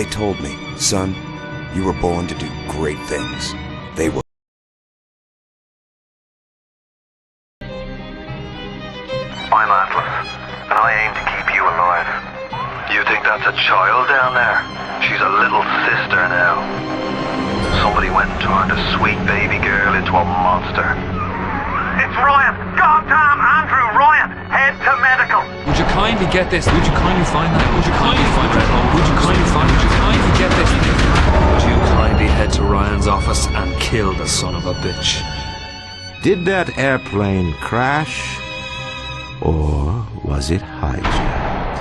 they told me, son, you were born to do great things. They will. I'm Atlas, and I aim to keep you alive. You think that's a child down there? She's a little sister now. Somebody went and turned a sweet baby girl into a monster. It's Ryan! Goddamn Andrew Ryan! Head to medical! Would you kindly get this? Would you kindly find that? Would you kindly find that? Would you kindly find it? Would you kindly get this? Would you kindly head to Ryan's office and kill the son of a bitch? Did that airplane crash? Or was it hijacked?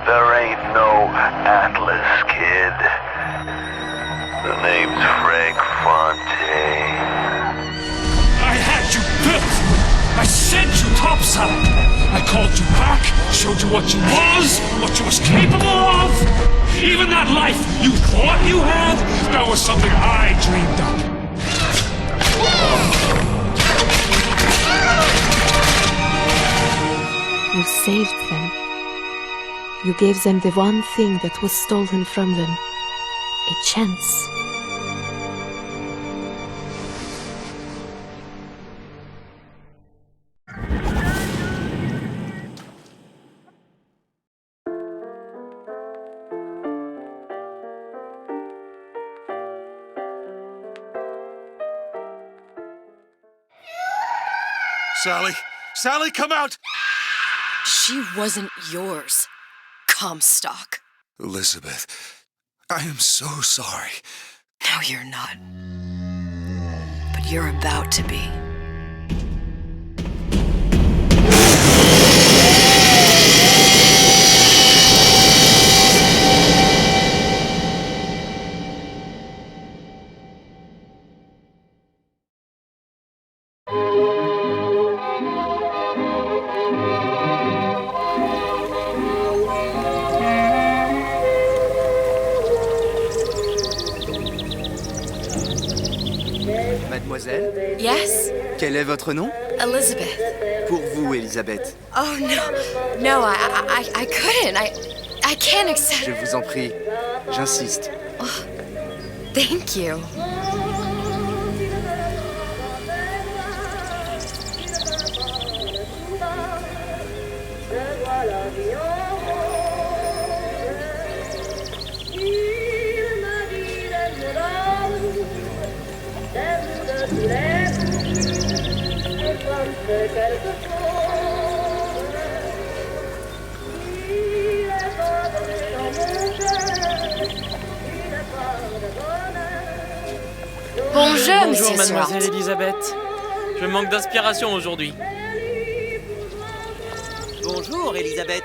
There ain't no Atlas, kid. The name's Frank Fontaine. I had you built! I sent you topside! I called you back, showed you what you was capable of! Even that life you thought you had, that was something I dreamed up. You saved them. You gave them the one thing that was stolen from them. A chance. Sally, come out! She wasn't yours, Comstock. Elizabeth, I am so sorry. No, you're not. But you're about to be. Mademoiselle? Yes? Quel est votre nom? Elizabeth. Pour vous, Elisabeth. Oh, no, I couldn't. I can't accept. Je vous en prie, j'insiste. Oh, thank you. Bonjour, Bonjour, mademoiselle Elisabeth. Je manque d'inspiration aujourd'hui. Bonjour, Elisabeth.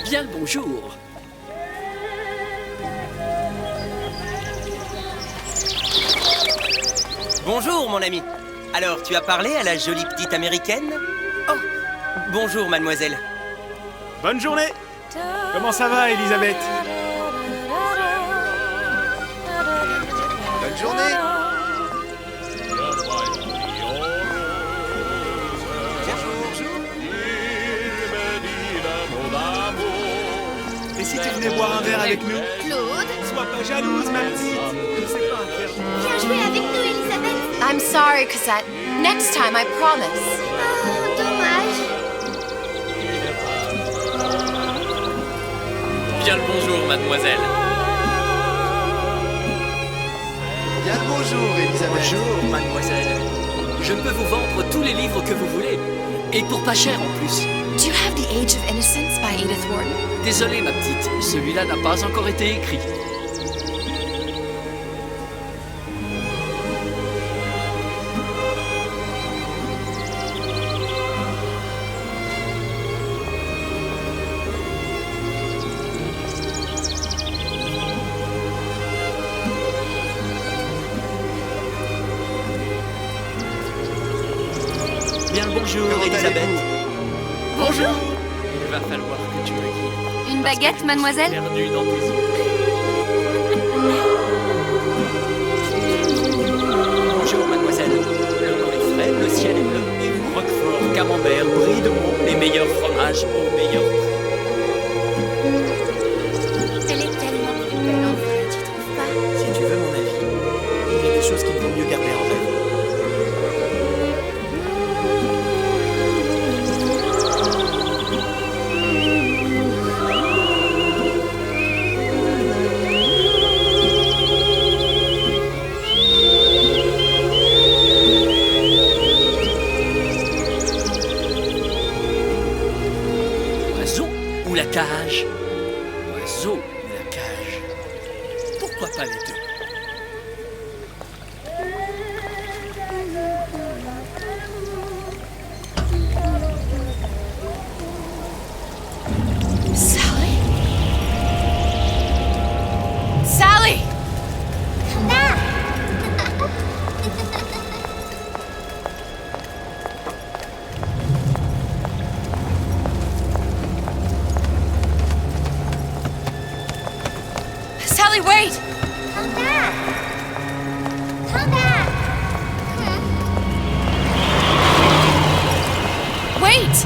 Bien le bonjour. Bonjour, mon ami. Alors, tu as parlé à la jolie petite américaine? Oh, bonjour, mademoiselle. Bonne journée. Comment ça va, Elisabeth? Bonne journée. Et si tu venais boire un verre avec nous? Claude? Sois pas jalouse, ma petite. Je sais pas faire. Viens jouer avec nous, Elisabeth. I'm sorry, Cosette. Next time, I promise. Oh, dommage. Bien le bonjour, mademoiselle. Bien le bonjour, Elisabeth. Bonjour, mademoiselle. Je peux vous vendre tous les livres que vous voulez. Et pour pas cher en plus. Do you have The Age of Innocence by Edith Wharton? Désolé, ma petite. Celui-là n'a pas encore été écrit. Bien le bonjour, Elisabeth. Bonjour. Il va falloir que tu me guides. Une baguette, mademoiselle? Perdu dans tes yeux. camembert, brie de Meaux, les meilleurs fromages au meilleur prix. Elle est tellement plus belle en vrai, tu trouves pas? Si tu veux mon avis, il y a des choses qu'il vaut mieux garder en rêve. Oiseau ou la cage? Oiseau ou la cage? Pourquoi pas les deux? Sally? Sally! Come back! Sally, wait! Come back! Come back! Wait!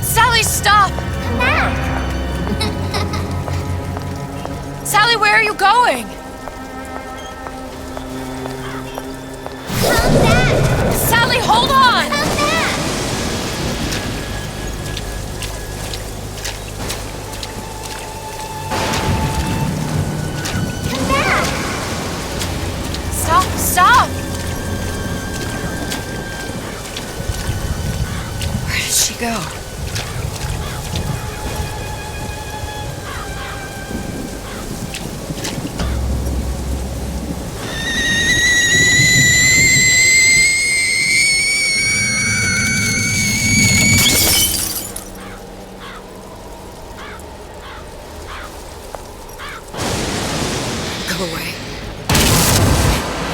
Sally, stop! Come back! Sally, where are you going? Come back! Sally, hold on! Come back! Come back! Stop, stop! Where did she go? Go away.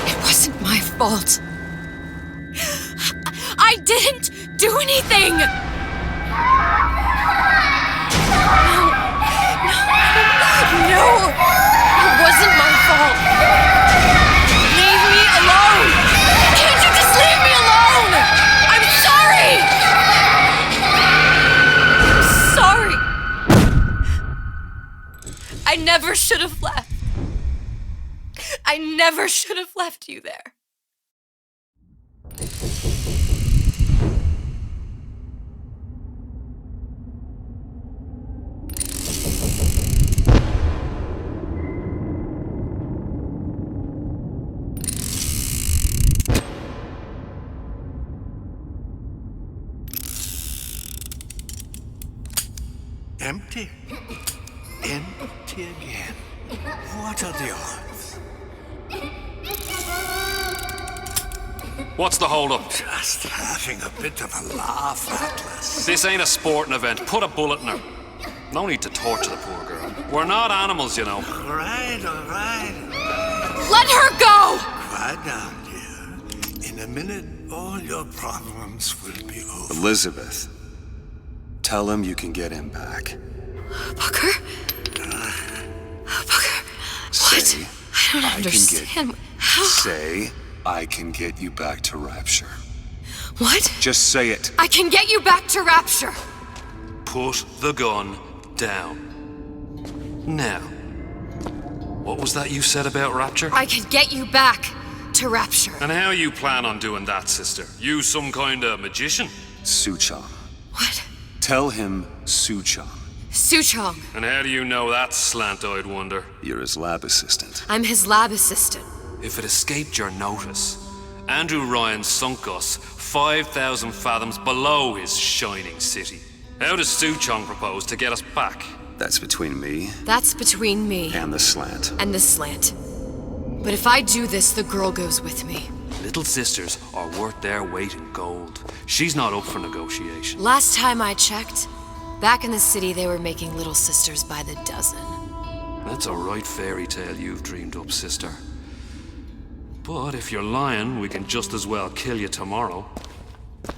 It wasn't my fault. I didn't do anything! No, it wasn't my fault. Leave me alone! Can't you just leave me alone? I'm sorry! I'm sorry. I never should have left. I never should have left you there. Empty. Empty again. What are the odds? What's the hold-up? Just having a bit of a laugh, Atlas. This ain't a sporting event. Put a bullet in her. No need to torture the poor girl. We're not animals, you know. All right. Let her go! Quiet down, dear. In a minute, all your problems will be over. Elizabeth, tell him you can get him back. Booker? Booker? What? Say, I don't understand. How? Say, I can get you back to Rapture. What? Just say it. I can get you back to Rapture. Put the gun down. Now, what was that you said about Rapture? I can get you back to Rapture. And how you plan on doing that, sister? You some kind of magician? Suchong. What? Tell him Suchong. Suchong. And how do you know that, slant-eyed wonder? You're his lab assistant. I'm his lab assistant. If it escaped your notice, Andrew Ryan sunk us 5,000 fathoms below his shining city. How does Suchong propose to get us back? That's between me That's between me and the slant. and the slant. But if I do this, the girl goes with me. Little sisters are worth their weight in gold. She's not up for negotiation. Last time I checked, back in the city they were making little sisters by the dozen. That's a right fairy tale you've dreamed up, sister. But if you're lying, we can just as well kill you tomorrow.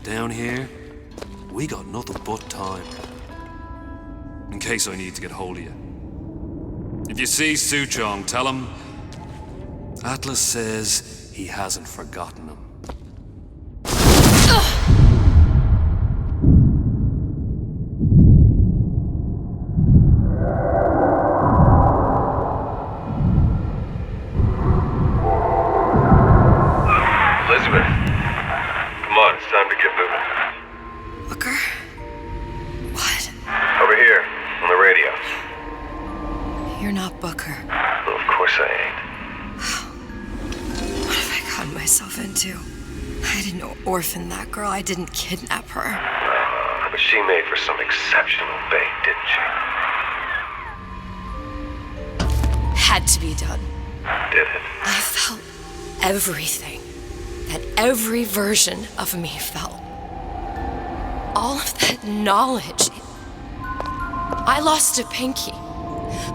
Down here, we got nothing but time. In case I need to get hold of you. If you see Suchong, tell him Atlas says he hasn't forgotten them. Elizabeth, come on, it's time to get moving. Booker? What? Over here, on the radio. You're not Booker. Well, of course I ain't. What have I gotten myself into? I didn't orphan that girl. I didn't kidnap her. But she made for some exceptional bait, didn't she? Had to be done. Did it? I felt everything that every version of me felt. All of that knowledge. I lost a pinky,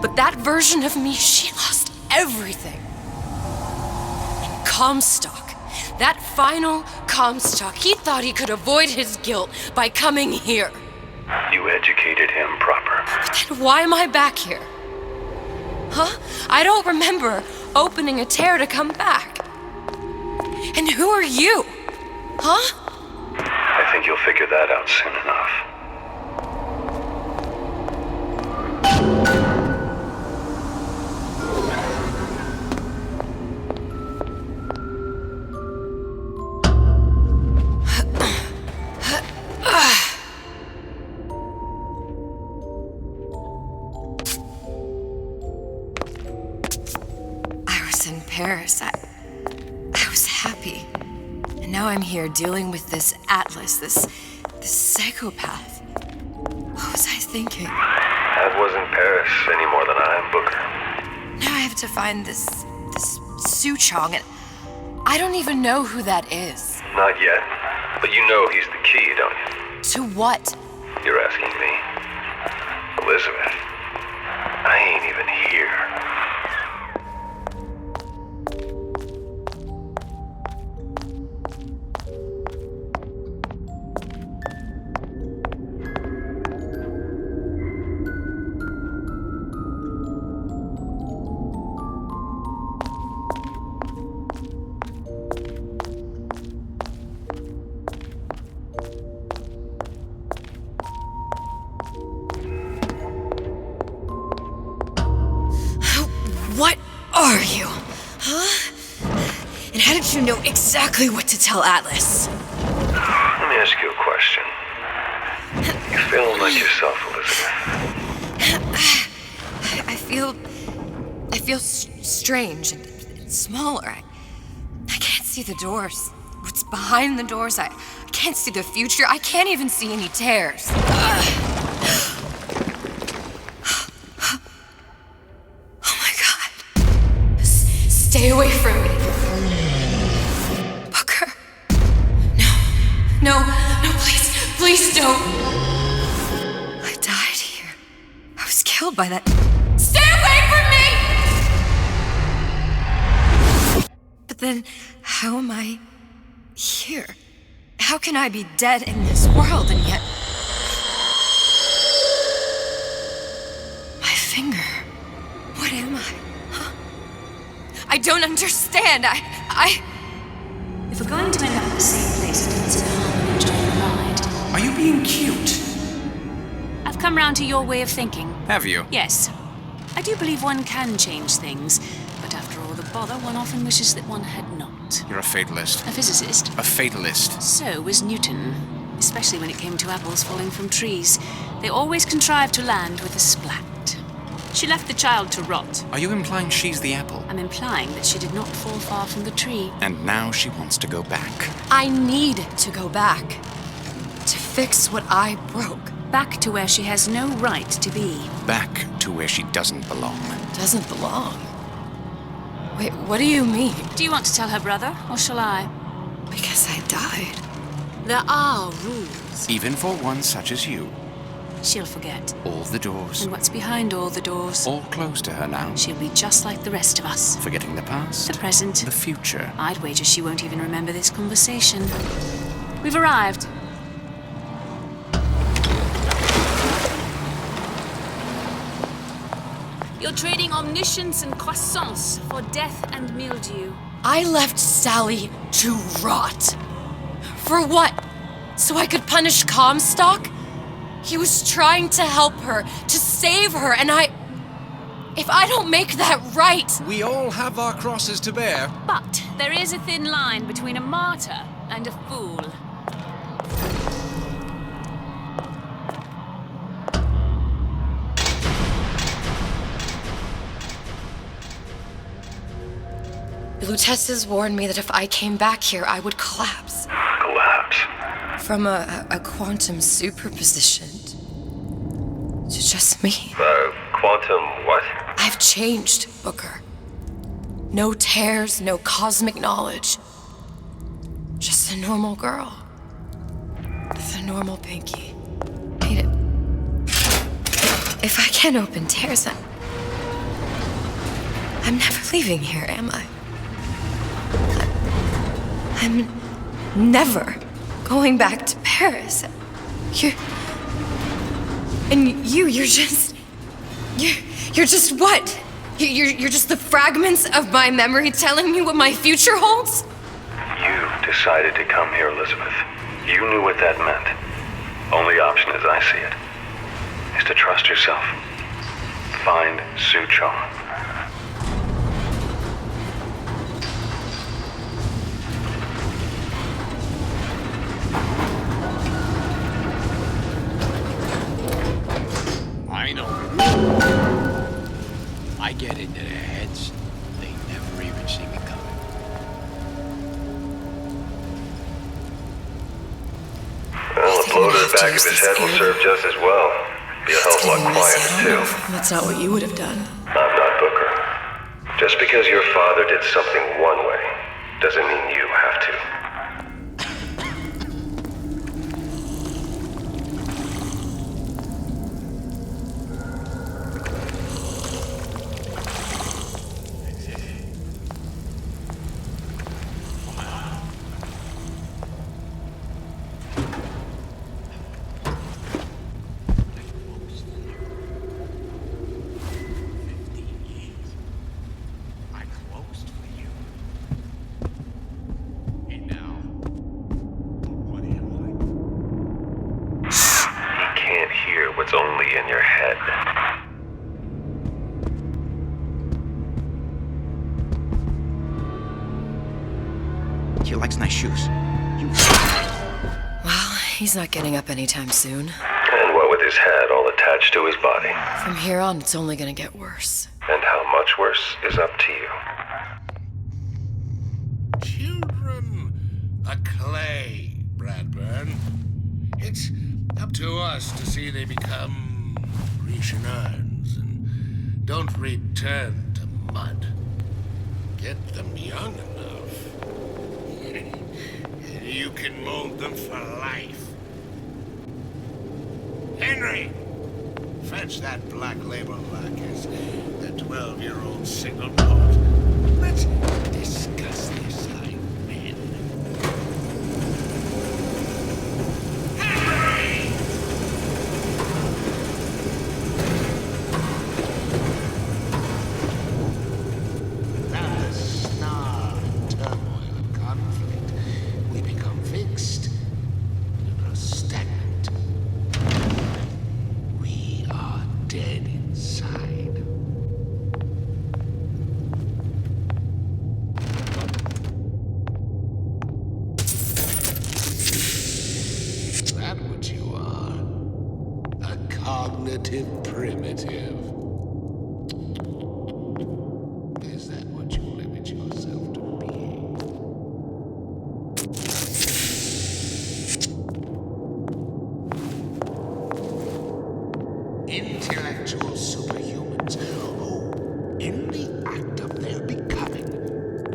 but that version of me, she lost everything. And Comstock, that final Comstock, he thought he could avoid his guilt by coming here. You educated him proper. But then why am I back here? Huh? I don't remember opening a tear to come back. And who are you? Huh? I think you'll figure that out soon enough. I was in Paris. I was happy. And now I'm here dealing with this Atlas, this psychopath. What was I thinking? That wasn't Paris any more than I am Booker. Now I have to find this Su Chong, and I don't even know who that is. Not yet, but you know he's the key, don't you? To what? You're asking me. Elizabeth, I ain't even here. What are you? Huh? And how did you know exactly what to tell Atlas? Let me ask you a question. You feeling like yourself, Elizabeth? I feel strange and smaller. I can't see the doors. What's behind the doors? I can't see the future. I can't even see any tears. Stay away from me. Booker. No, please don't. I died here. I was killed by that. Stay away from me! But then, how am I here? How can I be dead in this world and yet... My finger. What am I? I don't understand. If we're going to end up in the same place, it means it's hard to enjoy the ride. Are you being cute? I've come round to your way of thinking. Have you? Yes. I do believe one can change things, but after all the bother, one often wishes that one had not. You're a fatalist. A physicist. A fatalist. So was Newton, especially when it came to apples falling from trees. They always contrived to land with a splat. She left the child to rot. Are you implying she's the apple? I'm implying that she did not fall far from the tree. And now she wants to go back. I need to go back. To fix what I broke. Back to where she has no right to be. Back to where she doesn't belong. Doesn't belong? Wait, what do you mean? Do you want to tell her brother, or shall I? Because I died. There are rules. Even for one such as you. She'll forget. All the doors. And what's behind all the doors? All closed to her now. She'll be just like the rest of us. Forgetting the past. The present. The future. I'd wager she won't even remember this conversation. We've arrived. You're trading omniscience and croissance for death and mildew. I left Sally to rot. For what? So I could punish Comstock? He was trying to help her, to save her, and if I don't make that right... We all have our crosses to bear. But there is a thin line between a martyr and a fool. Lutesses warned me that if I came back here, I would collapse. Collapse? From a quantum superposition to just me. Quantum what? I've changed, Booker. No tears, no cosmic knowledge. Just a normal girl. With a normal pinky. Hate it. If I can't open tears, I'm never leaving here, am I? I'm never going back to Paris. You're just what? You're just the fragments of my memory telling me what my future holds? You decided to come here, Elizabeth. You knew what that meant. Only option, as I see it, is to trust yourself. Find Suchong. I know. I get into their heads. They never even see me coming. Well, a blow to the back of his head will serve just as well. Be a hell of a lot quieter, too. That's not what you would have done. I'm not Booker. Just because your father did something one way, doesn't mean you have to. What's only in your head. He likes nice shoes. Well, he's not getting up anytime soon. And what with his head all attached to his body. From here on, it's only gonna get worse. And how much worse is up to you. Children are clay, Bradburn. It's up to us to see they become Grecian urns and don't return to mud. Get them young enough. You can mold them for life. Henry, fetch that black label lacquers, the 12-year-old single note. Let's discuss this like men. Cognitive primitive. Is that what you limit yourself to being? Intellectual superhumans who, in the act of their becoming,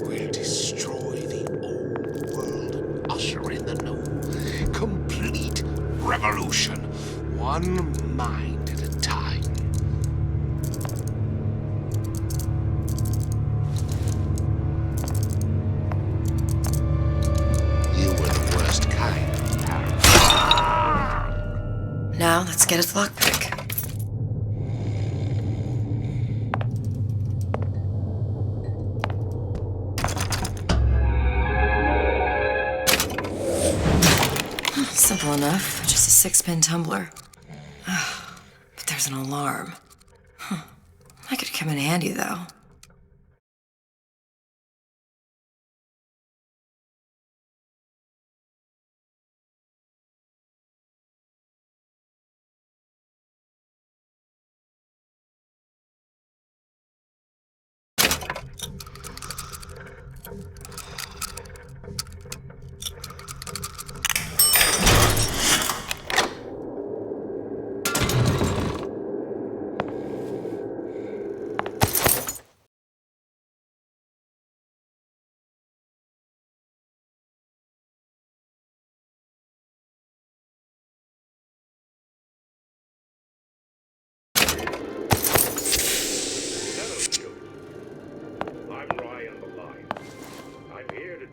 will destroy the old world and usher in the new. Complete revolution. One mind at a time. You were the worst kind of parent. Now, let's get its lockpick. simple enough. Just a 6-pin tumbler. But there's an alarm. That could come in handy, though.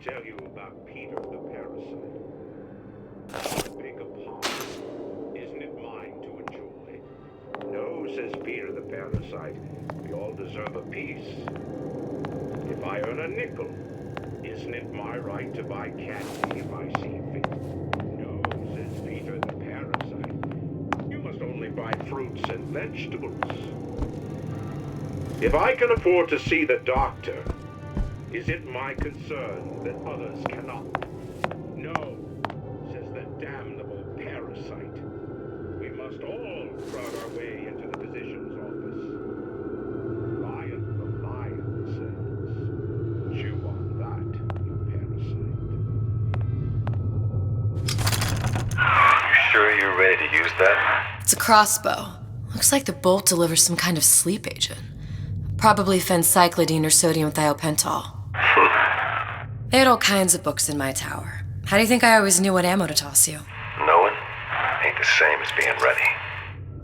Tell you about Peter the parasite. Big a pond. Isn't it mine to enjoy? No, says Peter the parasite. We all deserve a piece. If I earn a nickel, isn't it my right to buy candy if I see fit? No, says Peter the parasite. You must only buy fruits and vegetables. If I can afford to see the doctor, is it my concern that others cannot? No, says the damnable parasite. We must all crowd our way into the physician's office. Lion the lion says, chew on that, you parasite. You sure you're ready to use that? It's a crossbow. Looks like the bolt delivers some kind of sleep agent. Probably phencyclidine or sodium thiopental. They had all kinds of books in my tower. How do you think I always knew what ammo to toss you? Knowing ain't the same as being ready.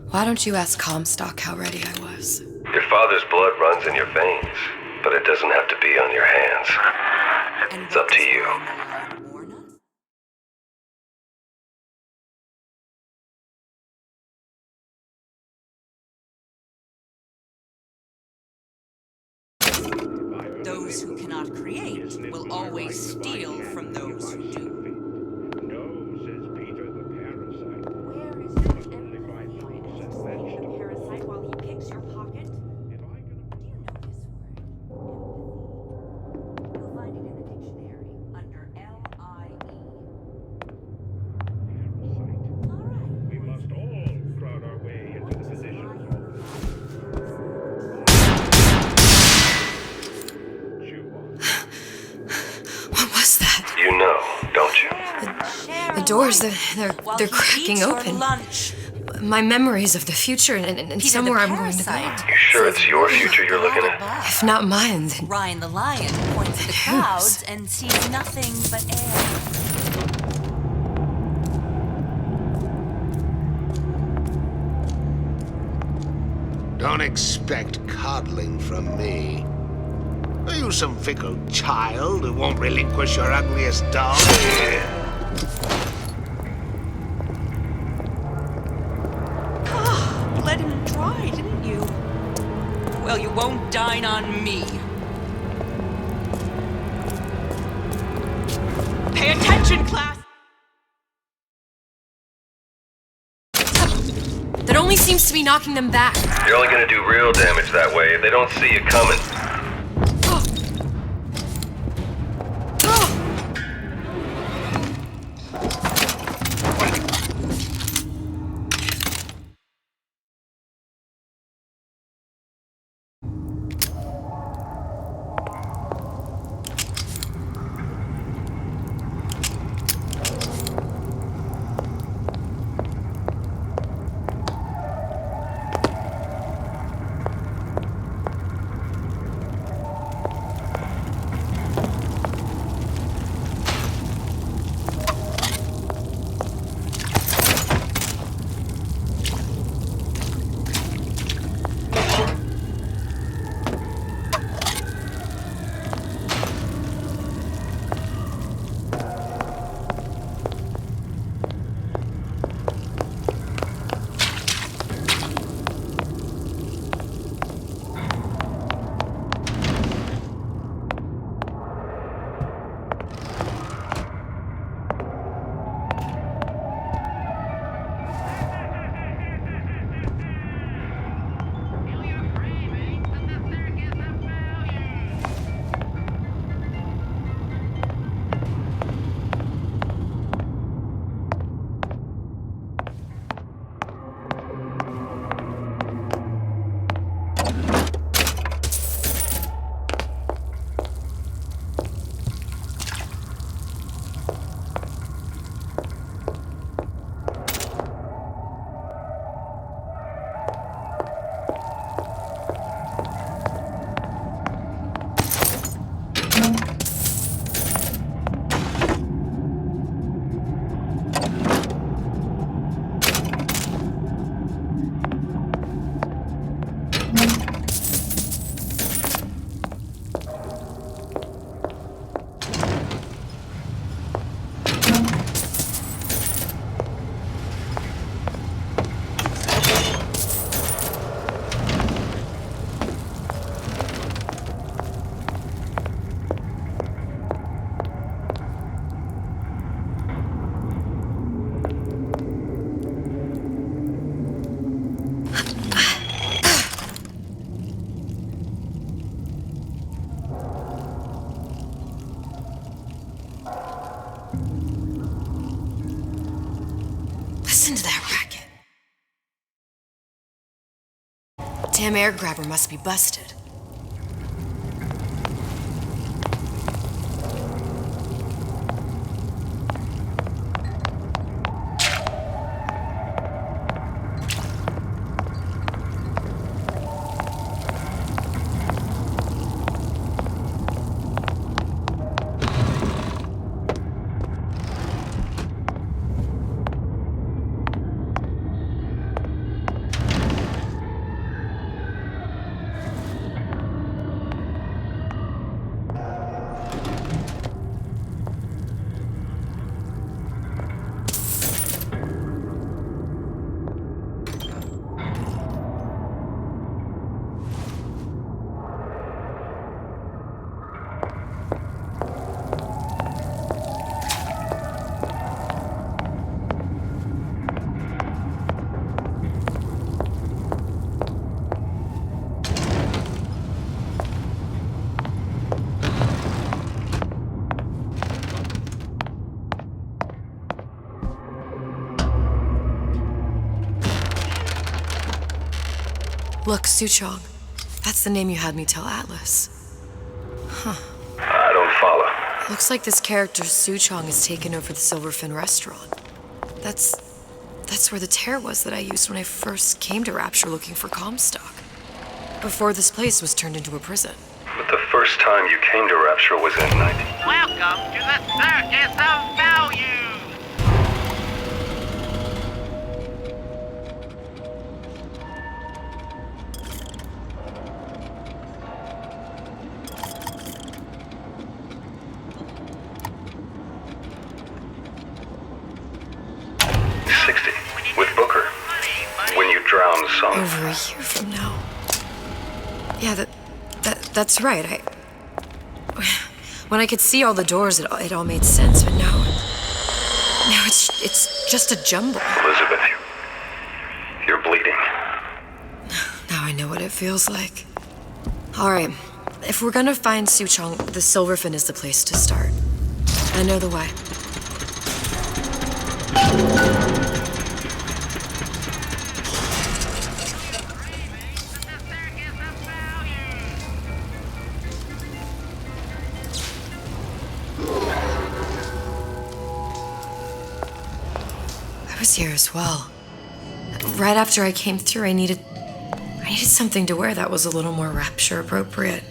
Why don't you ask Comstock how ready I was? Your father's blood runs in your veins, but it doesn't have to be on your hands. It's up to you. Those who cannot create will always steal from those who do. No, says Peter the parasite. Where is that empathy you introduce the parasite while he picks your pocket? Do you know this word? Empathy. You'll find it in the dictionary under L-I-E. We must all crowd our way into the physician's office. What was that? You know, don't you? The doors, they're cracking open. My memories of the future and somewhere I'm going to go. You sure it's your future you're looking at? If not mine, then Ryan the lion points at the clouds and sees nothing but air. Don't expect coddling from me. Are you some fickle child who won't relinquish your ugliest doll? Let him try, didn't you? Well, you won't dine on me. Pay attention, class! that only seems to be knocking them back. You're only gonna do real damage that way if they don't see you coming. damn air grabber must be busted. Look, Suchong. That's the name you had me tell Atlas. Huh. I don't follow. Looks like this character Suchong has taken over the Silverfin restaurant. That's where the tear was that I used when I first came to Rapture looking for Comstock. Before this place was turned into a prison. But the first time you came to Rapture was in 90. Welcome to the Circus of Value! 60, with Booker. When you drowned some. Over a year from now. Yeah, that's right. When I could see all the doors, it all made sense, but now it's just a jumble. Elizabeth, you're bleeding. Now I know what it feels like. All right, if we're gonna find Suchong, the Silverfin is the place to start. I know the way. I was here as well. Right after I came through, I needed something to wear that was a little more Rapture appropriate.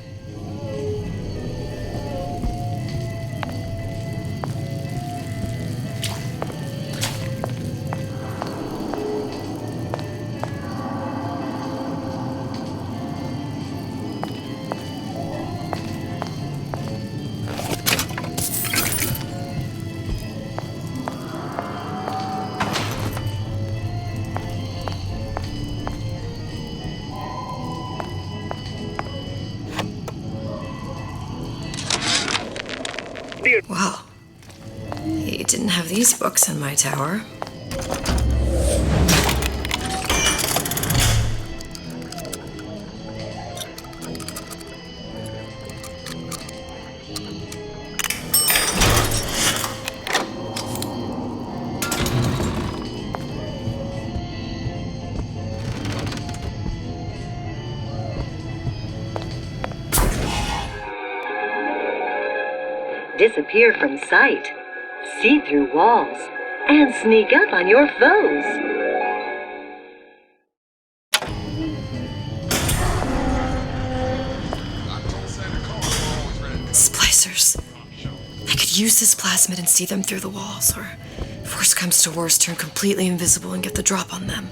Wow. You didn't have these books in my tower. Disappear from sight, see through walls, and sneak up on your foes. Splicers. I could use this plasmid and see them through the walls, or if worst comes to worst, turn completely invisible and get the drop on them.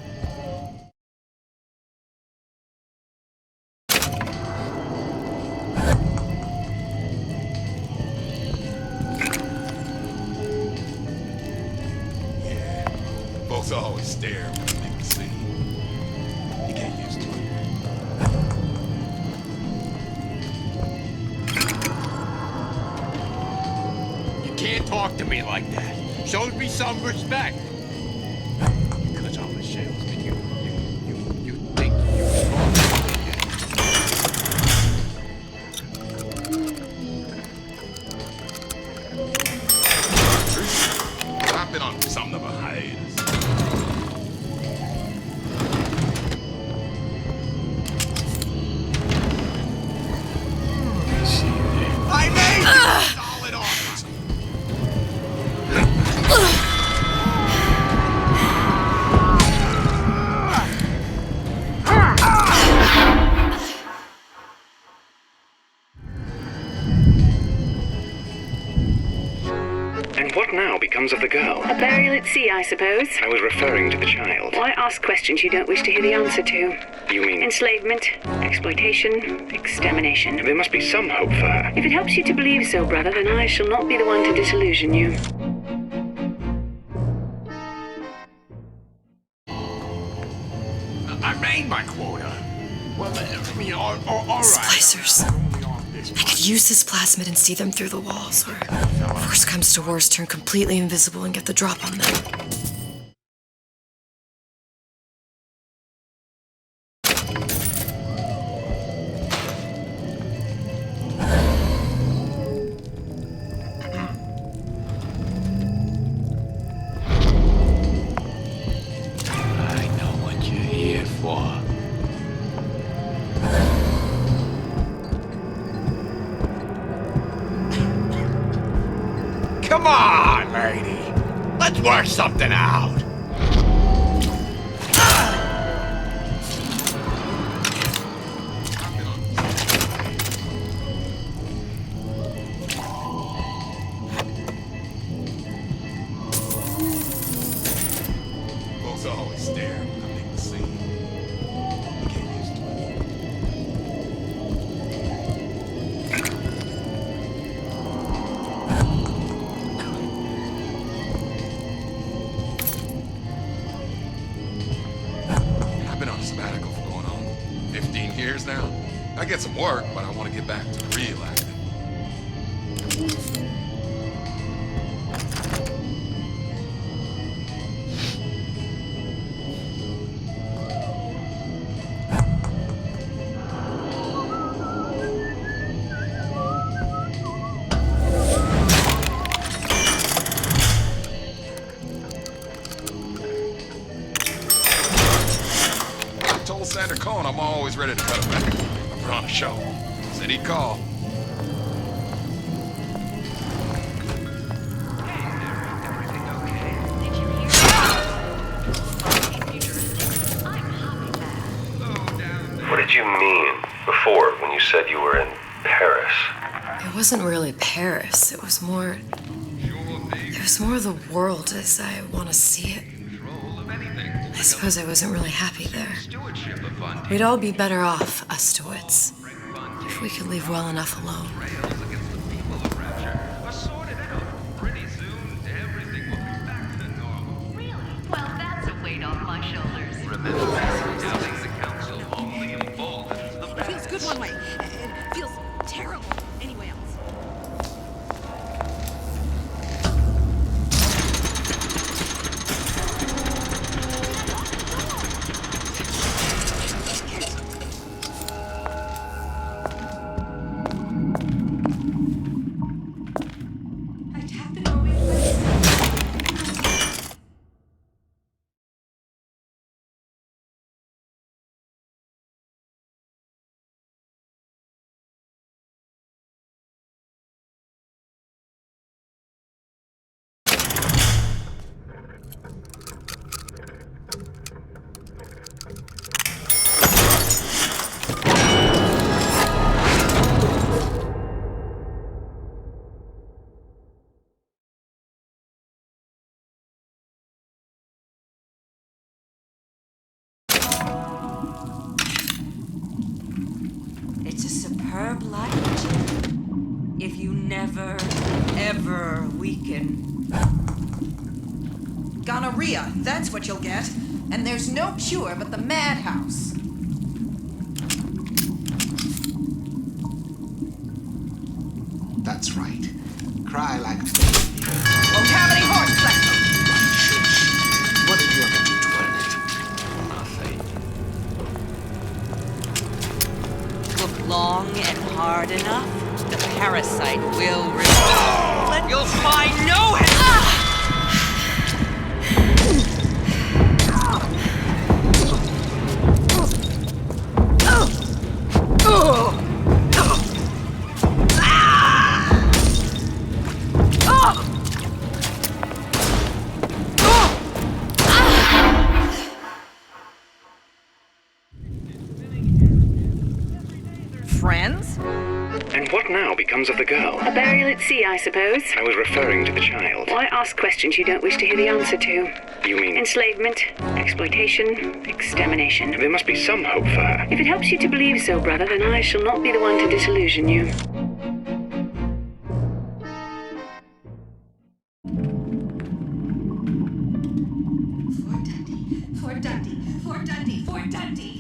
Folks always stare when they can see. You get used to it. You can't talk to me like that. Show me some respect. Because I'm a salesman. You think you can talk. I've been on something of a hiatus. sounds of the girl. A burial at sea, I suppose. I was referring to the child. Why ask questions you don't wish to hear the answer to? You mean... Enslavement, exploitation, extermination. There must be some hope for her. If it helps you to believe so, brother, then I shall not be the one to disillusion you. I made my quota. Well, I mean, all right. Splicers. I could use this plasmid and see them through the walls, or if worst comes to worst, turn completely invisible and get the drop on them. I know what you're here for. Come on, lady. Let's work something out. Folks always stare when I make the scene. Get used to it. I've been on a sabbatical for going on 15 years now. I get some work, but I want to get back to real acting. I told Sandra Cohen I'm always ready to cut it back. I put on a show. Said he'd call. What did you mean before when you said you were in Paris? It wasn't really Paris. It was more the world as I want to see it. I suppose I wasn't really happy there. We'd all be better off, us Stewarts, if we could leave well enough alone. Well, that's a weight off my shoulders. It feels good one way. It feels terrible anyway else. It's a superb light. If you never, ever weaken. Gonorrhea, that's what you'll get. And there's no cure but the madhouse. That's right. Cry like a baby. Won't have any horse plasma. What did you ever do to earn it? Look long and hard enough, the parasite will return. And you'll find no help. Friends? And what now becomes of the girl? A burial at sea, I suppose. I was referring to the child. Why ask questions you don't wish to hear the answer to? You mean... Enslavement, exploitation, extermination. There must be some hope for her. If it helps you to believe so, brother, then I shall not be the one to disillusion you. Fort Dundee, Fort Dundee, Fort Dundee.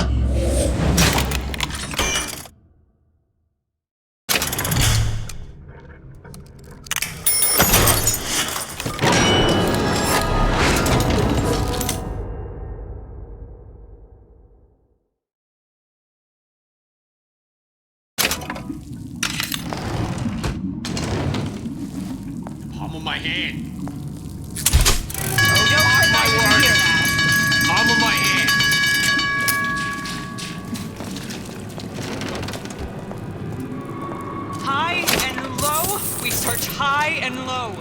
Palm of my hand. Oh, don't put my word here now. Palm of my hand. High and low, we search high and low.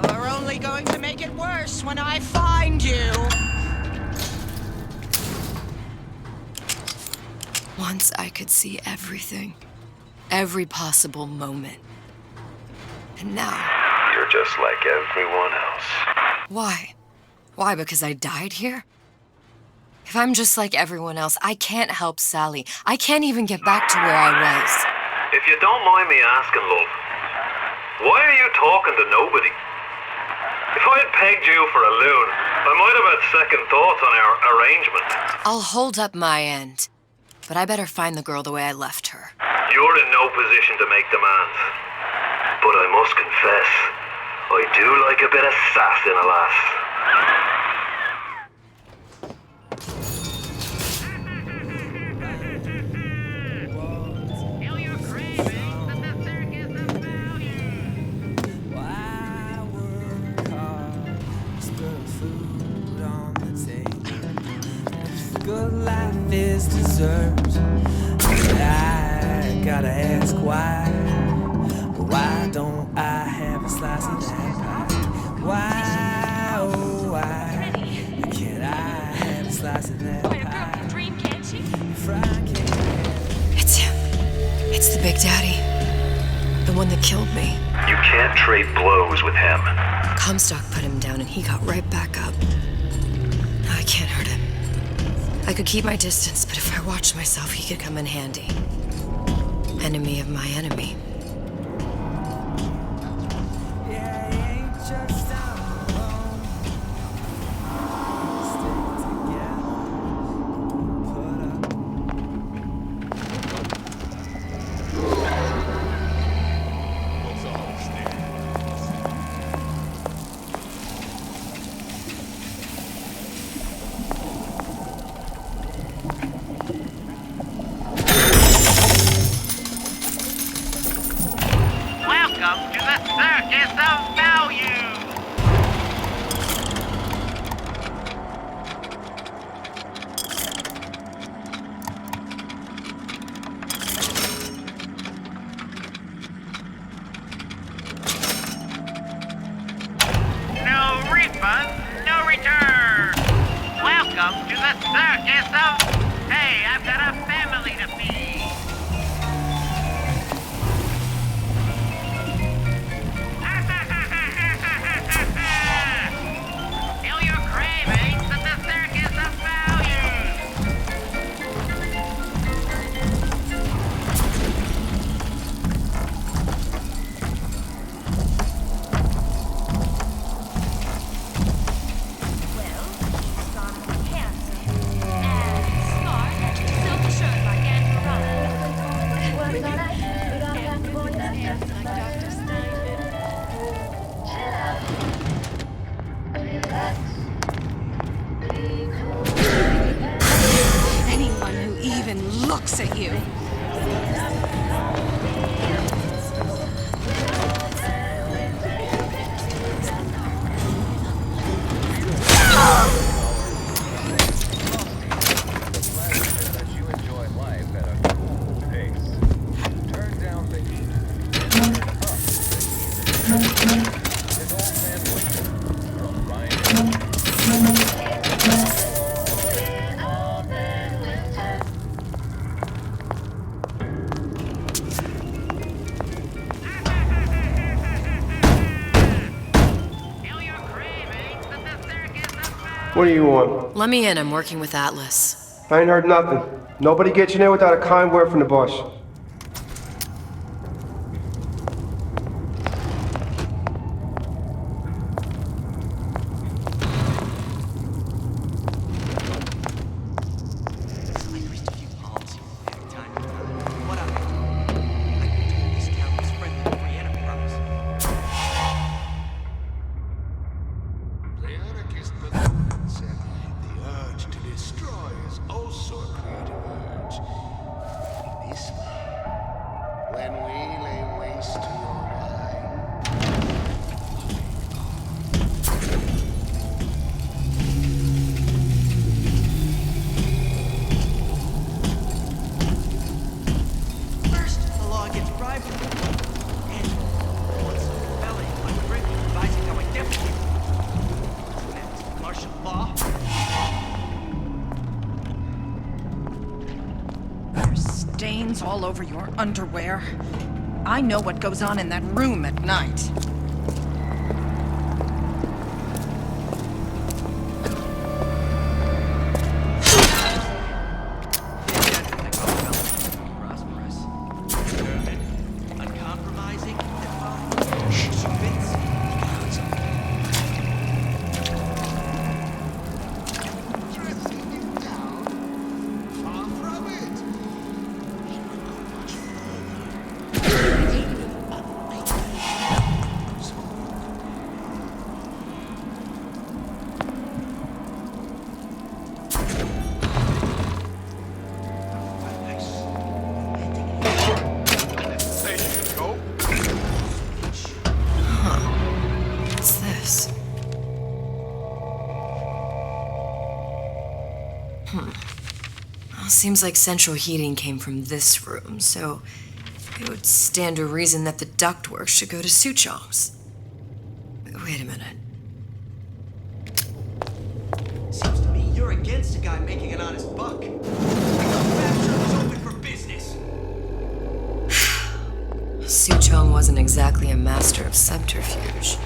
You're only going to make it worse when I find you. Once I could see everything, every possible moment. And now... You're just like everyone else. Why? Why, because I died here? If I'm just like everyone else, I can't help Sally. I can't even get back to where I was. If you don't mind me asking, love, why are you talking to nobody? If I had pegged you for a loon, I might have had second thoughts on our arrangement. I'll hold up my end. But I better find the girl the way I left her. You're in no position to make demands. But I must confess, I do like a bit of sass in a lass. Good life is deserved. I gotta ask why. Why don't I have a slice of that pie? Why, oh why can't I have a slice of that pie? Dream, can't she? It's him. It's the Big Daddy. The one that killed me. You can't trade blows with him. Comstock put him down and he got right back up. Now I can't hurt him. I could keep my distance, but if I watched myself, he could come in handy. Enemy of my enemy. Welcome to the Circus of Value! No refund, no return! Welcome to the Circus of... Hey, I've got a family to feed! Feel your cravings at the Circus of Values! Well, he's gone to be handsome and smart and self-assured like Andrew Anyone who even looks at you. What do you want? Let me in. I'm working with Atlas. I ain't heard nothing. Nobody gets in there without a kind word from the boss. Stains all over your underwear. I know what goes on in that room at night. Seems like central heating came from this room, so it would stand to reason that the ductwork should go to Suchong's. Wait a minute. Seems to me you're against a guy making an honest buck. I thought Rapture was open for business. Suchong wasn't exactly a master of subterfuge.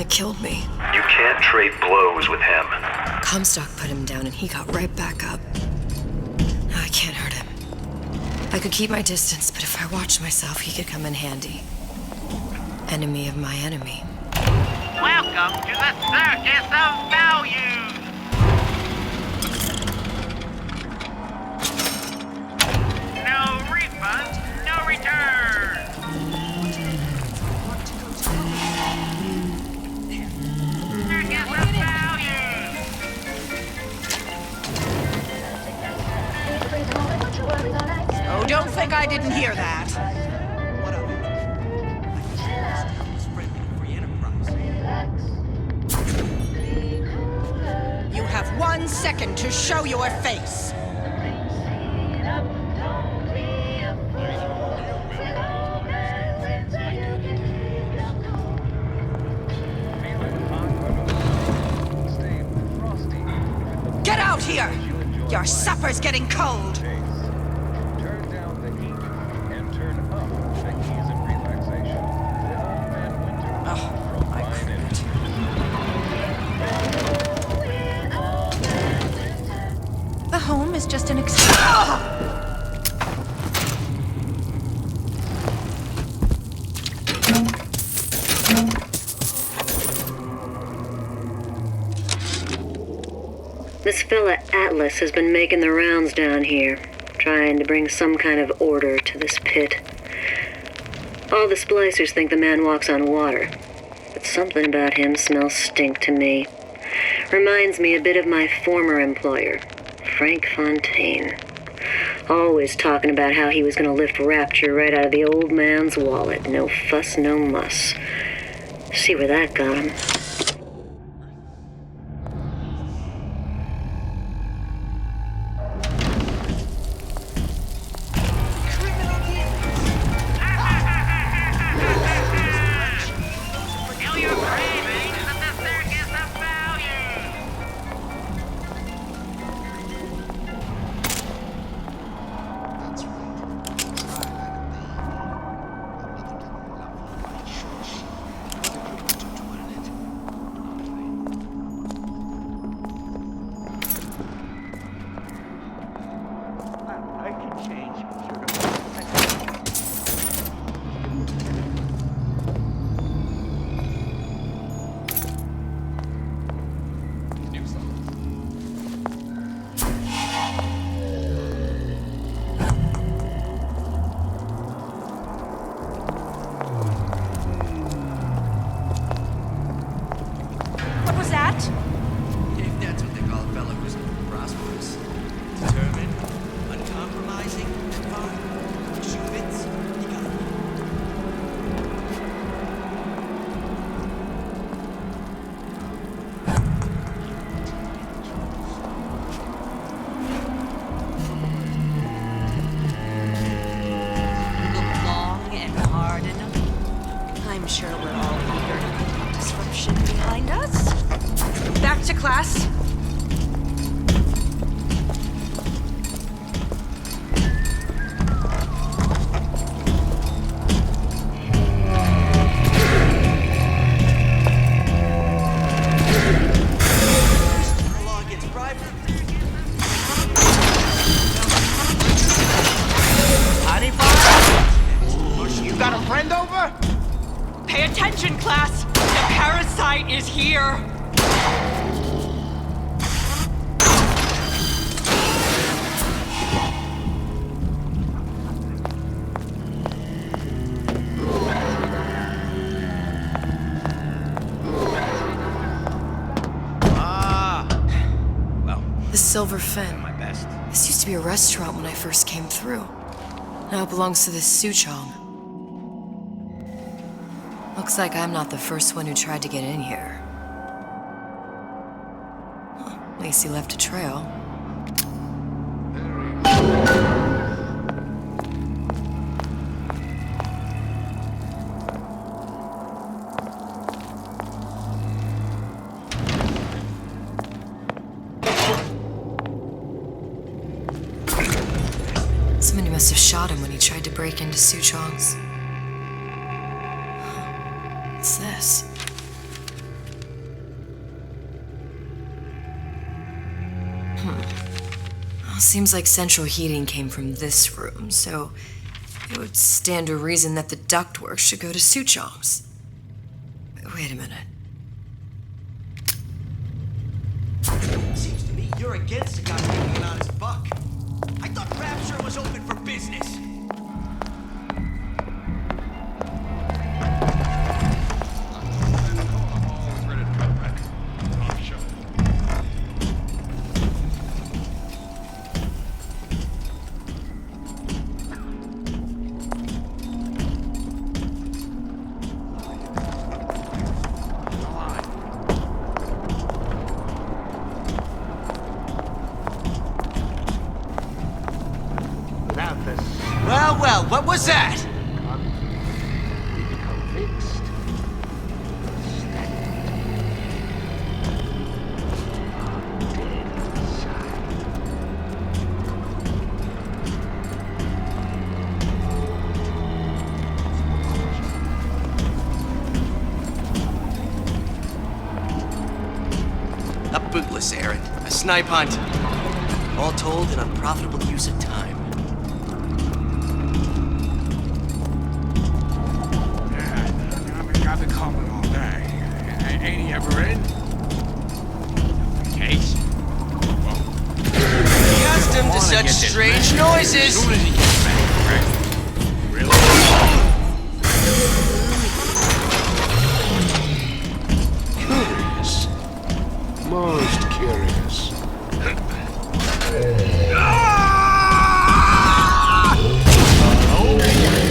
Killed me. You can't trade blows with him. Comstock put him down and he got right back up. I can't hurt him. I could keep my distance, but if I watched myself, he could come in handy. Enemy of my enemy. Welcome to the Circus of Values! No refunds, no returns! Oh, don't think I didn't hear that. What of it? Was friendly to free enterprise. You have 1 second to show your face. out here! Your supper's getting cold! Turn down the heat and turn up the ease of relaxation with Old Man Winter from Wine and The home is just an This fella Atlas has been making the rounds down here, trying to bring some kind of order to this pit. All the splicers think the man walks on water, but something about him smells stink to me. Reminds me a bit of my former employer, Frank Fontaine. Always talking about how he was going to lift Rapture right out of the old man's wallet. No fuss, no muss. See where that got him. What was that? If that's what they call a fellow who's prosperous, determined, uncompromising, fine. Shoe fits, you got it. Look long and hard enough. I'm sure we're all eager to put the disruption behind us. Back to class. Law gets private. Honey pie? You got a friend over? Pay attention, class. The parasite is here. The Silver Fin. This used to be a restaurant when I first came through. Now it belongs to this Suchong. Looks like I'm not the first one who tried to get in here. Huh, Lacey left a trail. Somebody must have shot him when he tried to break into Suchong's. What's this? Well, seems like central heating came from this room, so it would stand to reason that the ductwork should go to Suchong's. Wait a minute. Seems to me you're against a guy making an honest buck. I thought Rapture was open for business. Well, what was that? bootless errand, a snipe hunt. All told, an unprofitable use of time. I've been calling all day. Ain't he ever in? Case? Accustomed to such strange noises. As soon as he gets back, right? Really? Curious. Most curious.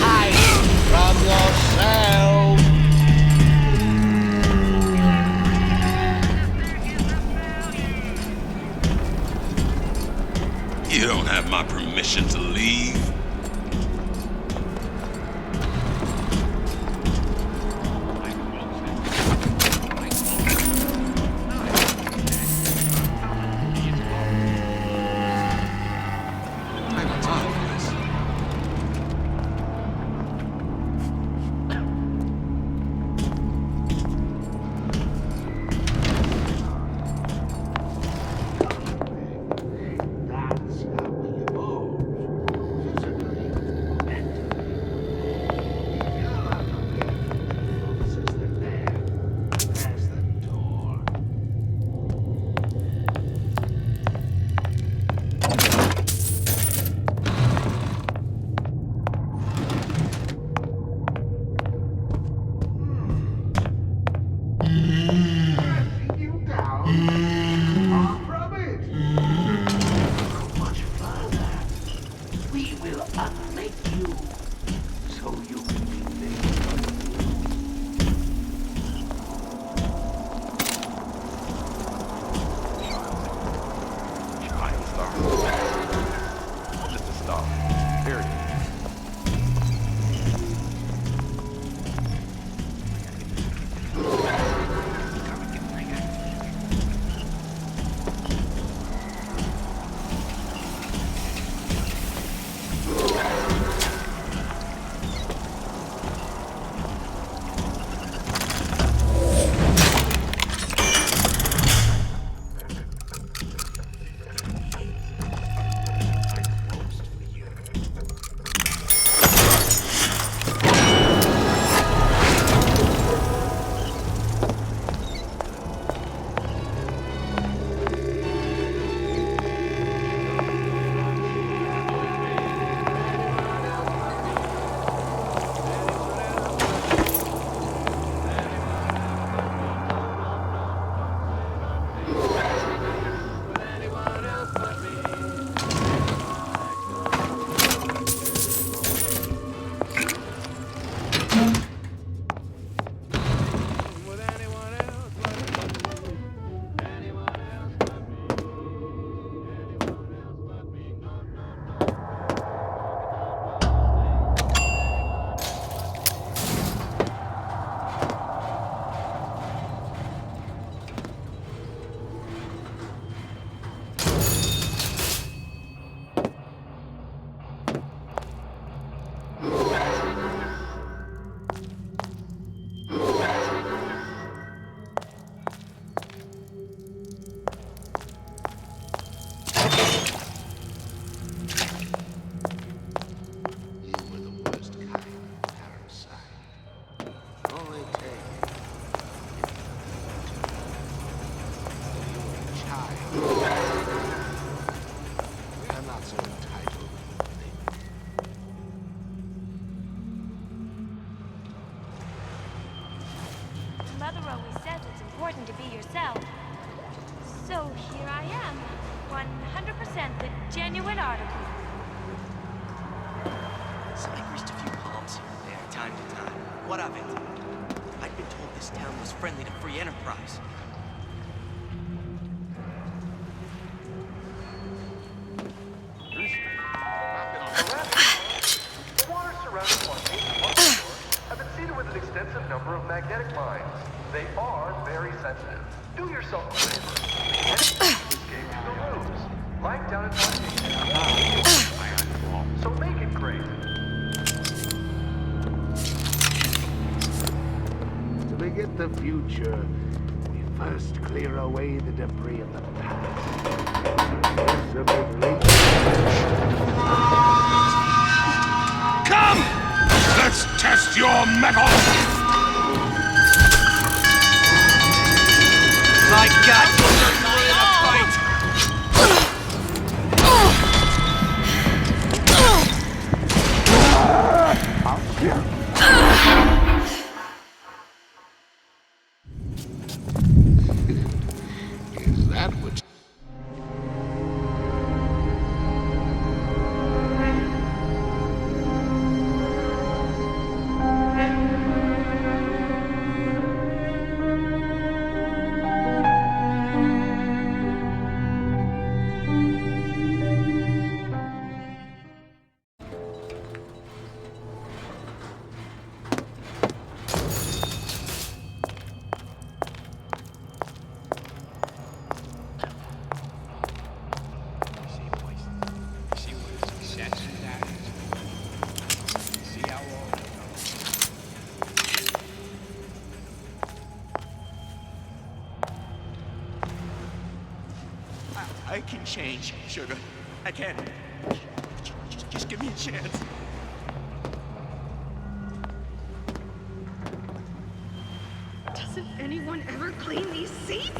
Hide from yourself. You don't have my permission to leave. Mother always says it's important to be yourself. So here I am, 100% the genuine article. Somebody greased a few palms here and there, time to time. What of it? I'd been told this town was friendly to free enterprise. The water surrounding Plantation have been seeded with an extensive number of magnetic mines. They are very sensitive. Do yourself a favor. Escape to the rooms. Like down at Plantation. So make it great. To beget the future, we First, clear away the debris of the past. Come! Let's test your metal! My God, you're in a fight! Is that what... I can change, sugar. I can. Just give me a chance. Doesn't anyone ever clean these seats?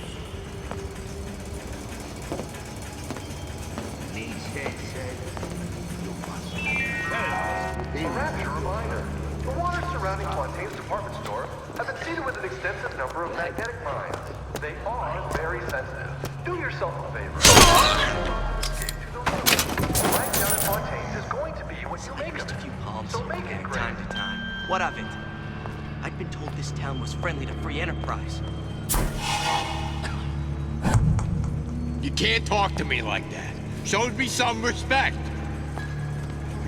A rapture reminder. The waters surrounding Fontaine's department store have been seeded with an extensive number of magnetic mines. They are very sensitive. Do yourself a favor. Escape to the room. Right down at Fontaine's is going to be what you make of it. So make it great. Time to time. What of it? I'd been told this town was friendly to free enterprise. You can't talk to me like that. Show me some respect.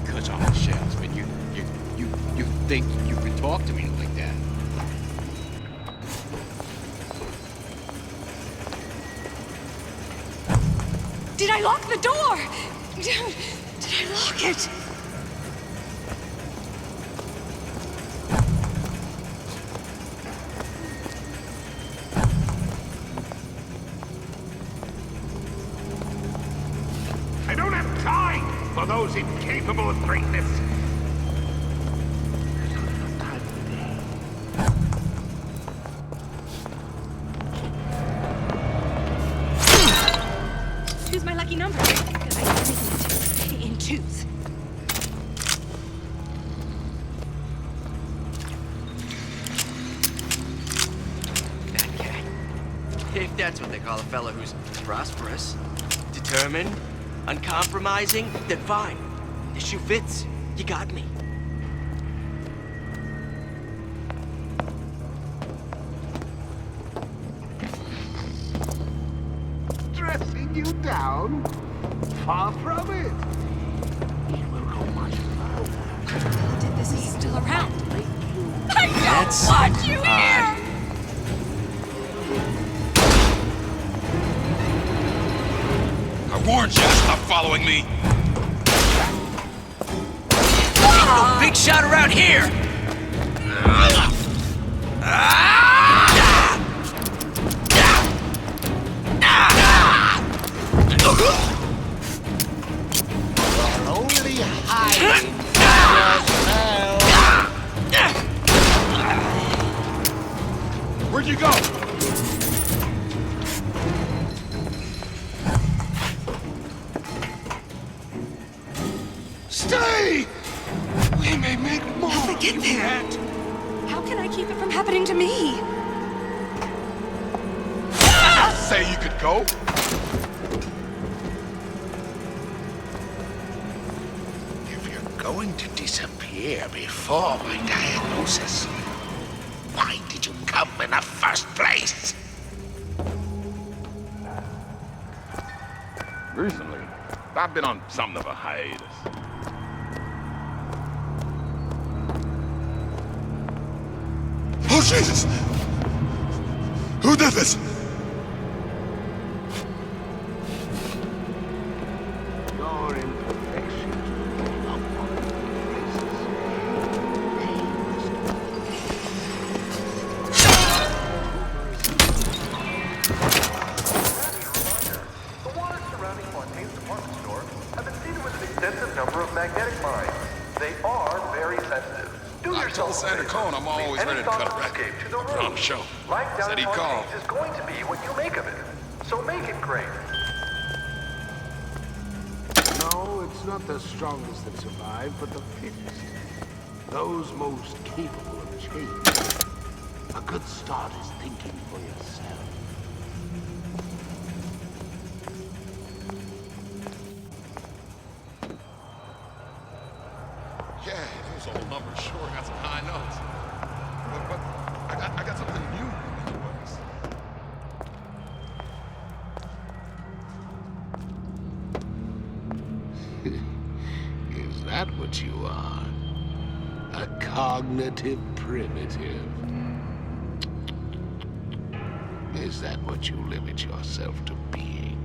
Because I'm a salesman, you think you can talk to me like that? Did I lock the door? Did I lock it? I don't have time for those incapable of greatness. Two's my lucky number. Because I do everything in twos. That cat. If that's what they call a fellow who's prosperous, determined, uncompromising, then fine. The shoe fits. You got me. Dressing you down? Far from it. It will go much further. This is still around. I don't That's want you here! I warned you to stop following me! Ain't no big shot around here! You're only hiding yourself. Where'd you go? Stay! We may make more. How did I get there? How can I keep it from happening to me? Say you could go? If you're going to disappear before my diagnosis, why did you come in the first place? Recently, I've been on something of a hiatus. Oh, Jesus! Who did this? Your imperfections will told Senator favor. Cohn I'm always Leave ready any to cut thoughts a of record. escape to the I promise room. show. Life down Said in he'd call. Fontaines is going to be what you make of it. So make it great. No, it's not the strongest that survive, but the fittest. Those most capable of change. A good start is thinking for yourself. Yeah, those old numbers sure got some high notes. But I got something new in the works. Is that what you are? A cognitive primitive? Is that what you limit yourself to being?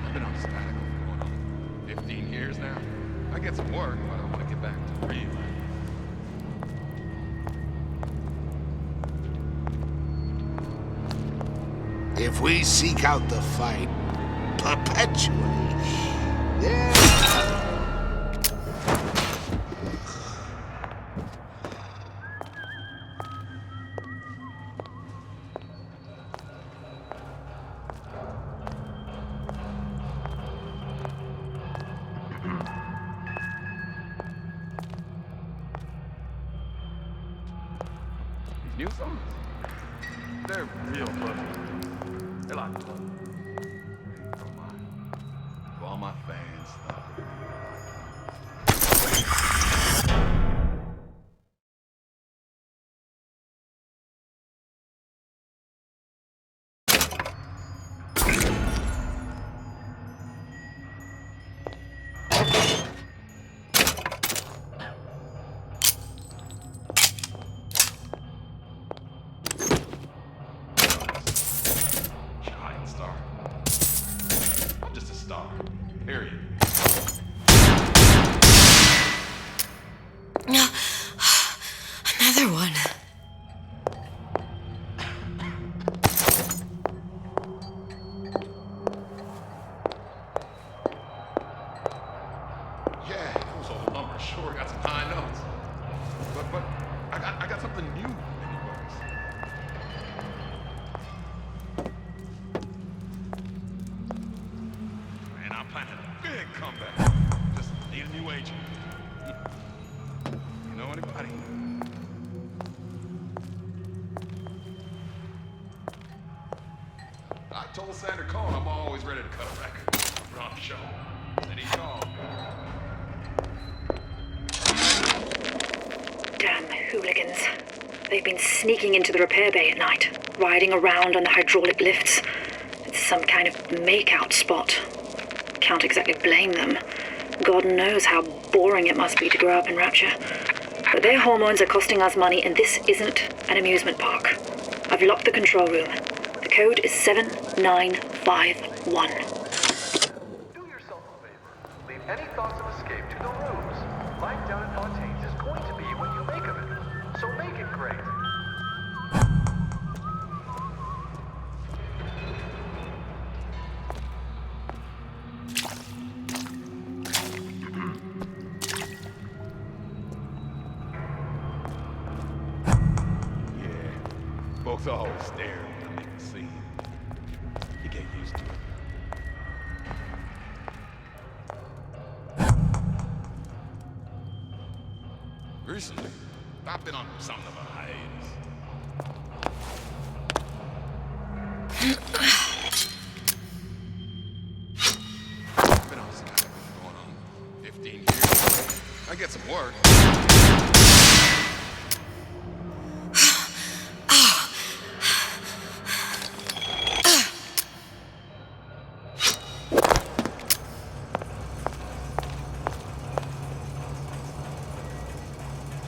I've been on sabbatical for going on 15 years now. I get some work, but I want to get back to real life. If we seek out the fight perpetually, yeah. These new songs, they're real fun. They're like fun. To all my fans, giant star. I'm just a star. Period. Another one. Yeah, those old numbers sure got some high notes. But I got something new in the works. Man, I'm planning a big comeback. Just need a new agent. You know anybody? I told Senator Cohn I'm always ready to cut a record. Put on a show. Said he'd call. Damn hooligans. They've been sneaking into the repair bay at night, riding around on the hydraulic lifts. It's some kind of makeout spot. Can't exactly blame them. God knows how boring it must be to grow up in Rapture. But their hormones are costing us money, and this isn't an amusement park. I've locked the control room. The code is 7951. Do yourself a favor. Leave any thoughts of escape to the rooms. Life down in Fontaines is going to be what you make of it. So make it great. Yeah, folks always stare when I make a scene. You get used to it. Recently, I've been on something of a hiatus. I've been on sabbatical for going on 15 years. I get some work.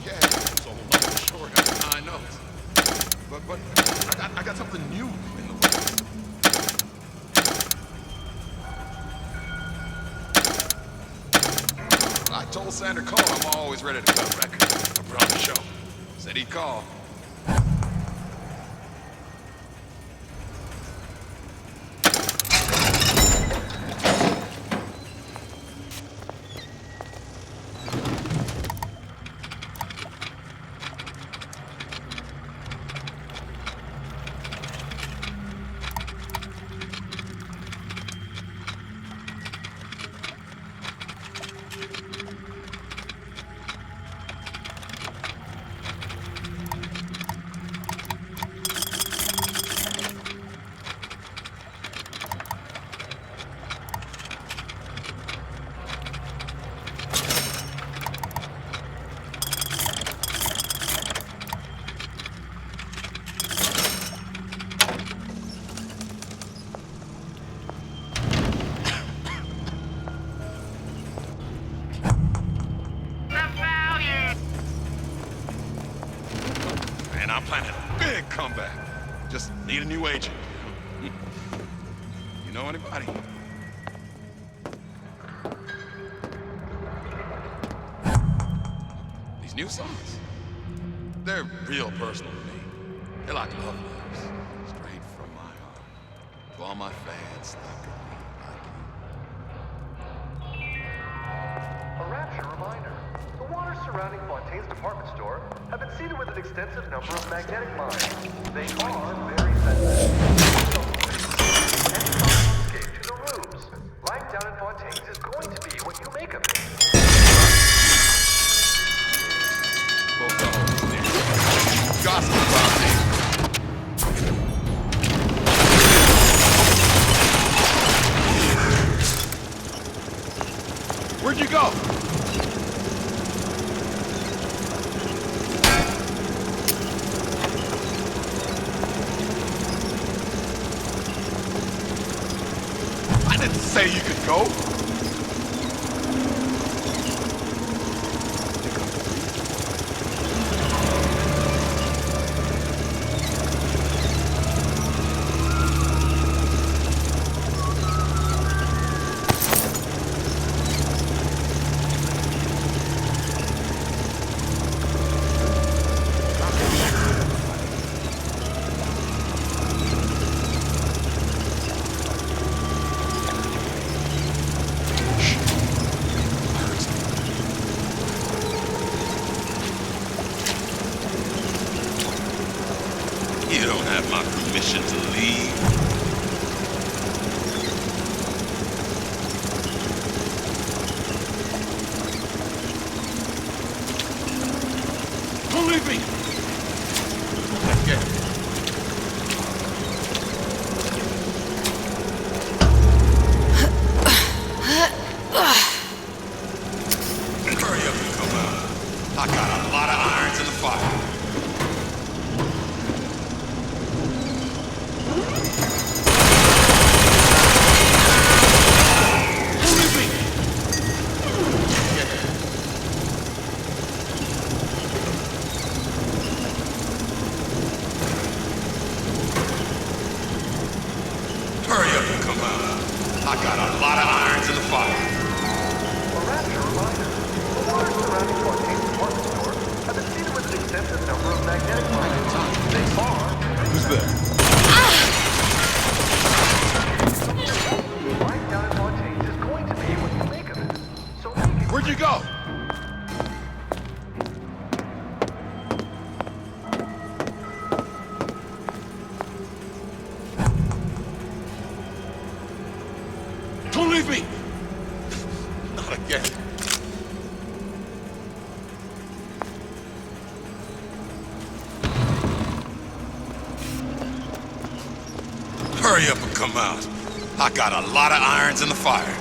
Yeah, those old numbers sure got some high notes. But I got something new in the works. I told Senator Cohn I'm always ready to cut a record. I put on the show. Said he'd call. and I'm planning a big comeback. Just need a new agent. You know anybody? These new songs, they're real personal to me. They're like love letters, straight from my heart. To all my fans that could be like you. A rapture reminder. The waters surrounding Fontaine's department store have been seeded with an extensive number of magnetic mines. They are very sensitive. Any escape to the rooms. Life down in Fontaine's is going to be what you make of it. Both the hoes there. Gossip about me. Where'd you go? I didn't say you could go. You don't have my permission to leave. Don't leave me! Let's get him. Hurry up and come out. I got a lot of irons in the fire. Hurry up and come out. I got a lot of irons in the fire. A rapture reminder. The waters surrounding Fontaine's department store have been seeded with an extensive number of magnetic mines. They are... Who's there? Life down in Fontaine's is going to be what you make of it. So make it... Where'd you go? Don't leave me! Not again. Hurry up and come out. I got a lot of irons in the fire.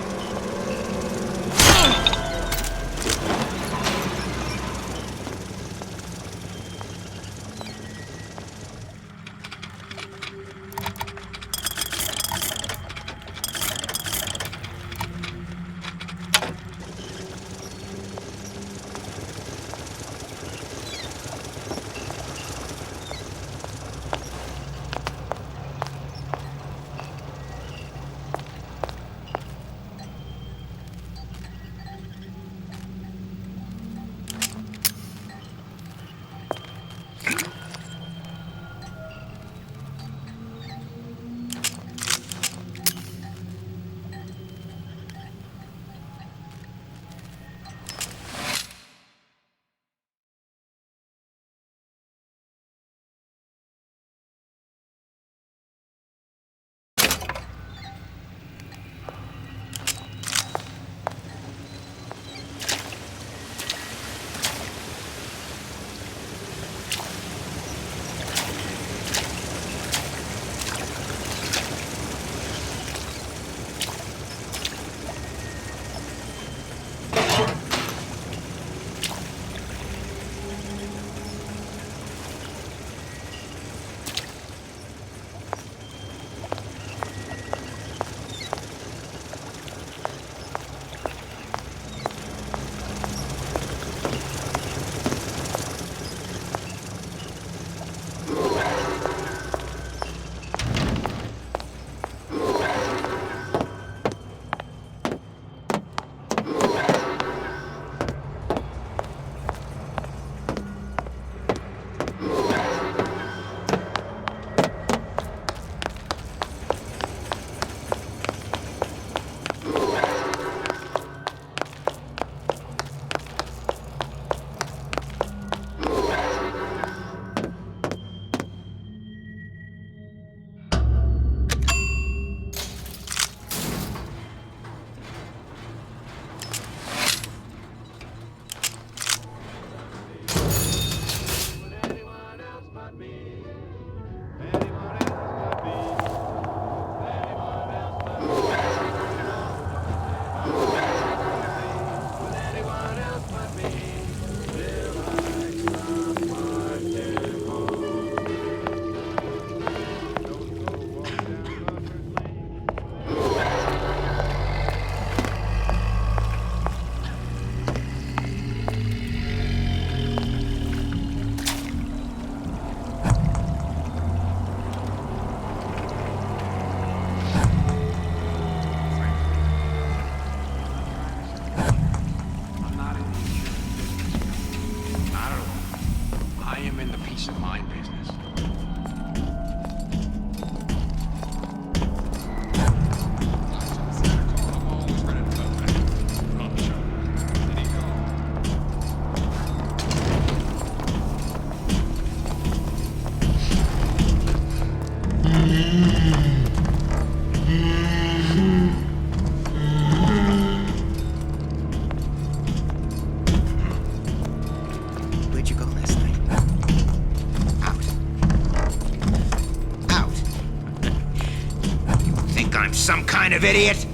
peace of mind business. Where'd you go last night? Out. Out. You think I'm some kind of idiot?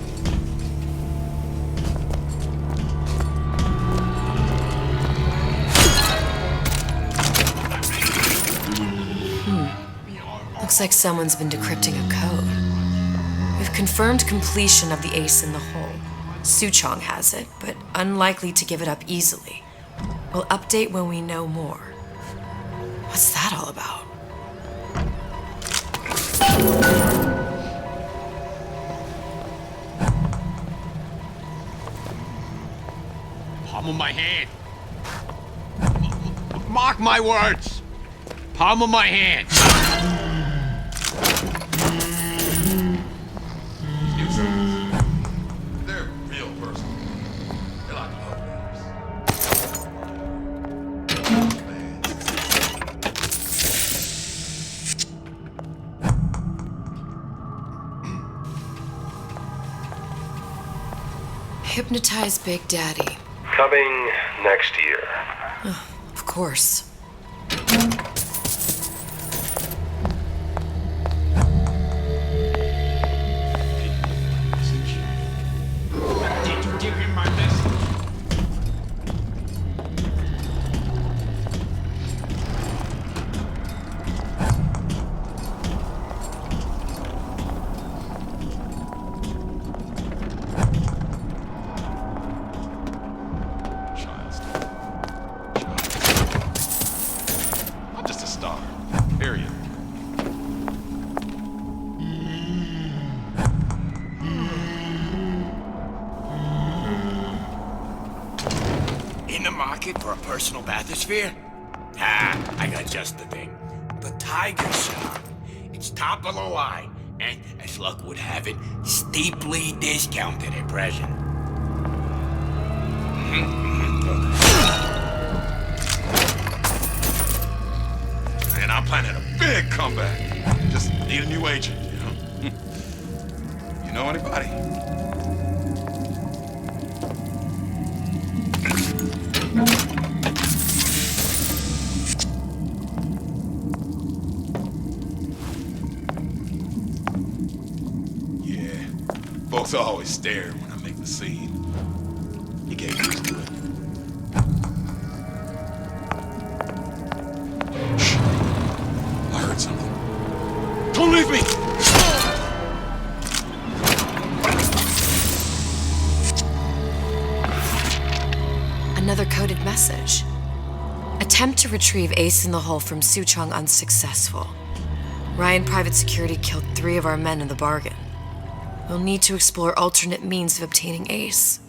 Looks like someone's been decrypting a code. We've confirmed completion of the ace in the hole. Suchong has it, but unlikely to give it up easily. We'll update when we know more. What's that all about? Palm of my hand. Mark my words. Palm of my hand. They're real person. They like love Hypnotize Big Daddy. Coming next year. Of course. Did you give him my message? I'm just a star. Period. In the market for a personal bathysphere? Ah, I got just the thing. The Tiger Shark. It's top of the line, and as luck would have it, steeply discounted at present. And I'm planning a big comeback. Just need a new agent, you know? You know anybody? Yeah, folks always stare when I make the scene. You get used to it. Shh. I heard something. Don't leave me! Another coded message. Attempt to retrieve Ace in the Hole from Suchong unsuccessful. Ryan Private Security killed 3 of our men in the bargain. We'll need to explore alternate means of obtaining Ace.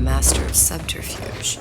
master of subterfuge.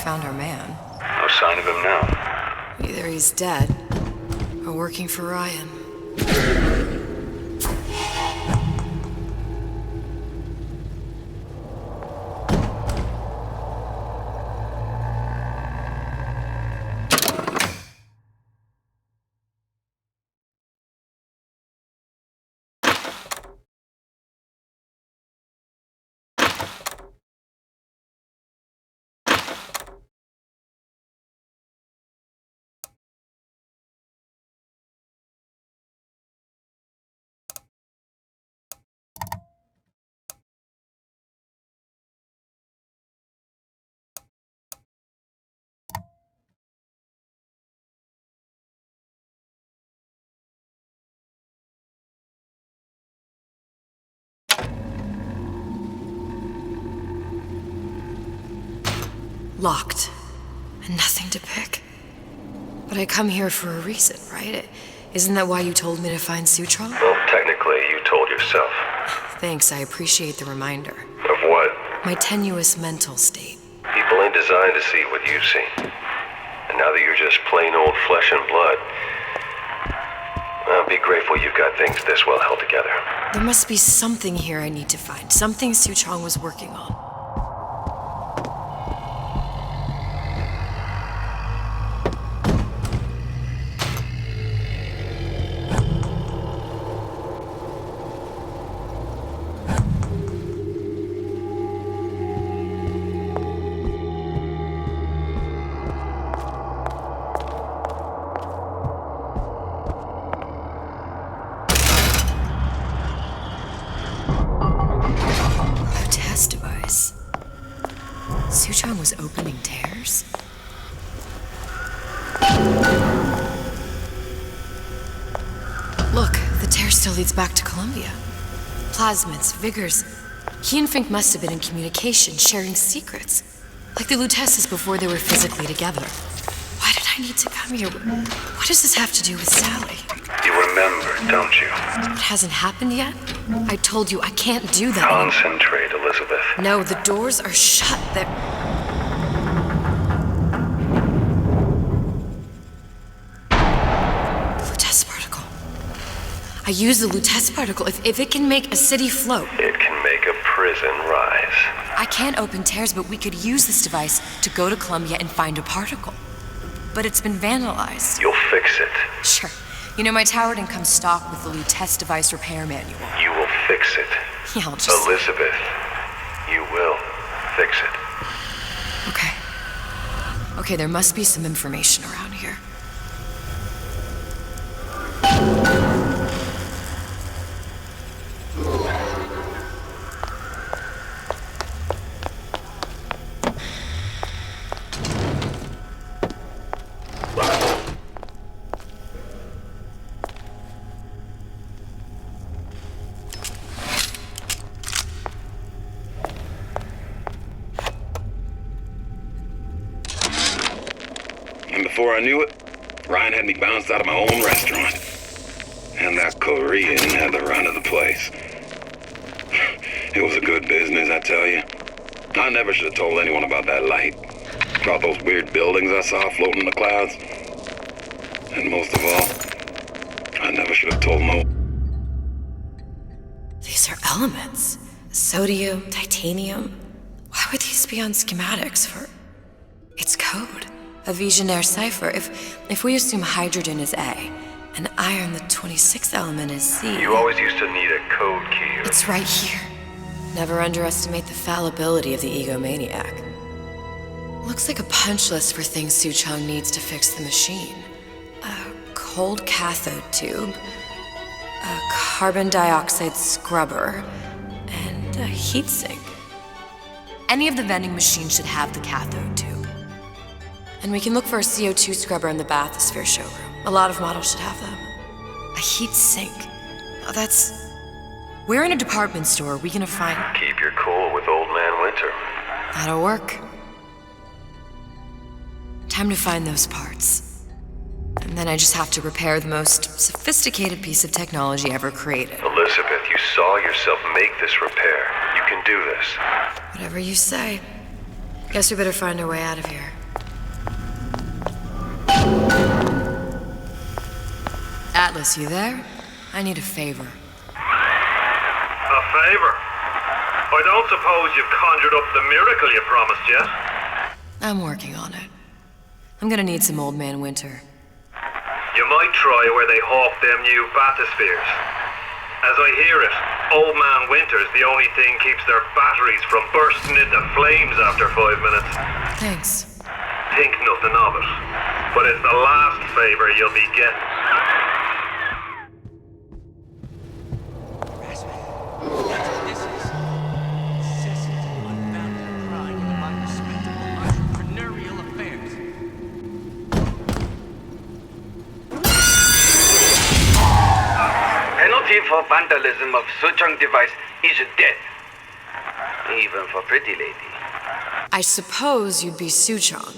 Found our man. No sign of him now. Either he's dead or working for Ryan. Locked. And nothing to pick. But I come here for a reason, right? Isn't that why you told me to find Sutron? Well, technically, you told yourself. Thanks, I appreciate the reminder. Of what? My tenuous mental state. People ain't designed to see what you've seen. And now that you're just plain old flesh and blood, well, be grateful you've got things this well held together. There must be something here I need to find. Something Sutron was working on. Sutron was opening tears? Look, the tear still leads back to Columbia. Plasmids, Vigors. He and Fink must have been in communication, sharing secrets. Like the Lutesses before they were physically together. Why did I need to come here? What does this have to do with Sally? You remember, don't you? It hasn't happened yet? I told you I can't do that. Concentrate, Elizabeth. No, the doors are shut. Lutece particle. I use the Lutece particle. If it can make a city float. It can make a prison rise. I can't open tears, but we could use this device to go to Columbia and find a particle. But it's been vandalized. You'll fix it. Sure. You know, my tower didn't come stocked with the Lutece device repair manual. You will fix it. Yeah, I'll just... Elizabeth, you will fix it. Okay. Okay, there must be some information around here. Before I knew it, Ryan had me bounced out of my own restaurant. And that Korean had the run of the place. It was a good business, I tell you. I never should have told anyone about that light. About those weird buildings I saw floating in the clouds. And most of all, I never should have told Mo. These are elements. Sodium, titanium. Why would these be on schematics for... It's code. A Visionaire cipher. If we assume hydrogen is A, and iron, the 26th element, is C... You always used to need a code key. It's right here. Never underestimate the fallibility of the egomaniac. Looks like a punch list for things Suchong needs to fix the machine. A cold cathode tube, a carbon dioxide scrubber, and a heatsink. Any of the vending machines should have the cathode tube. And we can look for a CO2 scrubber in the bathysphere showroom. A lot of models should have them. A heatsink. Oh, that's... Where in a department store are we gonna find... Keep your cool with Old Man Winter. That'll work. Time to find those parts. And then I just have to repair the most sophisticated piece of technology ever created. Elizabeth, you saw yourself make this repair. You can do this. Whatever you say. Guess we better find our way out of here. Atlas, you there? I need a favor. A favor? I don't suppose you've conjured up the miracle you promised yet? I'm working on it. I'm gonna need some Old Man Winter. You might try where they hawk them new bathyspheres. As I hear it, Old Man Winter's the only thing keeps their batteries from bursting into flames after 5 minutes. Thanks. Think nothing of it. But it's the last favor you'll be getting. For vandalism of Suchong device is death. Even for pretty lady. I suppose you'd be Suchong.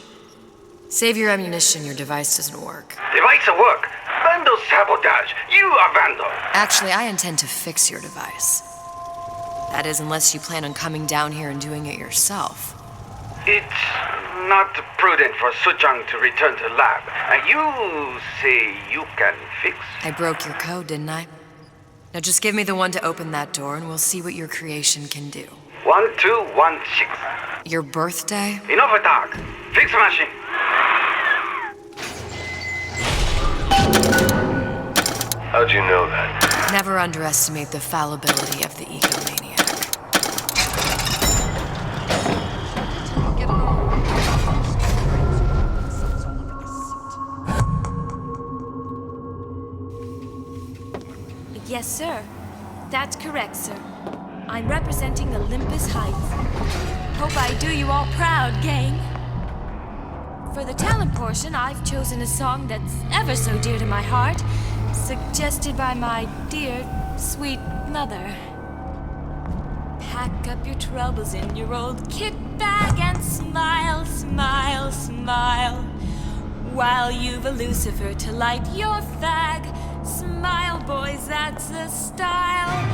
Save your ammunition, your device doesn't work. Device at work. Vandal sabotage. You are vandal. Actually, I intend to fix your device. That is, unless you plan on coming down here and doing it yourself. It's not prudent for Suchong to return to lab. And you say you can fix? I broke your code, didn't I? Now just give me the one to open that door and we'll see what your creation can do. 1216. Your birthday? Enough talk. Fix machine. How'd you know that? Never underestimate the fallibility of the egomaniac. Yes, sir. That's correct, sir. I'm representing Olympus Heights. Hope I do you all proud, gang. For the talent portion, I've chosen a song that's ever so dear to my heart, suggested by my dear, sweet mother. Pack up your troubles in your old kit bag and smile, smile, smile. While you've a Lucifer to light your fag. Smile, boys, that's the style.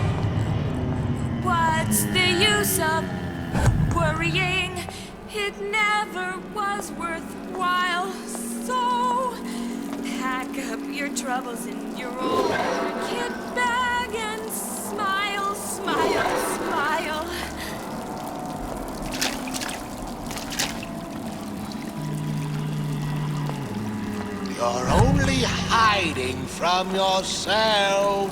What's the use of worrying? It never was worthwhile. So pack up your troubles in your old kit bag and smile, smile, smile. You're only hiding from yourself.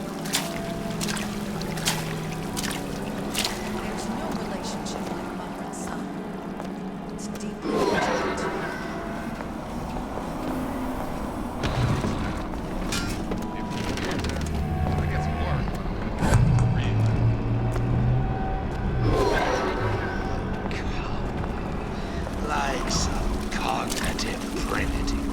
There's no relationship like mother and son. It's deeply rooted. Like some cognitive primitive.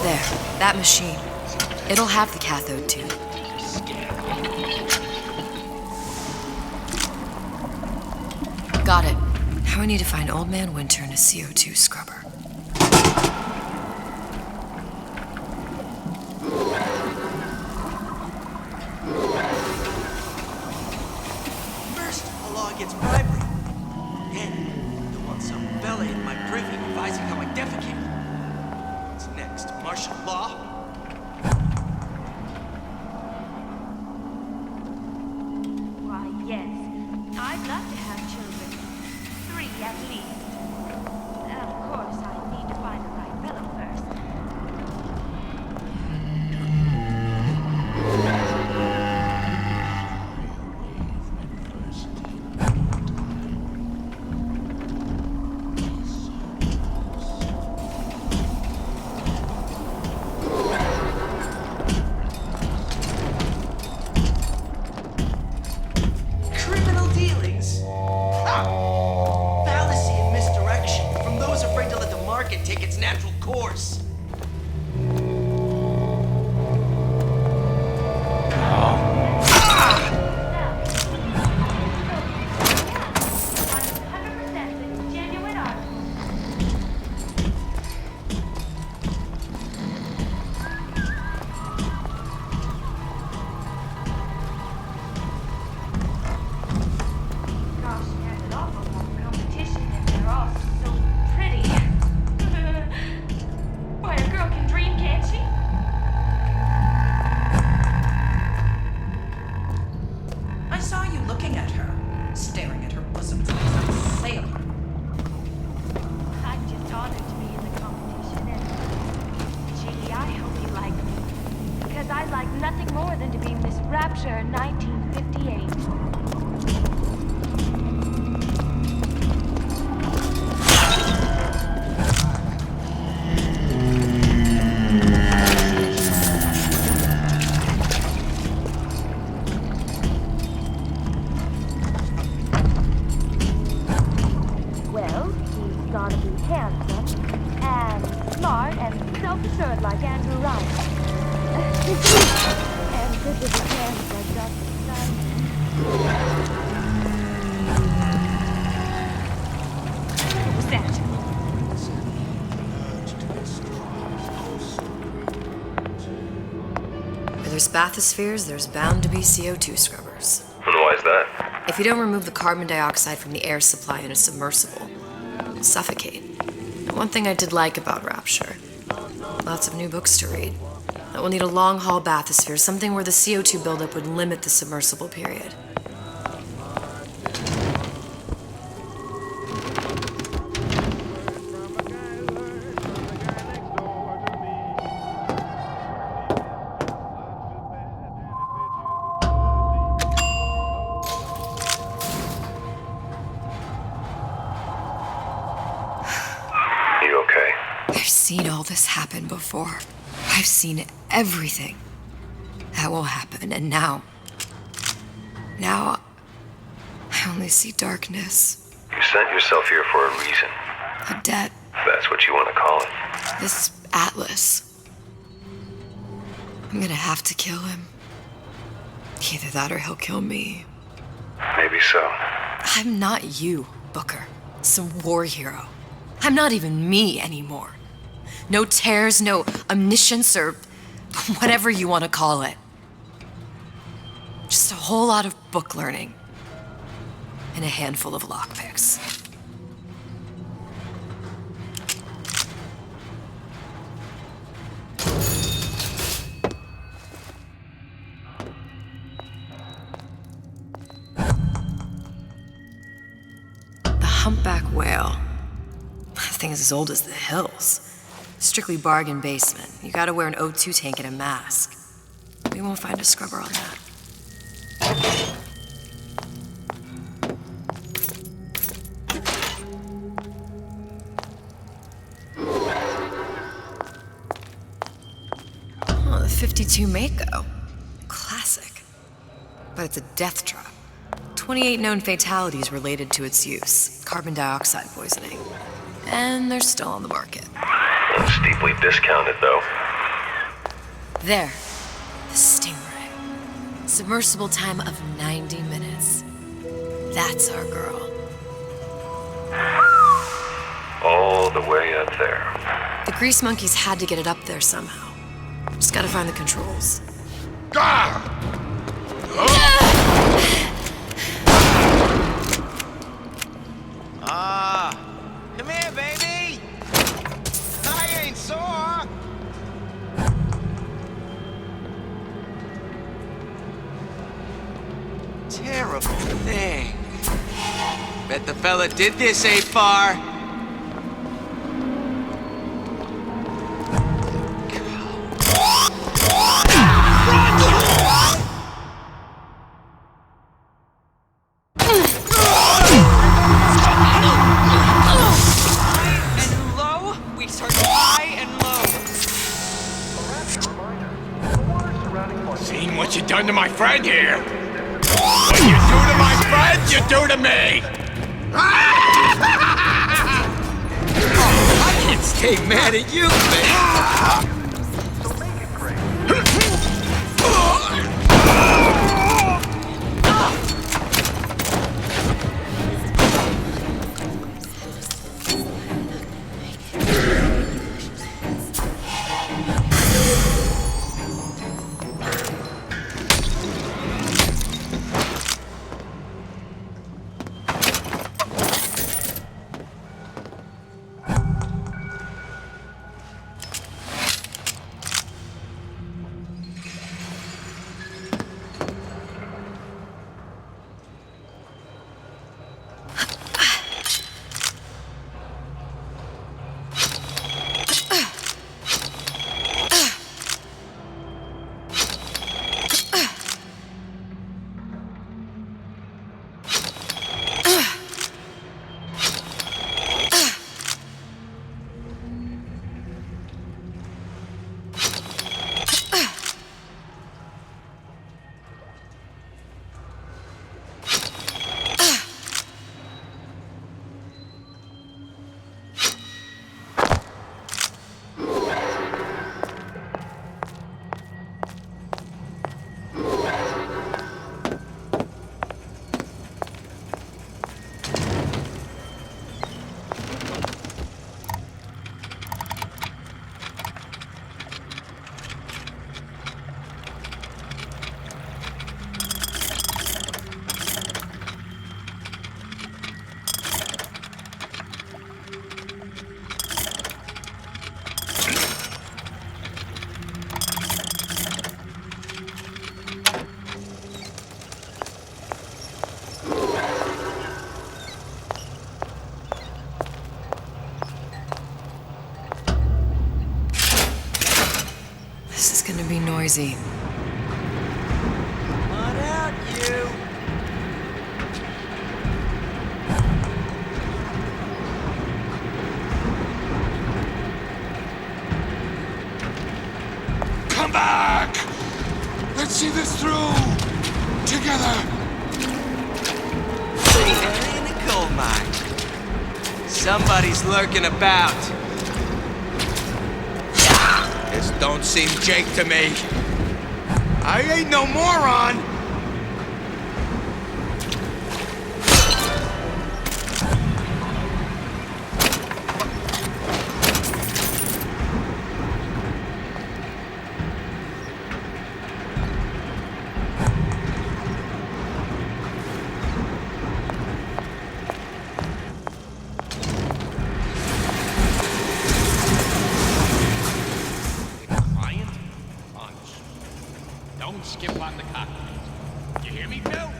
There, that machine. It'll have the cathode tube. Got it. Now I need to find Old Man Winter and a CO2 scrubber. First, the law gets bribery. Then, there wants some fella in my privy advising how I defecate. What's next? Martial law? Why, yes. I'd love to have children. 3 at least. Of course, I need to find the right fellow first. Criminal dealings? Ha! Fallacy and misdirection from those afraid to let the market take its natural course. Gosh, there's an awful lot of competition and they're all so pretty. Why, a girl can dream, can't she? I saw you looking at her, staring at her bosom like some sailor. I'm just honored to be in the competition and gee, I hope you like me. Because I'd like nothing more than to be Miss Rapture 1958. Well, he's gotta be handsome and smart and self-assured like Andrew Ryan. And good with his hands like Dr. Stein. What was that? Where there's bathyspheres, there's bound to be CO2 scrubbers. And why is that? If you don't remove the carbon dioxide from the air supply in a submersible, you'll suffocate. And one thing I did like about Rapture, lots of new books to read. That we'll need a long-haul bathysphere, something where the CO2 buildup would limit the submersible period. You okay? I've seen all this happen before. I've seen everything that will happen, and now I only see darkness. You sent yourself here for a reason. A debt. If that's what you want to call it. This Atlas. I'm gonna have to kill him. Either that or he'll kill me. Maybe so. I'm not you, Booker. Some war hero. I'm not even me anymore. No tears, no omniscience, or whatever you want to call it. Just a whole lot of book learning. And a handful of lockpicks. The humpback whale. That thing is as old as the hills. Strictly bargain basement. You gotta wear an O2 tank and a mask. We won't find a scrubber on that. Oh, the 52 Mako. Classic. But it's a death trap. 28 known fatalities related to its use. Carbon dioxide poisoning. And they're still on the market. Steep deeply discounted, though. There. The Stingray. Submersible time of 90 minutes. That's our girl. All the way up there. The grease monkeys had to get it up there somehow. Just gotta find the controls. Come here, baby! I ain't sore! Terrible thing. Bet the fella did this ain't far. Seen what you done to my friend here? What you do to my friend, you do to me! I can't stay mad at you, man. This is gonna be noisy. Come on out, you. Come back! Let's see this through! Together! Canary in the coal mine. Somebody's lurking about. This don't seem Jake to me. I ain't no moron! Don't skip on the cockpit. You hear me, Bill?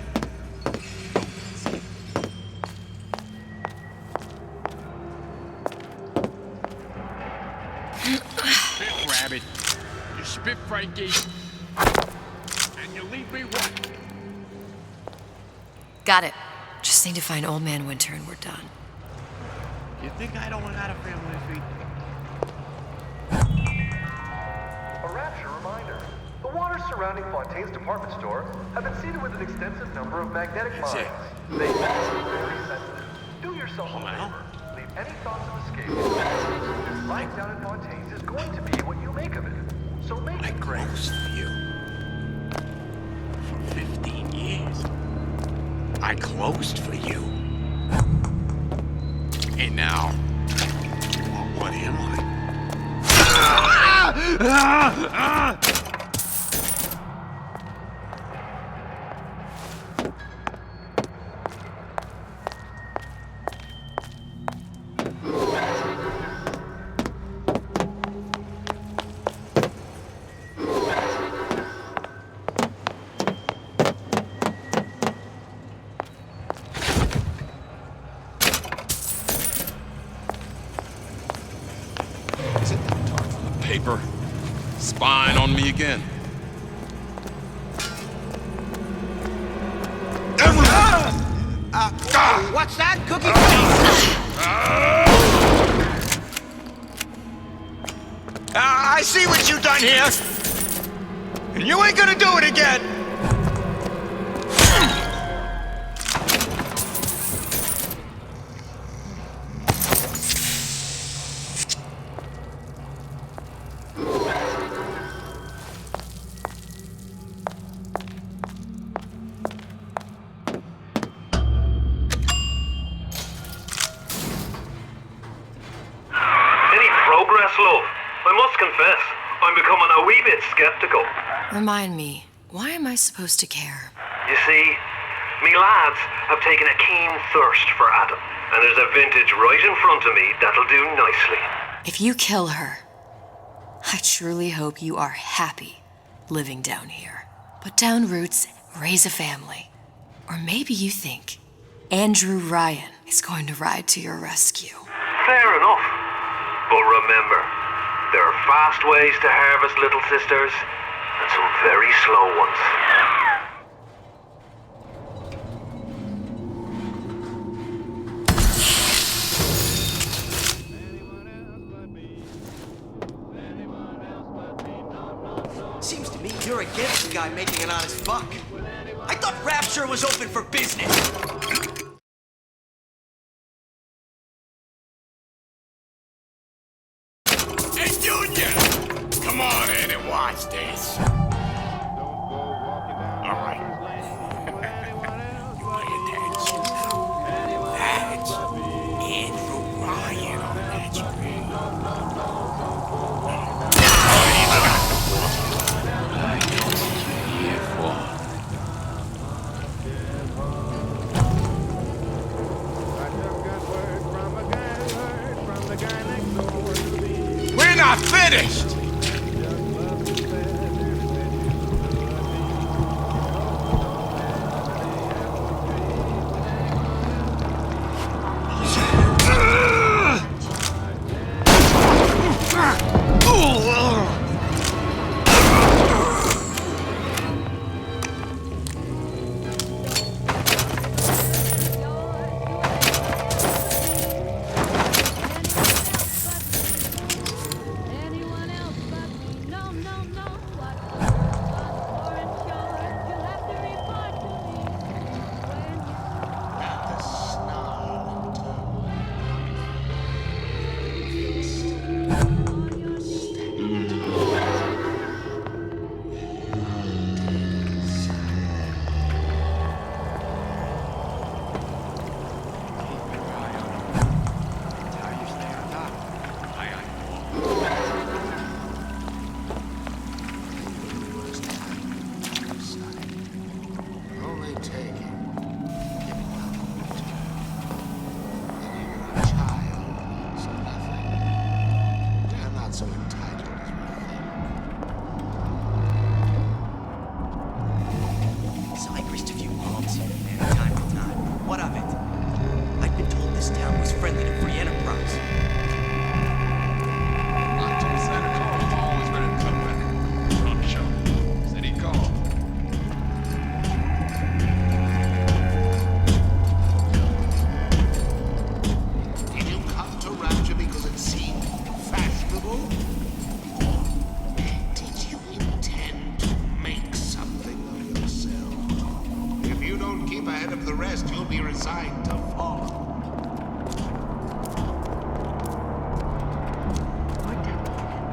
Spit, Rabbit. You spit, Frankie. And you leave me what? Got it. Just need to find Old Man Winter and we're done. You think I don't got a family feed? A rapture reminder. The waters surrounding Fontaine's department store have been seeded with an extensive number of magnetic mines. They are very sensitive. Do yourself a favor. Leave any thoughts of escape. Life down in Fontaine's is going going to be what you make of it. So make it great. Closed for you. For 15 years. I closed for you. And now, what am I? Is it that dark from the paper? Spying on me again. What's that, Cookie? I see what you done here. And you ain't gonna do it again. Love, I must confess, I'm becoming a wee bit skeptical. Remind me, why am I supposed to care? You see, me lads have taken a keen thirst for Adam, and there's a vintage right in front of me that'll do nicely. If you kill her, I truly hope you are happy living down here. Put down roots, raise a family. Or maybe you think Andrew Ryan is going to ride to your rescue. Fair enough. But remember, there are fast ways to harvest little sisters, and some very slow ones. Seems to me you're against the guy making an honest buck. I thought Rapture was open for business. Come on in and watch this. All right. You pay attention now. That's Andrew Ryan on that screen. We're not finished!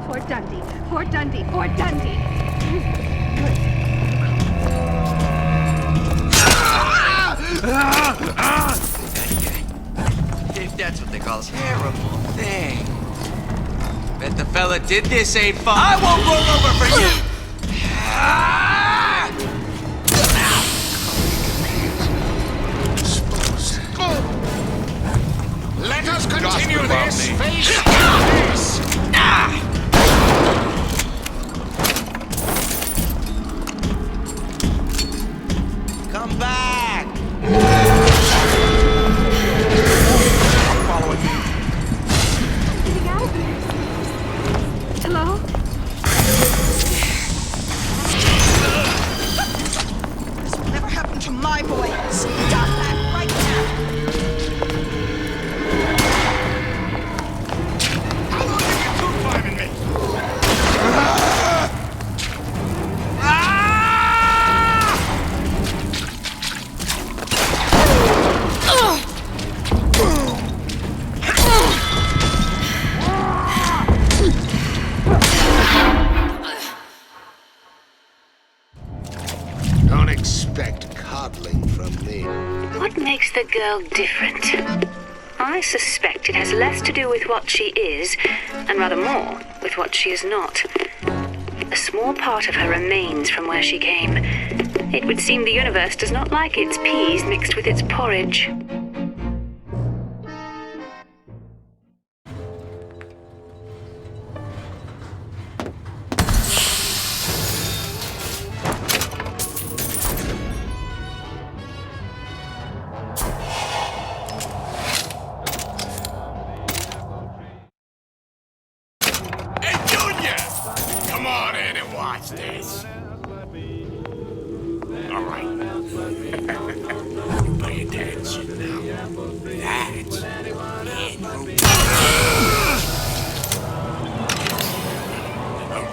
Fort Dundee. Fort Dundee. Fort Dundee. If that's what they call a terrible thing. Bet the fella did this ain't fun. I won't roll over for you! Let us continue this face to face. Come back! Following me. Getting out. Hello? This will never happen to my boy. Stop that right now. How long have you two climbing me? Don't expect coddling from me. What makes the girl different? I suspect it has less to do with what she is, and rather more with what she is not. A small part of her remains from where she came. It would seem the universe does not like its peas mixed with its porridge. Hey, Junior! Come on in and watch this. All right. Pay attention now. That's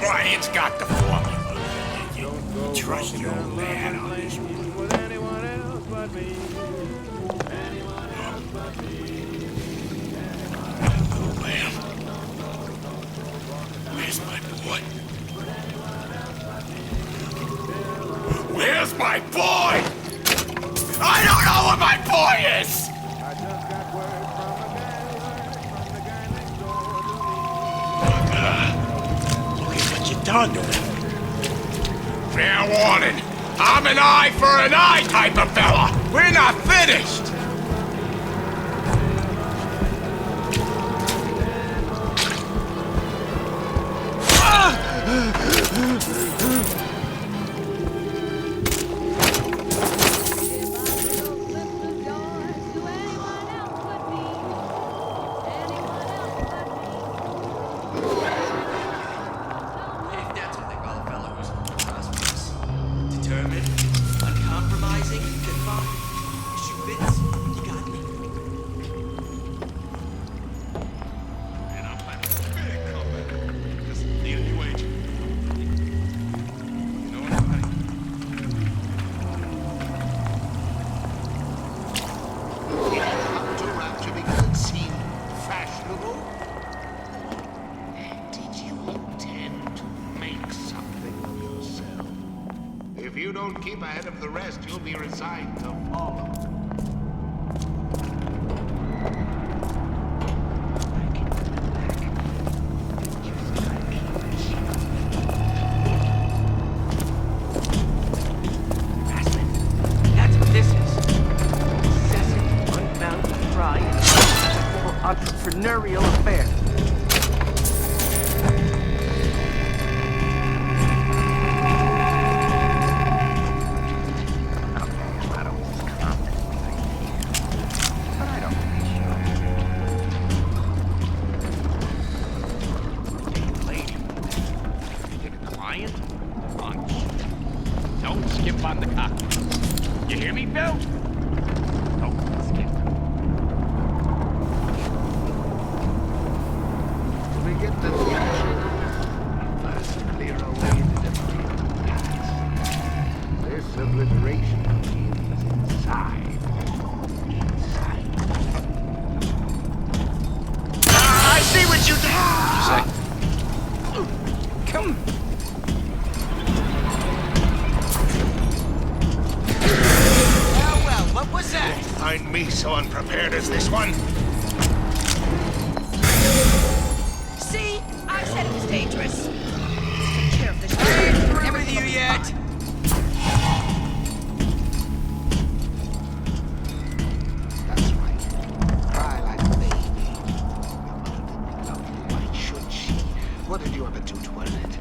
Orion's got the formula. Trust your old man on this one. Oh, well. Where's my boy? Where's my boy? I don't know where my boy is! Look at what you done to him. Fair warning. I'm an eye for an eye type of fella. We're not finished. If that's what they call a fellow who's prosperous, determined, uncompromising, then fine. Issue fits, you got me. And I'm planning a big comeback. Just need a new agent. You know anybody? To actually could seem fashionable? Did you intend to make something of yourself? If you don't keep ahead of the rest, you'll be resigned to follow. That's what this is. Incessant, unbounded drive for entrepreneurial affairs. Lady, you get a client? Lunch. Don't skip on the cocktails. You hear me, Bill? Don't skip. Forget the future. First, clear away the debris of the past. This obliteration begins inside. I see what you did! Say, Come. Well, what was that? Find me so unprepared as this one. See? I said it was dangerous. Take care of this. I ain't through with you yet. That's right. Cry like a baby. Your mother didn't love you. Why should she? What did you ever do to earn it?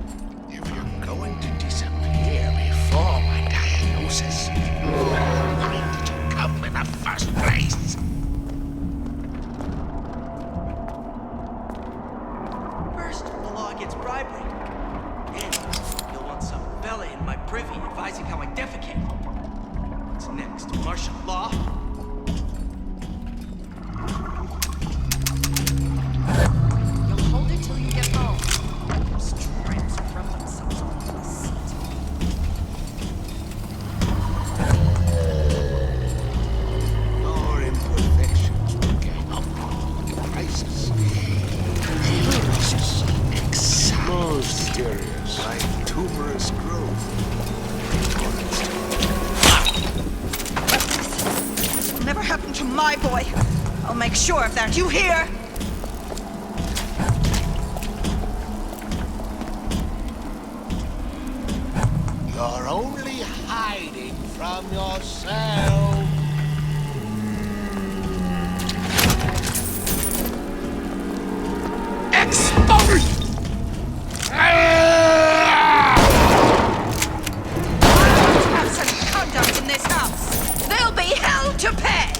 If you're going to disappear before my diagnosis, why did you come in the first place? First, the law against bribery. Then, you'll want some fella in my privy advising how I defecate. What's next? Martial law? You'll hold it till you get home. Those tramps rub themselves all over the seat. Your imperfections will gang up in crisis. Delicious, mysterious, like tumorous growth. This will never happen to my boy. I'll make sure of that. You hear? You're only hiding from yourself. Exposed! Have such conduct in this house. There'll be hell to pay.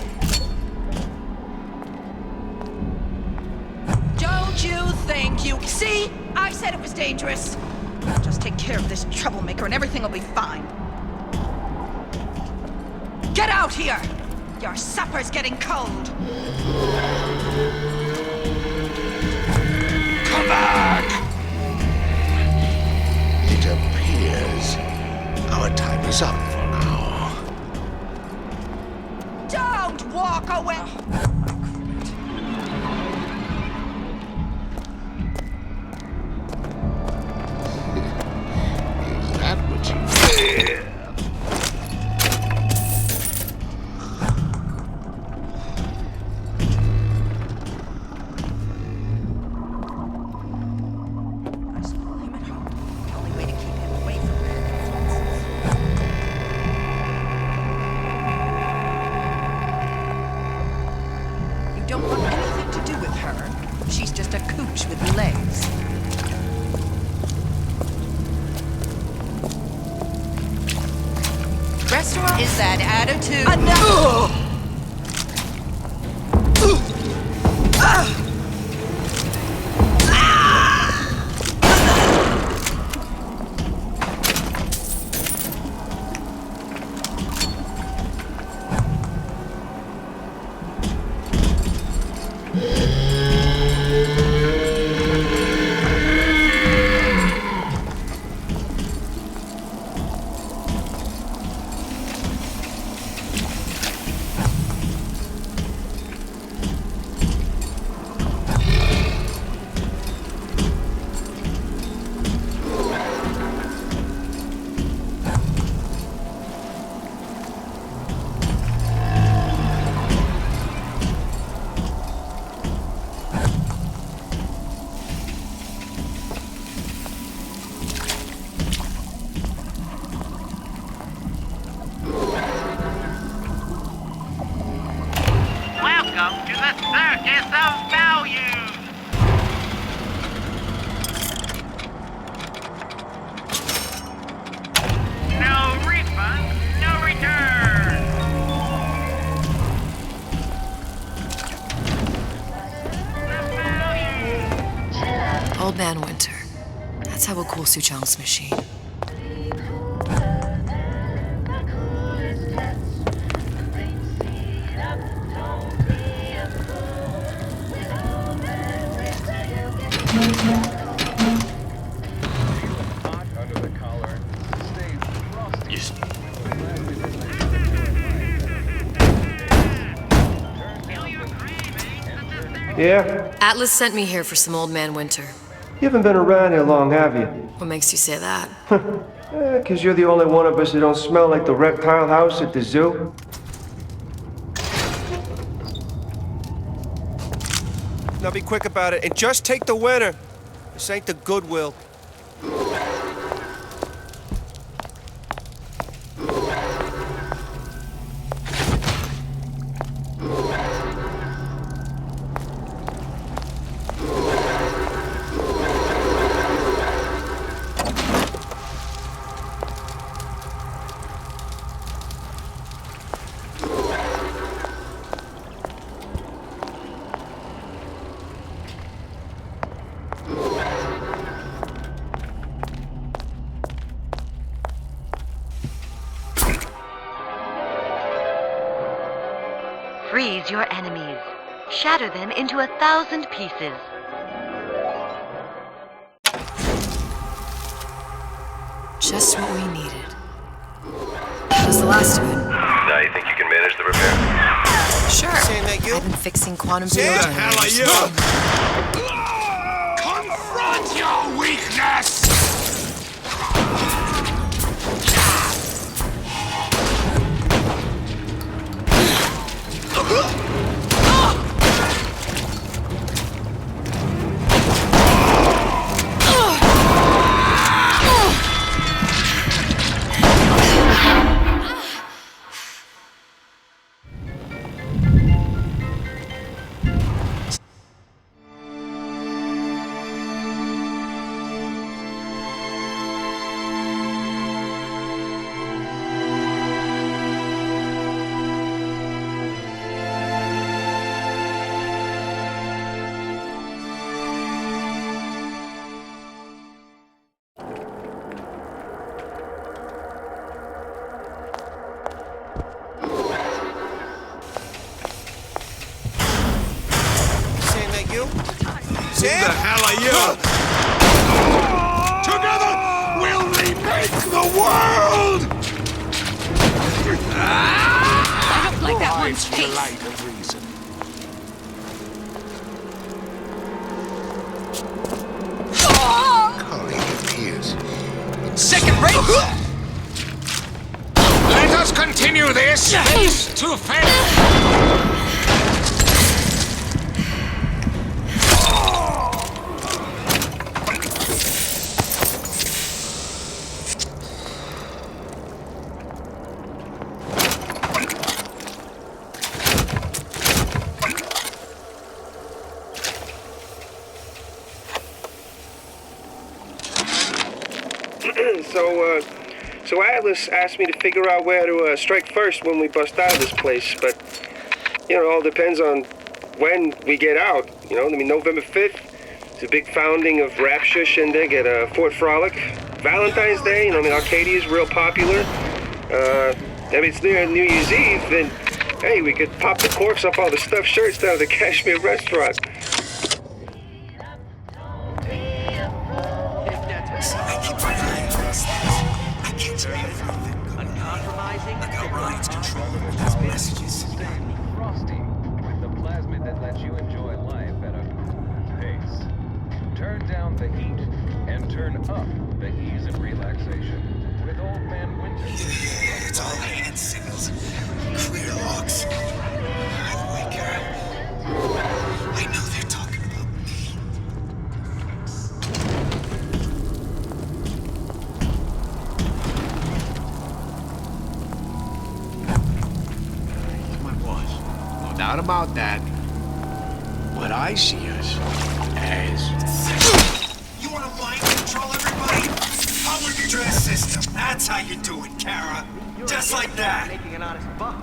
Don't you think you... See? I said it was dangerous. Just take care of this troublemaker and everything will be fine. Get out here! Your supper's getting cold. Come back! It appears our time is up for now. Don't walk away! Is that what you fear? You don't want anything to do with her. She's just a cooch with legs. Restaurant is that attitude. Enough! Welcome to the Circus of Value! No refund, no return! Old Man Winter. That's how we'll cool Suchong's machine. Yeah? Atlas sent me here for some Old Man Winter. You haven't been around here long, have you? What makes you say that? 'Cause you're the only one of us that don't smell like the reptile house at the zoo. Now be quick about it and just take the winner. This ain't the Goodwill. Freeze your enemies. Shatter them into 1,000 pieces. Just what we needed. That was the last of it. Now you think you can manage the repair? Sure. I've been fixing quantum field generators. Confront your weakness! Who the hell are you? Together, we'll remake the world! I don't like that one's face. The light of reason. Calling it appears. Second rate! Let us continue this face to face! So Atlas asked me to figure out where to strike first when we bust out of this place, but, you know, it all depends on when we get out, you know? I mean, November 5th is a big founding of Rapture shindig at Fort Frolic. Valentine's Day, you know, I mean, Arcadia is real popular. If it's near New Year's Eve, then, hey, we could pop the corks off all the stuffed shirts down at the Kashmir restaurant. Uncompromising. I got Ryan's control over these messages. Frosty, with the plasmid that lets you enjoy life at a pace. Turn down the heat and turn up the ease and relaxation with Old Man Winter. It's all hand signals. Clear locks. By the way, Kara, I know they're talking about me. No doubt about that. What I see us as... You want to mind control everybody? Public address system. That's how you do it, Kara. Just like that. Making an honest buck.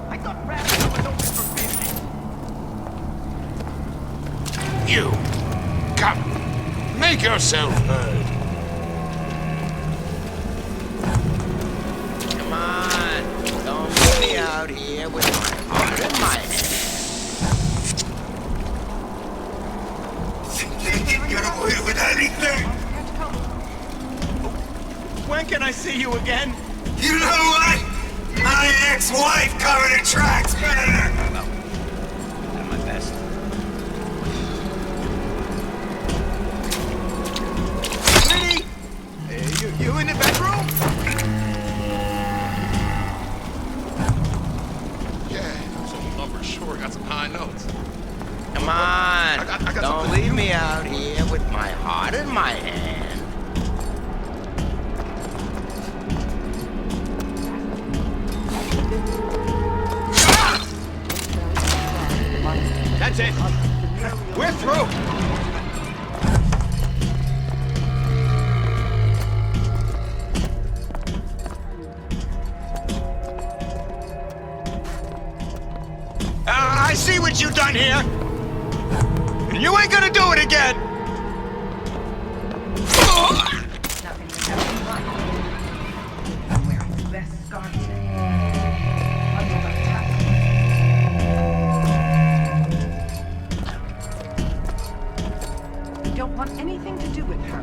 I thought Rapture was open for business. You! Come! Make yourself heard! Come on, don't put me out here with my heart in my hand. Think they can get away with anything? When can I see you again? You know what? My ex-wife covered her tracks better. I'm my best. Pretty, hand. That's it. We're through. I see what you done here. And you ain't gonna do it again. Don't want anything to do with her.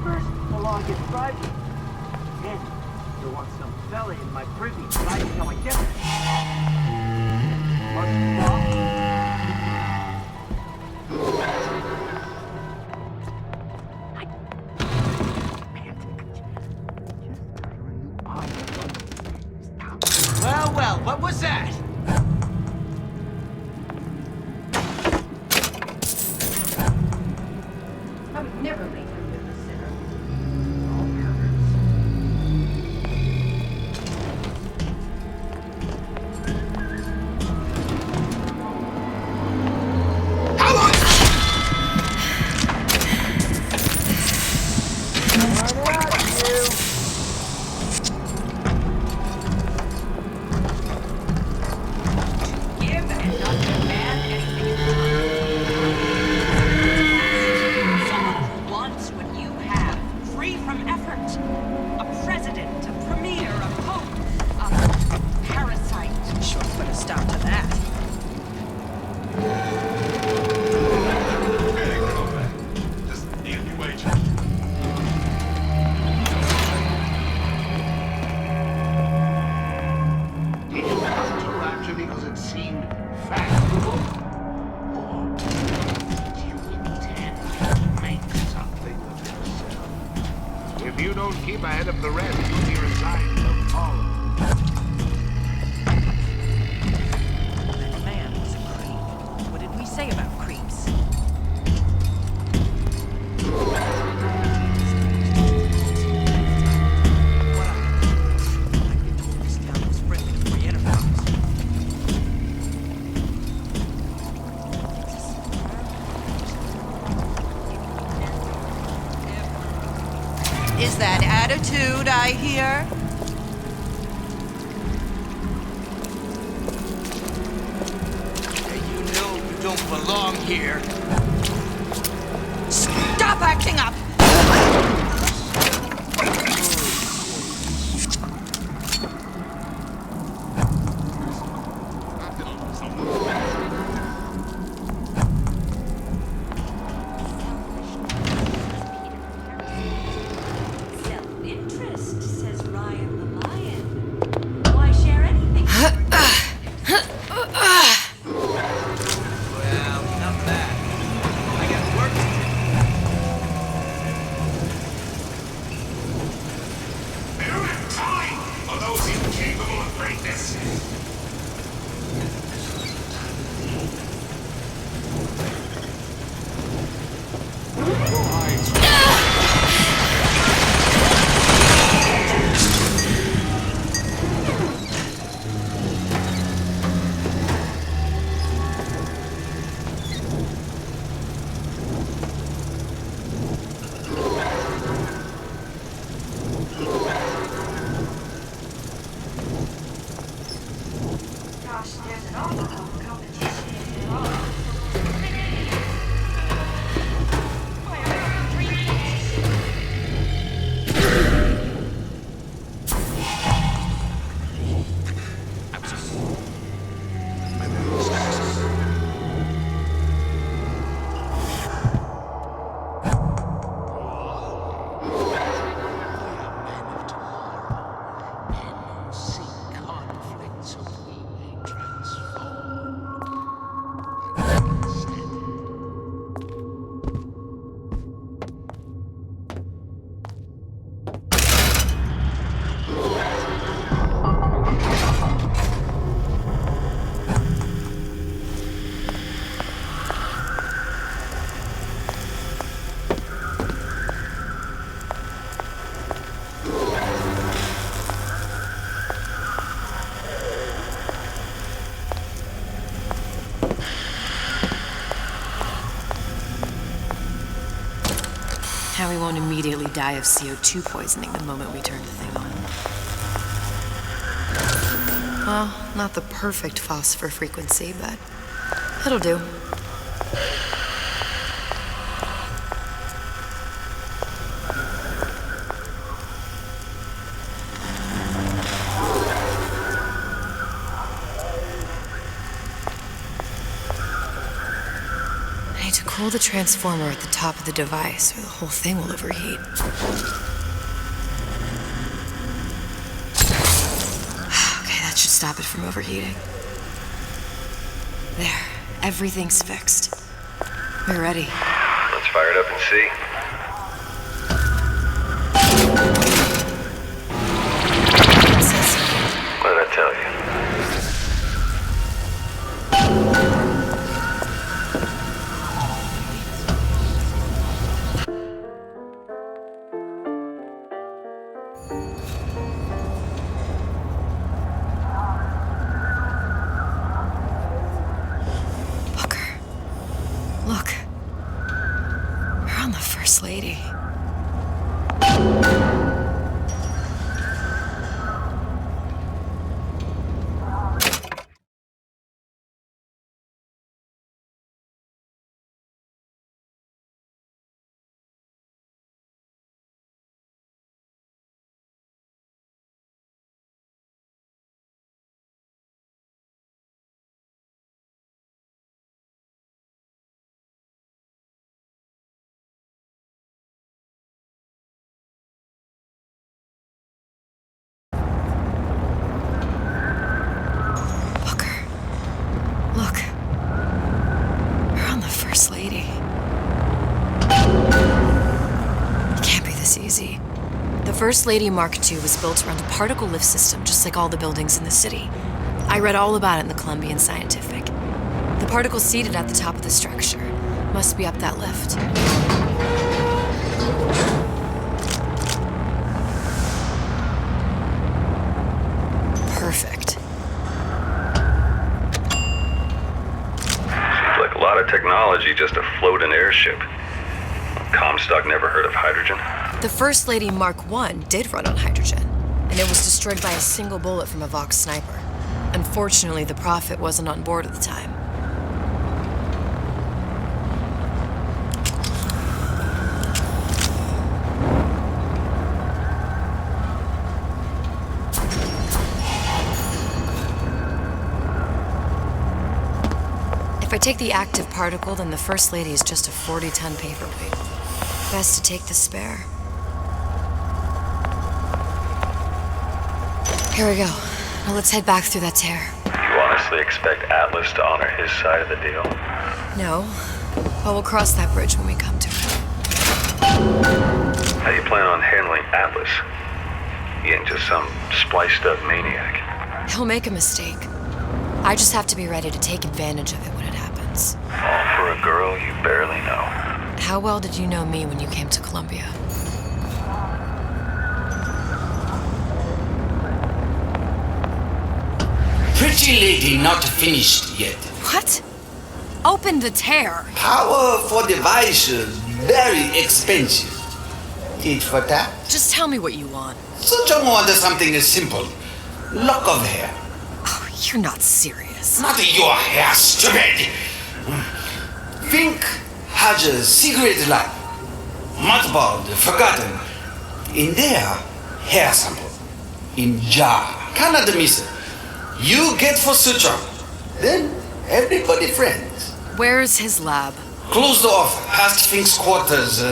First, the law gets bribed. Then, you'll want some fella in my privy deciding how I get it. Must walk. Well, well, what was that? I would never leave him with a sinner. Give and not demand anything. Someone who wants what you have, free from effort. A president, a premier, a pope, a parasite. Sure put a stop to that. Just Andy Wage. Did you come to Rapture because it seemed fashionable? Or did you intend to make something of yourself? If you don't keep ahead of the rest, you'll be resigned to follow. That man was a creep. What did we say about creeps? Is that attitude I hear? You know you don't belong here. Stop acting up! Self-interest, says Ryan the lion. Why share anything? Well, enough of that. I got work to do. Now we won't immediately die of CO2 poisoning the moment we turn the thing on. Well, not the perfect phosphor frequency, but it'll do. I need to cool the transformer at the top of the device, or the whole thing will overheat. Stop it from overheating. There, everything's fixed. We're ready. Let's fire it up and see. It says so. What did I tell you? Look. We're on the First Lady. First Lady. It can't be this easy. The First Lady Mark II was built around a particle lift system, just like all the buildings in the city. I read all about it in the Columbian Scientific. The particles seated at the top of the structure must be up that lift. Perfect. Like a lot of technology just to float an airship. Comstock never heard of hydrogen. The First Lady Mark I did run on hydrogen, and it was destroyed by a single bullet from a Vox sniper. Unfortunately, the Prophet wasn't on board at the time. If I take the active particle, then the First Lady is just a 40-ton paperweight. Best to take the spare. Here we go. Now let's head back through that tear. You honestly expect Atlas to honor his side of the deal? No, but we'll cross that bridge when we come to it. How do you plan on handling Atlas? He ain't just some spliced-up maniac. He'll make a mistake. I just have to be ready to take advantage of it when it happens. All for a girl you barely know. How well did you know me when you came to Columbia? Pretty lady not finished yet. What? Open the tear. Power for device very expensive. Tit for tat. Just tell me what you want. Such a want something simple. Lock of hair. Oh, you're not serious. Not your hair, stupid. Think has a secret lab. Mothballed, forgotten. In there, hair sample. In jar. Cannot miss it. You get for suture. Then everybody friends. Where's his lab? Closed off, past Fink's quarters.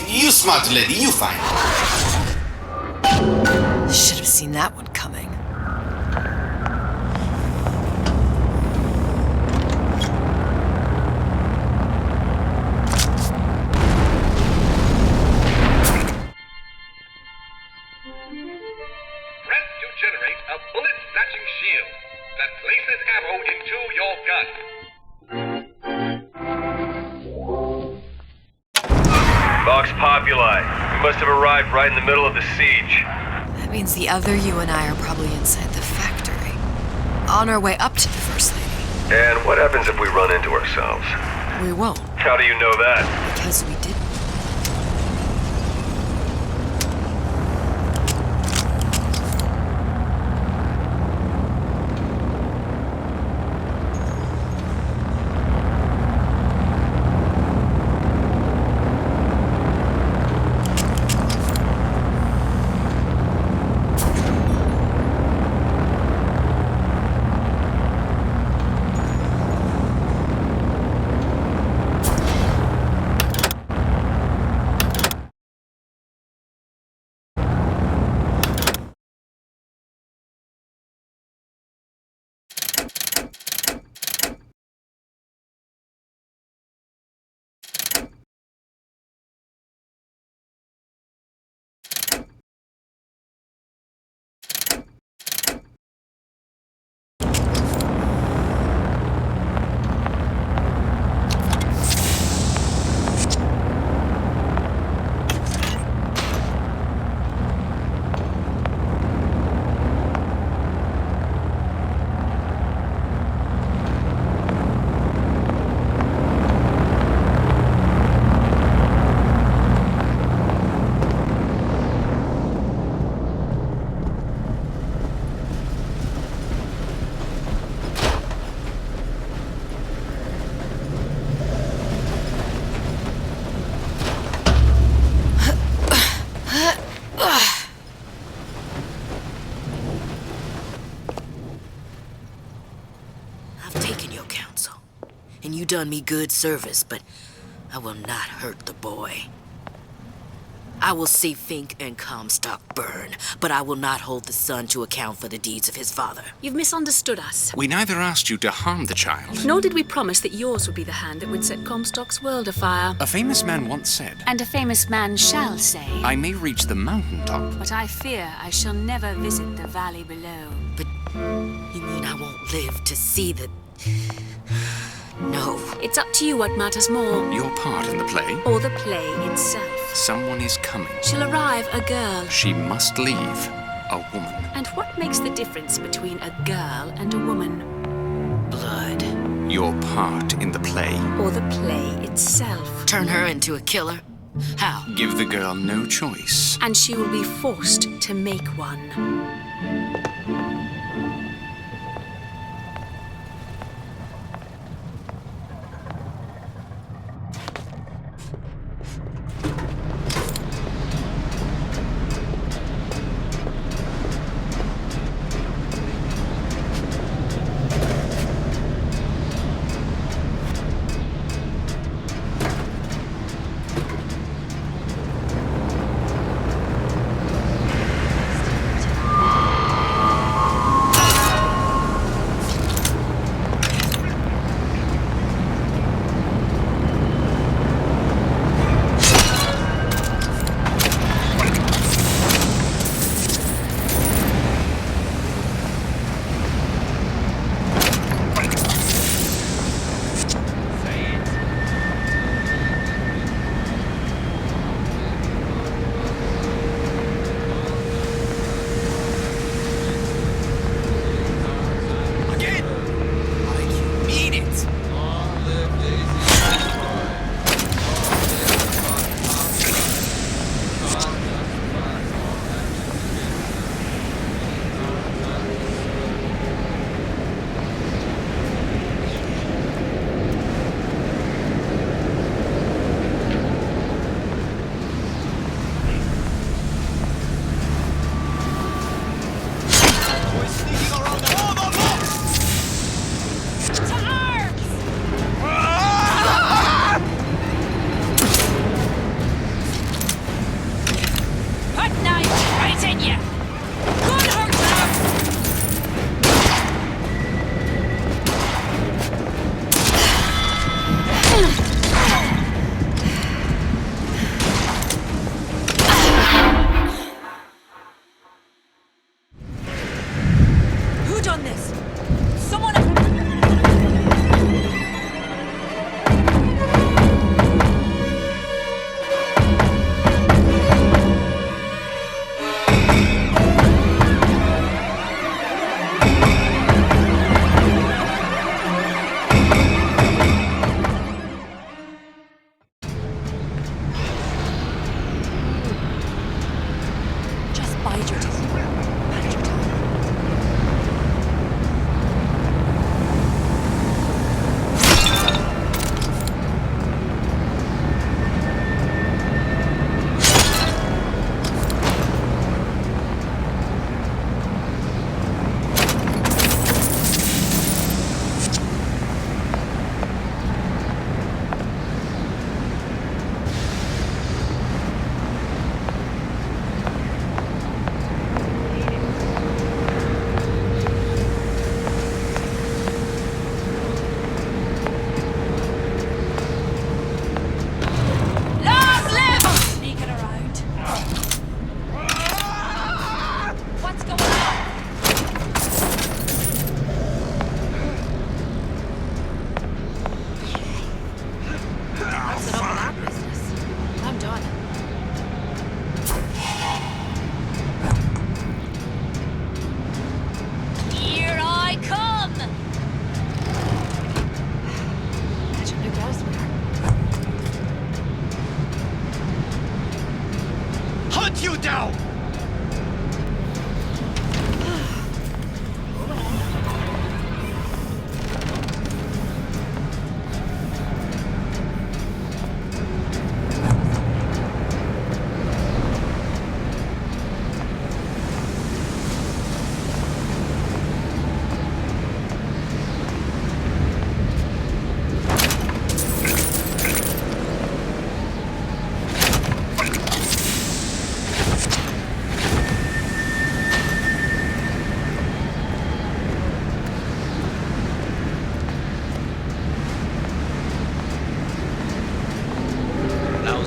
You smart lady, you find. Should have seen that one coming. Press to generate a bullet-snatching shield that places ammo into your gun. Vox Populi. We must have arrived right in the middle of the siege. That means the other you and I are probably inside the factory. On our way up to the First Lady. And what happens if we run into ourselves? We won't. How do you know that? Because we didn't. you done me good service, but I will not hurt the boy. I will see Fink and Comstock burn, but I will not hold the son to account for the deeds of his father. You've misunderstood us. We neither asked you to harm the child. Nor did we promise that yours would be the hand that would set Comstock's world afire. A famous man once said, And a famous man shall say, I may reach the mountaintop, but I fear I shall never visit the valley below. But you mean I won't live to see the... No. It's up to you what matters more. Your part in the play? Or the play itself. Someone is coming. She'll arrive, a girl. She must leave, a woman. And what makes the difference between a girl and a woman? Blood. Your part in the play. Or the play itself. Turn her into a killer? How? Give the girl no choice. And she will be forced to make one.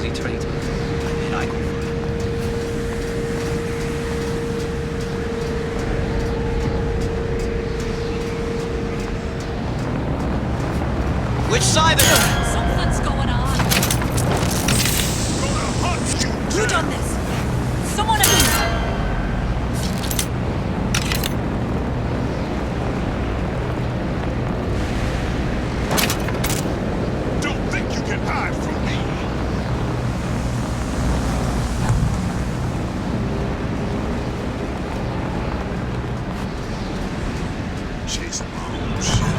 easy trade. I mean, I go for it. Which side of it? Something's going on. Who done this? Someone Don't think you can hide from me. Chasing my own shit.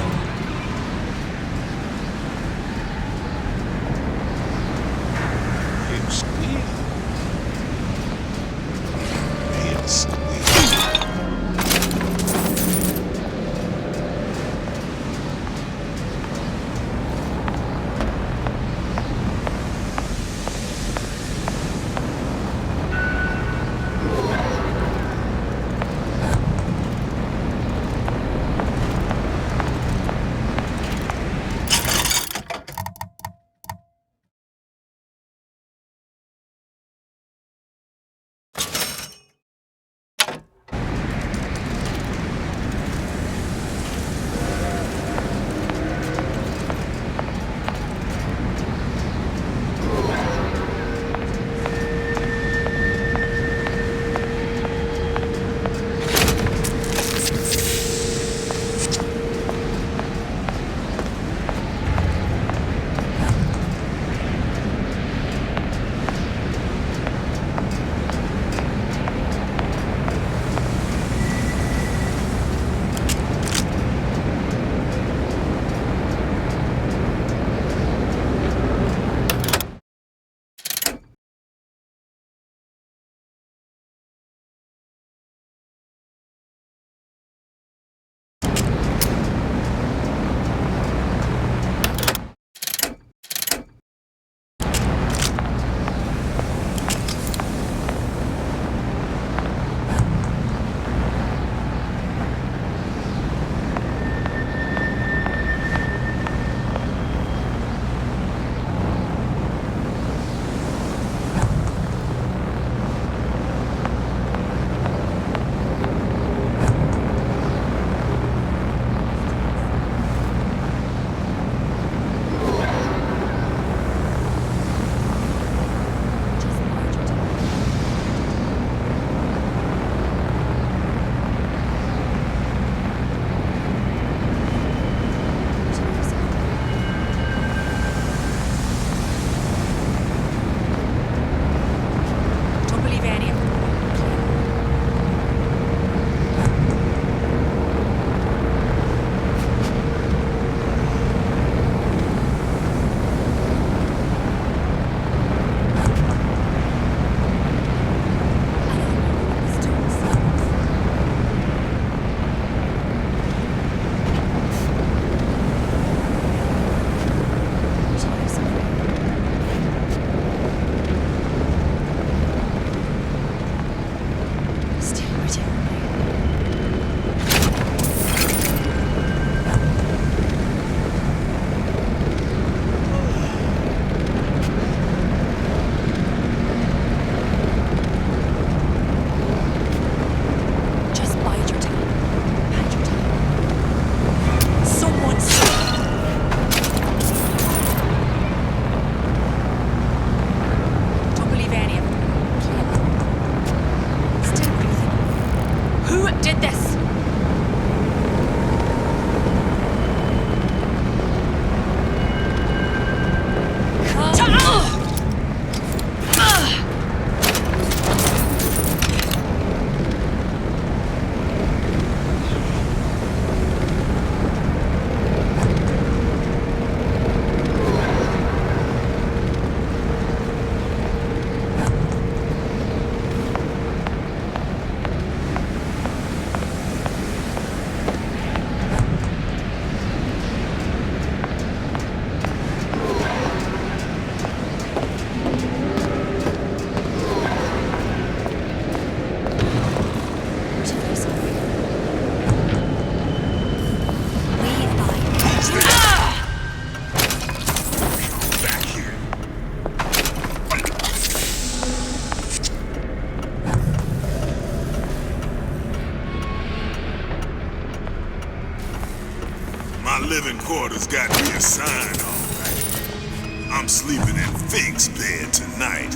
living quarters got me a sign, all right. I'm sleeping in Fink's bed tonight.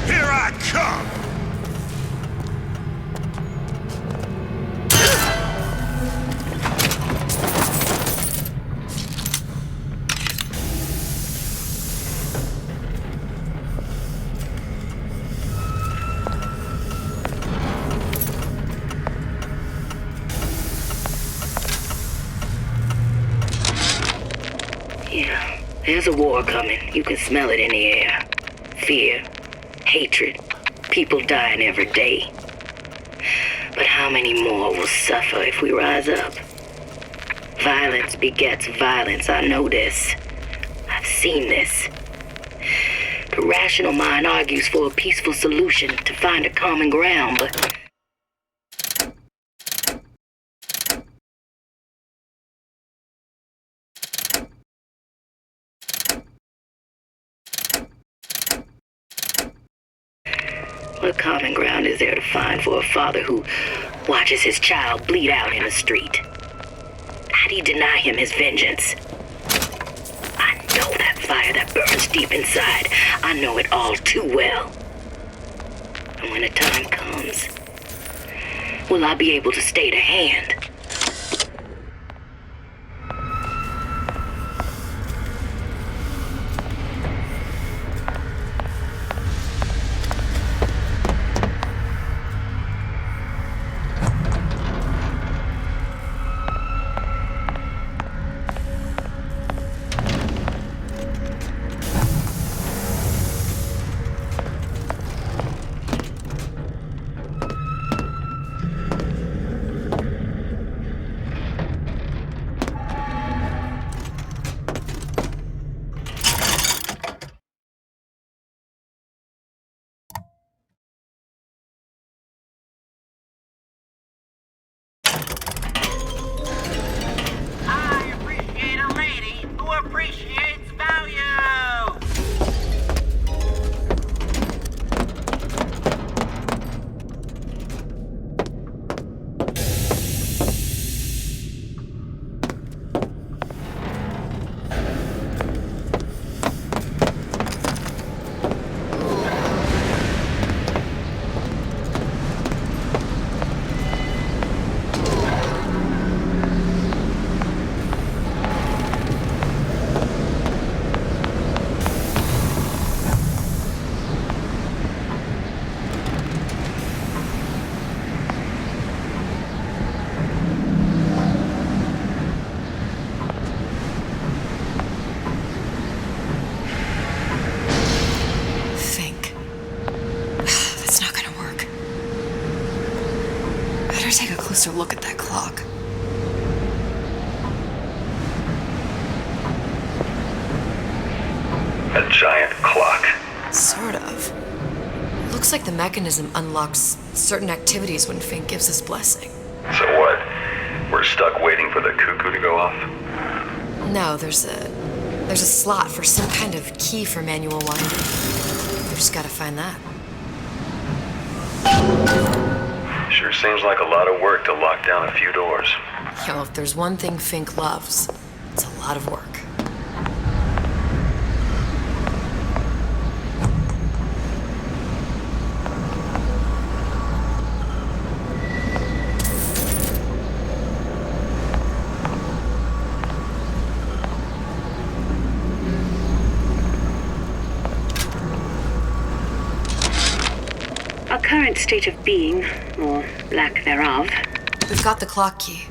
Here I come! Yeah, there's a war coming. You can smell it in the air. Fear, hatred, people dying every day. But how many more will suffer if we rise up? Violence begets violence, I know this. I've seen this. The rational mind argues for a peaceful solution to find a common ground, but what common ground is there to find for a father who watches his child bleed out in the street? How do you deny him his vengeance? I know that fire that burns deep inside. I know it all too well. And when the time comes, will I be able to stay the hand? I appreciate a lady who appreciates value. Think. That's not gonna work. Better take a closer look at that clock. A giant clock. Sort of. Looks like the mechanism unlocks certain activities when Fink gives his blessing. So what? We're stuck waiting for the cuckoo to go off? No, there's a slot for some kind of key for manual winding. We just gotta find that. Sure seems like a lot of work to lock down a few doors. Yo, if there's one thing Fink loves, it's a lot of work. Our current state of being, or lack thereof. We've got the clock key.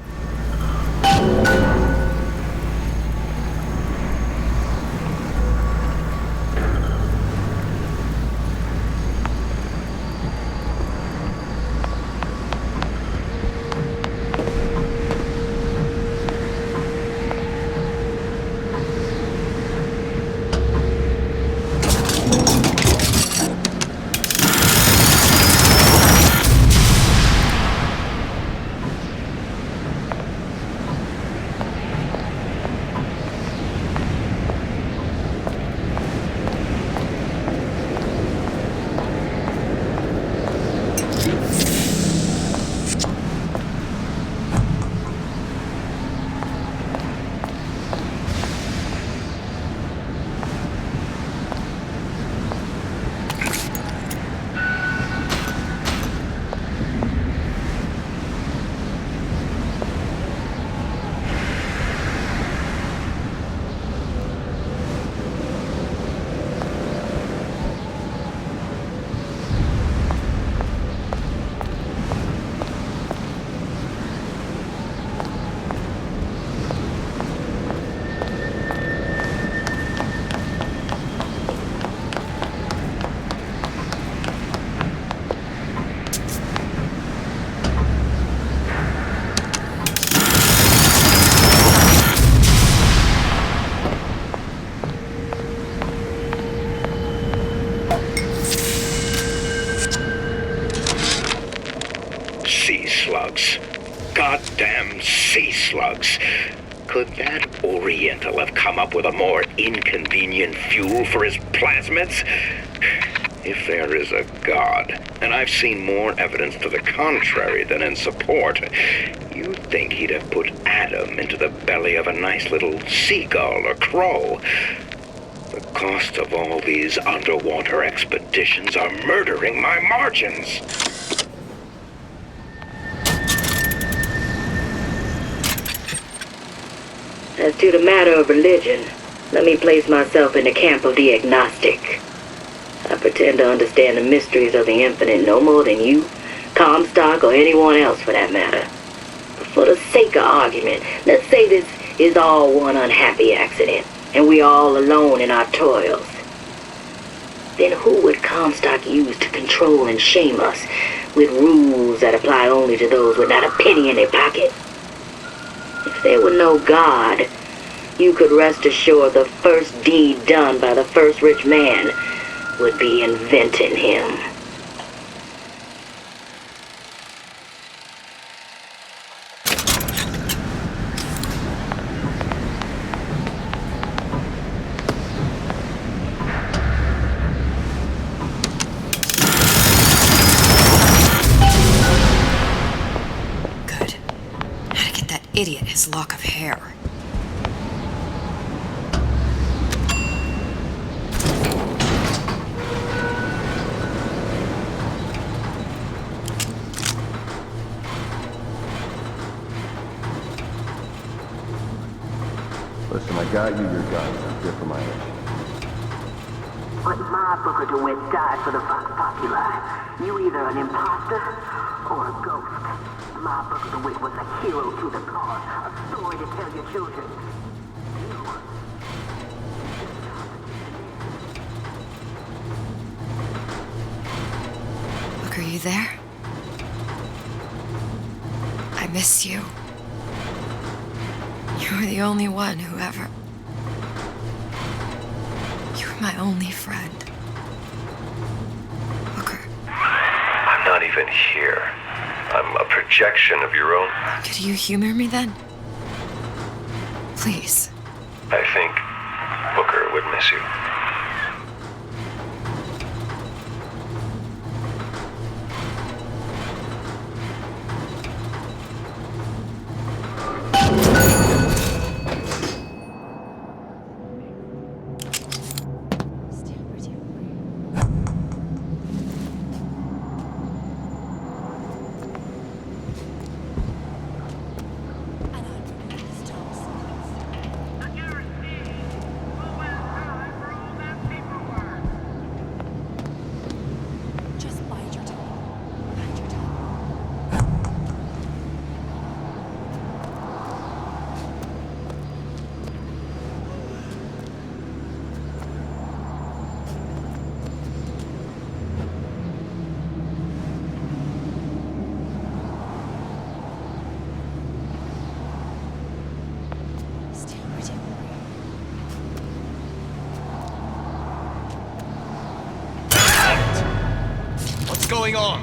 slugs. Could that Oriental have come up with a more inconvenient fuel for his plasmids? If there is a God, and I've seen more evidence to the contrary than in support, you'd think he'd have put Adam into the belly of a nice little seagull or crow. The cost of all these underwater expeditions are murdering my margins. As to the matter of religion, let me place myself in the camp of the agnostic. I pretend to understand the mysteries of the infinite no more than you, Comstock, or anyone else for that matter. But for the sake of argument, let's say this is all one unhappy accident, and we're all alone in our toils. Then who would Comstock use to control and shame us with rules that apply only to those with not a penny in their pocket? If there were no God, you could rest assured the first deed done by the first rich man would be inventing him. Good. How to get that idiot his lock of hair. Listen, I got you your guns. I'm here for my mission. But my Booker DeWitt died for the Vox Populi. You either an imposter or a ghost. My Booker DeWitt was a hero to the cause, a story to tell your children. Look, are you there? I miss you. You were the only one who ever... You were my only friend. Booker. I'm not even here. I'm a projection of your own. Could you humor me then? Please. I think Booker would miss you. What's going on?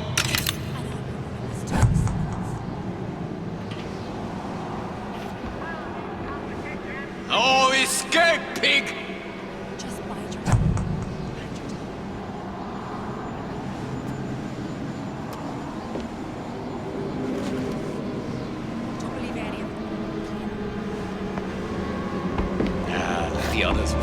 Oh, escape, pig! Let the others.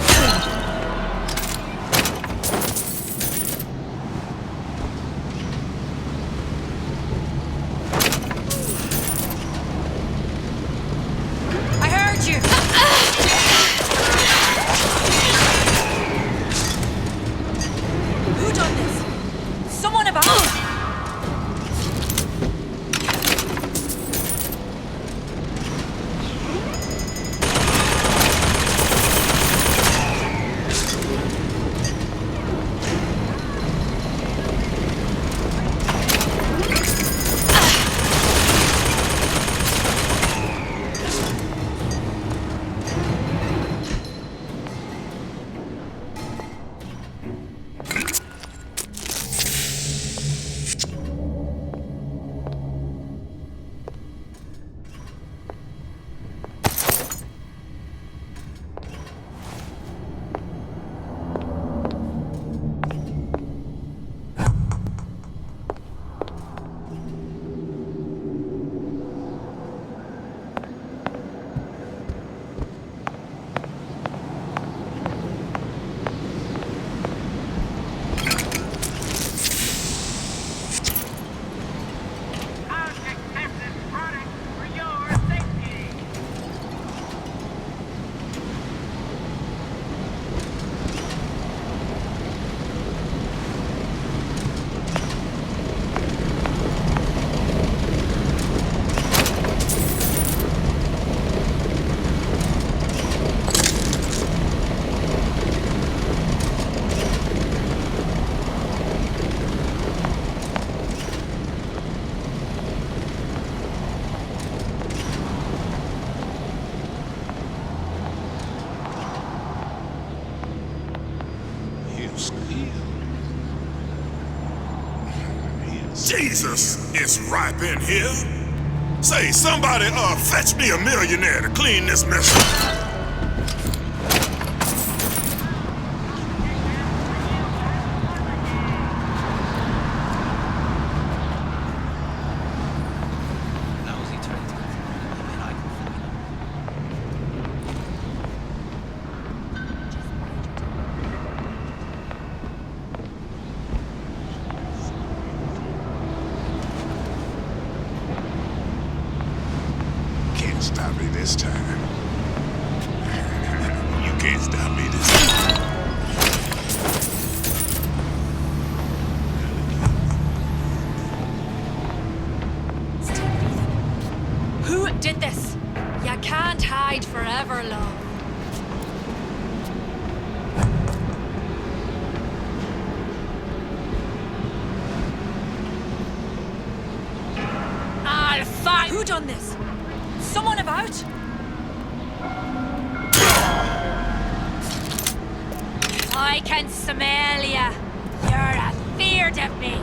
Jesus, it's ripe in here. Say, somebody, fetch me a millionaire to clean this mess up. Stop me this time. You can't stop me this time. Who did this? You can't hide forever, love. I'll find. Who done this? Someone about? I can smell ya. You're afeard of me.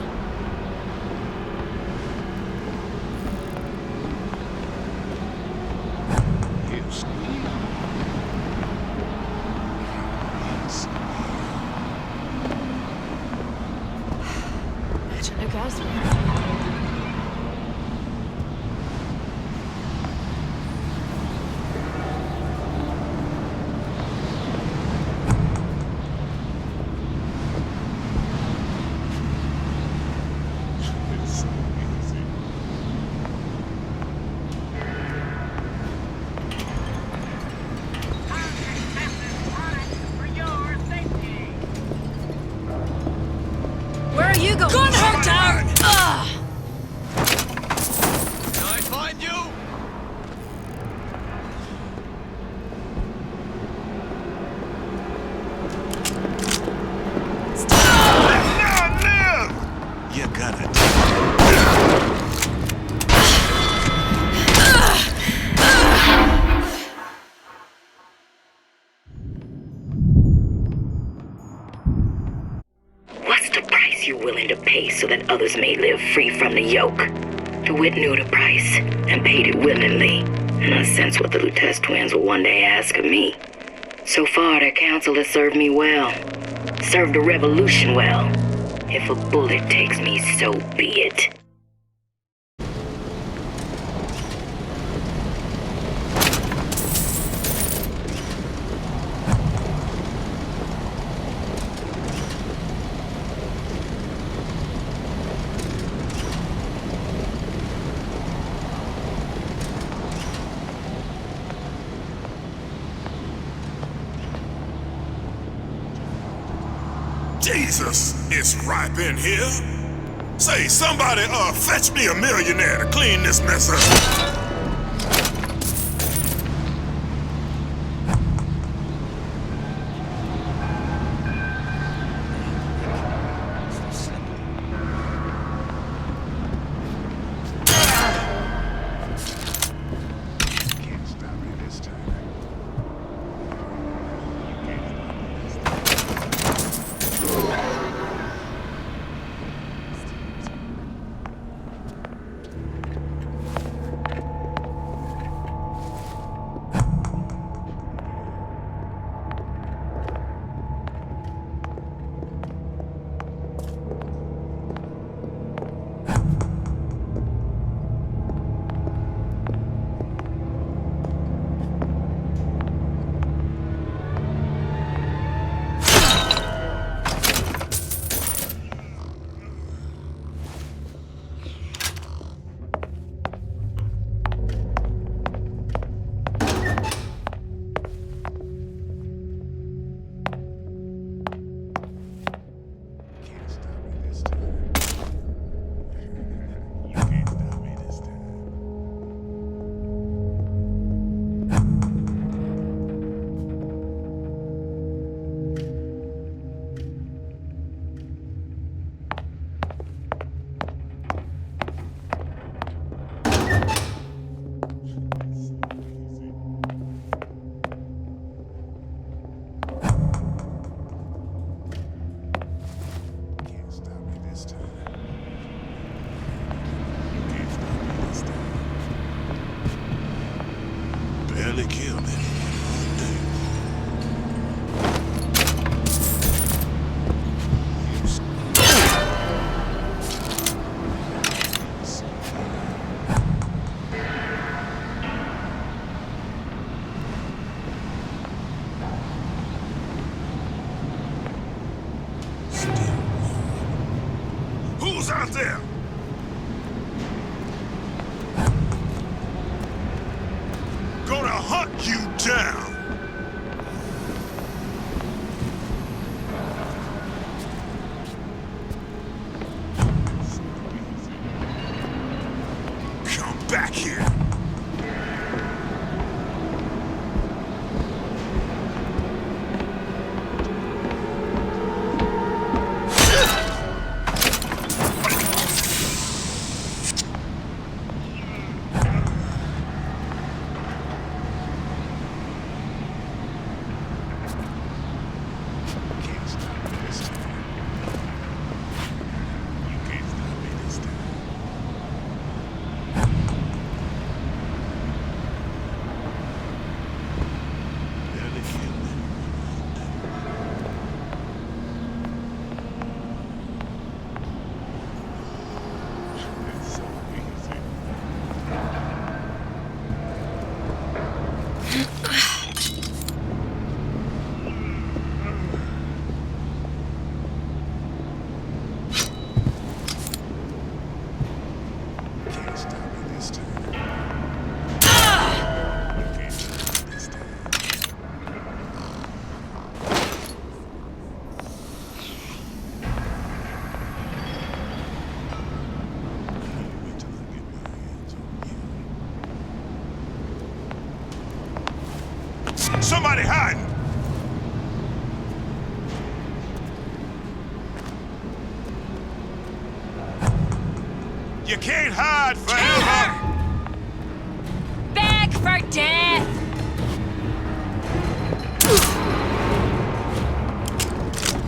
Imagine a ghost. Where are you going? Gun her down! Ugh! Can I find you? You gotta What's the price you're willing to pay so that others may live free from the yoke? DeWitt knew the price and paid it willingly, and I sense what the Lutez twins will one day ask of me. So far, their counsel has served me well. Served the revolution well. If a bullet takes me, so be it. Jesus, it's ripe in here. Say, somebody, fetch me a millionaire to clean this mess up. out there? Gonna hunt you down. Come back here. Somebody hiding! You can't hide forever! Beg for death!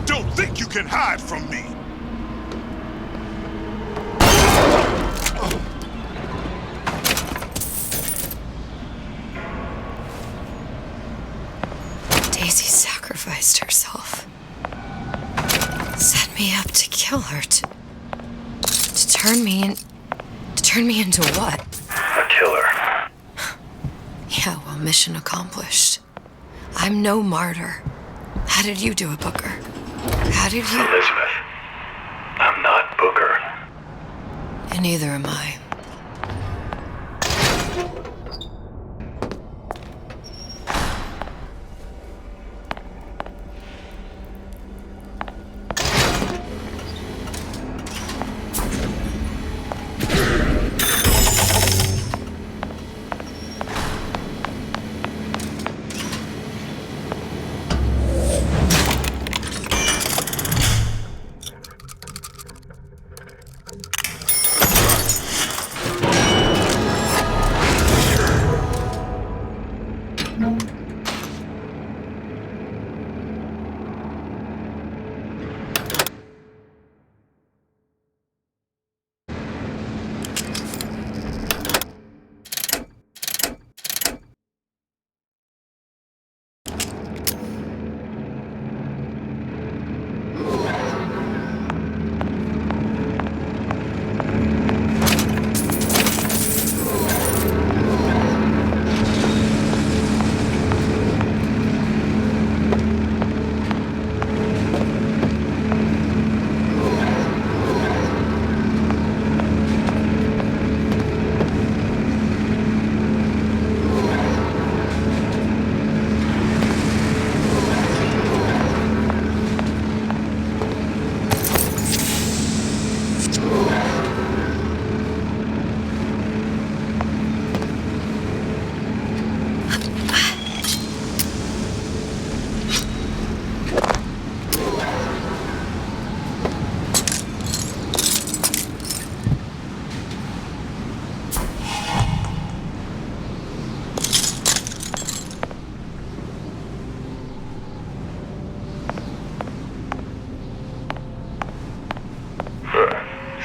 Don't think you can hide from me! Daisy sacrificed herself. Set me up to kill her, to turn me into what? A killer. Yeah, well, mission accomplished. I'm no martyr. How did you do it, Booker? How did you... Elizabeth, I'm not Booker. And neither am I.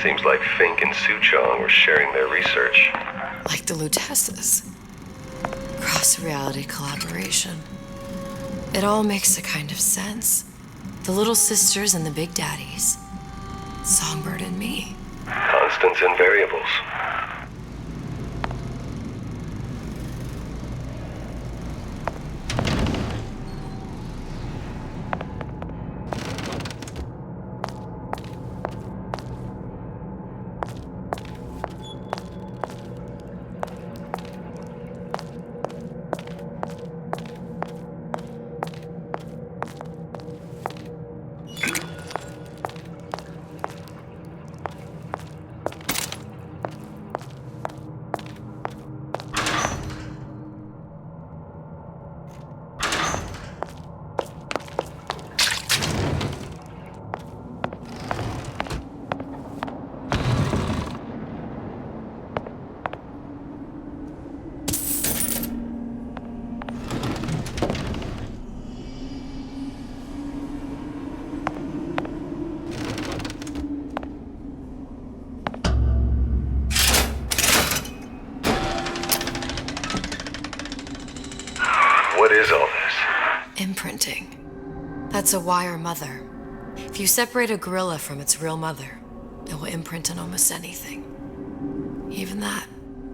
Seems like Fink and Suchong were sharing their research. Like the Lutesses. Cross-reality collaboration. It all makes a kind of sense. The little sisters and the big daddies. Songbird and me. Constants and variables. That's a wire mother. If you separate a gorilla from its real mother, it will imprint on almost anything. Even that.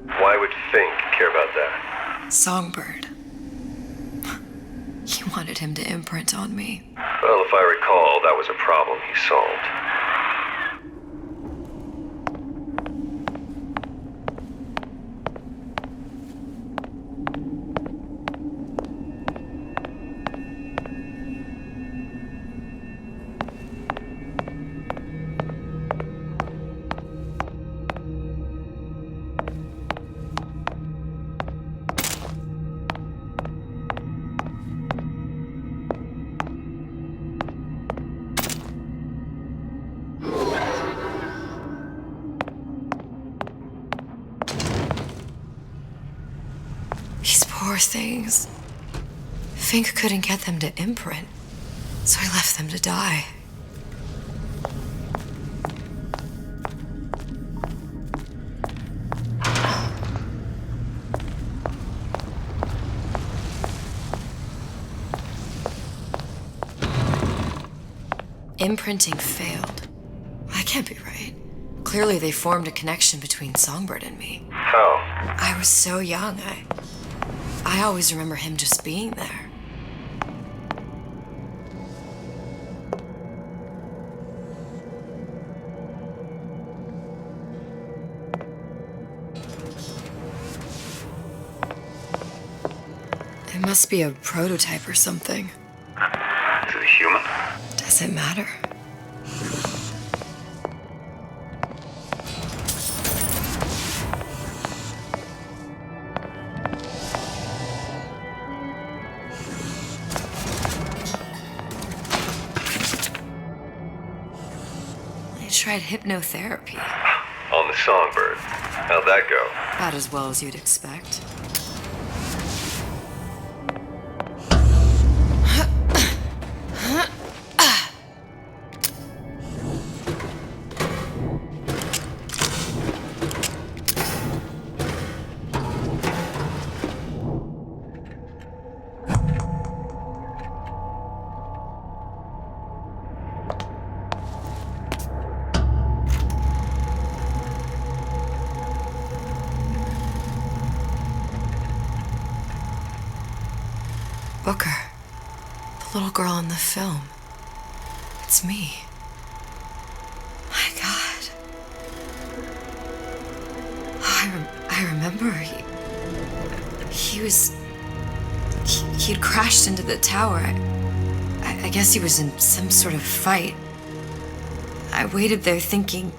Why would Fink care about that? Songbird. He wanted him to imprint on me. Well, if I recall, that was a problem he solved. Poor things. Fink couldn't get them to imprint, so I left them to die. Imprinting failed. That can't be right. Clearly they formed a connection between Songbird and me. How? I was so young, I always remember him just being there. It must be a prototype or something. Is it a human? Does it matter? Tried hypnotherapy. On the Songbird. How'd that go? About as well as you'd expect. Booker. The little girl in the film. It's me. My God. Oh, I remember he'd crashed into the tower. I guess he was in some sort of fight. I waited there thinking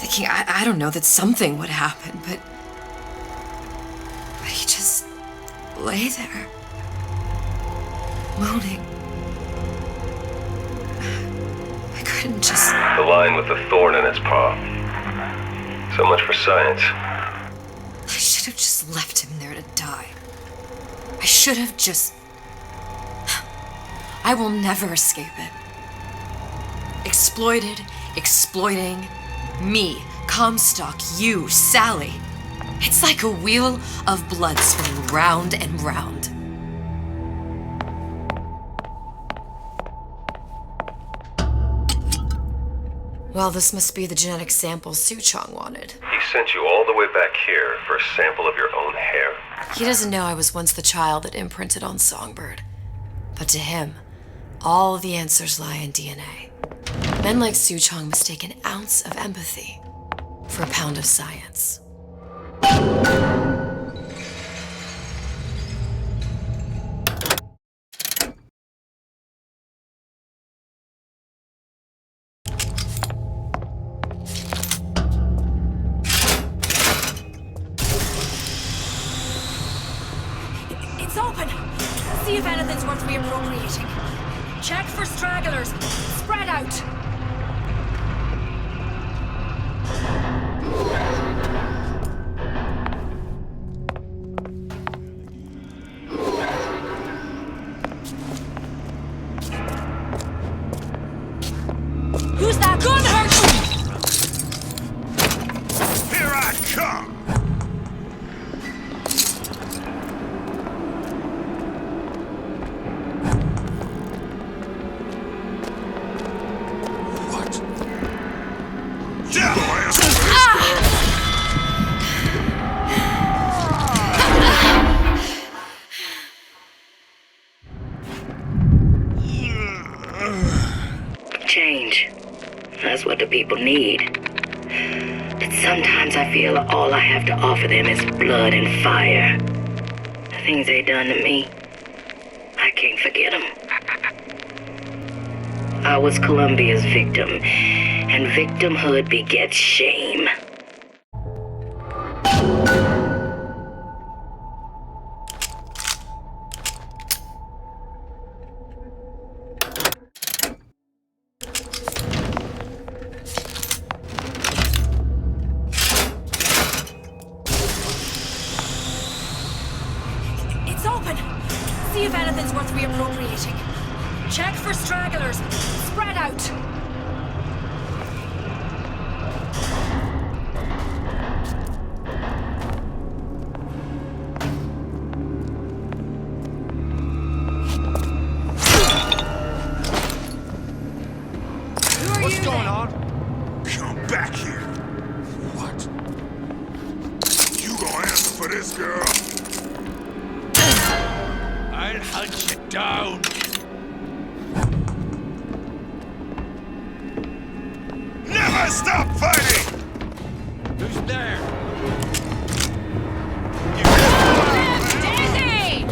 I don't know, that something would happen, but he just lay there. Moaning. I couldn't just... The line with the thorn in its paw. So much for science. I should have just left him there to die. I should have just... I will never escape it. Exploited, exploiting, me, Comstock, you, Sally. It's like a wheel of blood spinning round and round. Well, this must be the genetic sample Suchong wanted. He sent you all the way back here for a sample of your own hair? He doesn't know I was once the child that imprinted on Songbird. But to him, all the answers lie in DNA. Men like Suchong mistake an ounce of empathy for a pound of science. It's open. See if anything's worth reappropriating. Check for stragglers. Spread out. Who's that? Gun hurt! Here I come! That's what the people need. But sometimes I feel all I have to offer them is blood and fire. The things they done to me, I can't forget them. I was Columbia's victim, and victimhood begets shame. It's open! See if anything's worth reappropriating. Check for stragglers. Spread out. What's going on? Come back here. What? You gonna answer for this, girl? I'll hunt you down. Never stop fighting! Who's there? Daisy!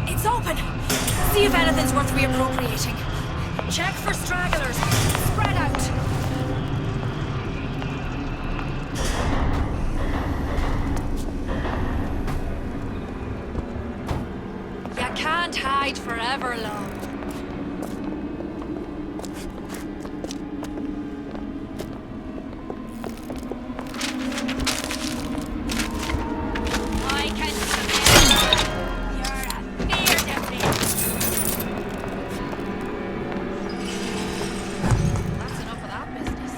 It's open! See if anything's worth reappropriating. Check for stragglers. Spread out. You can't hide forever long. I can smell you. You're a fear to me. That's enough of that business.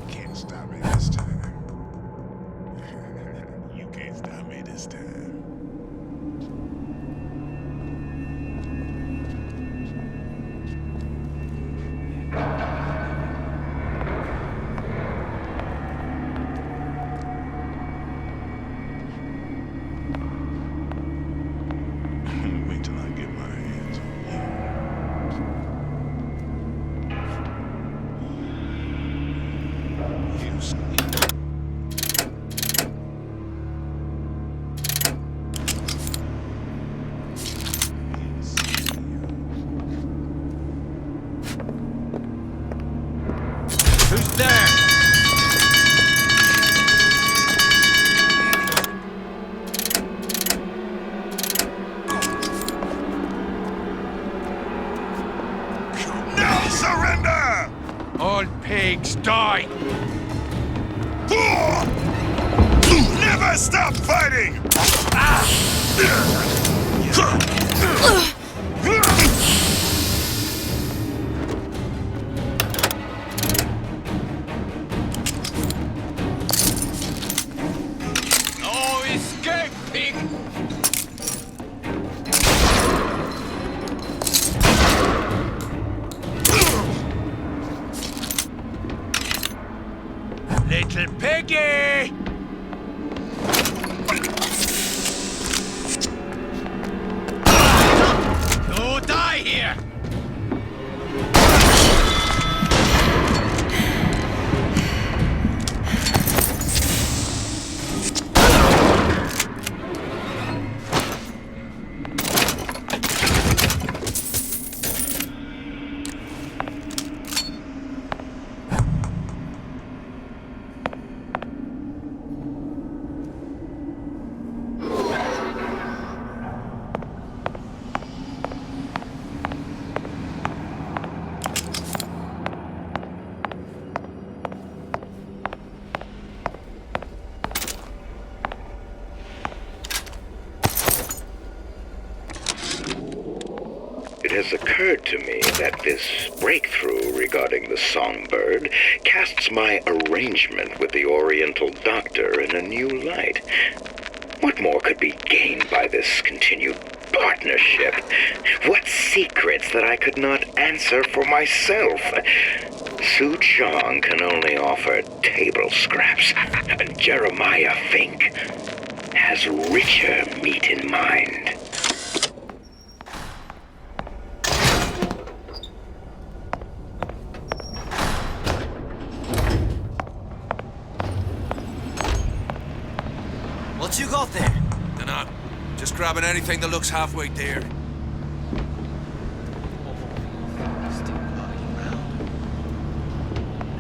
Can't stop me this time. You can't stop me this time. Wait till I get my hands on you. You Who's there? now surrender! All pigs die! Never stop fighting! Little piggy! No die here! It has occurred to me that this breakthrough regarding the songbird casts my arrangement with the Oriental Doctor in a new light. What more could be gained by this continued partnership? What secrets that I could not answer for myself? Su Chong can only offer table scraps, and Jeremiah Fink has richer meat in mind. What you got there? Dunno. Just grabbing anything that looks halfway there.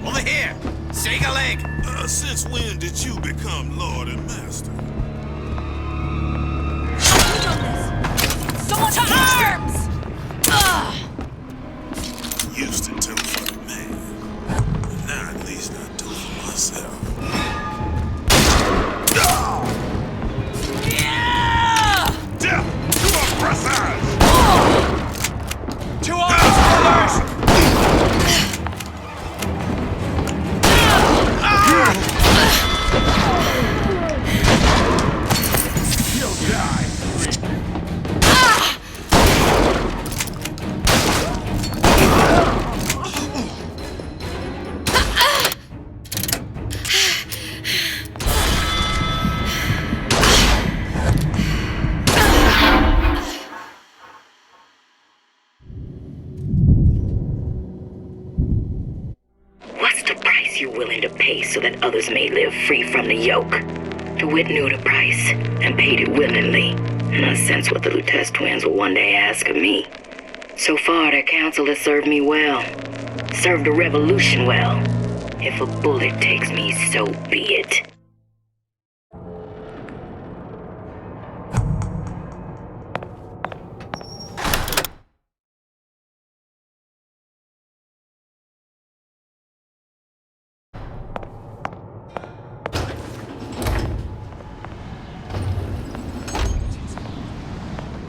Over here! Shake a leg! Since when did you become Lord and Master? Who done this? Someone to arms! Used to do for the man. But now at least I do for myself. Death to oppressors! To arms, brothers! You'll die. What's the price you're willing to pay so that others may live free from the yoke? DeWitt knew the price and paid it willingly, and I sense what the Lutece twins will one day ask of me. So far, their counsel has served me well. Served the revolution well. If a bullet takes me, so be it.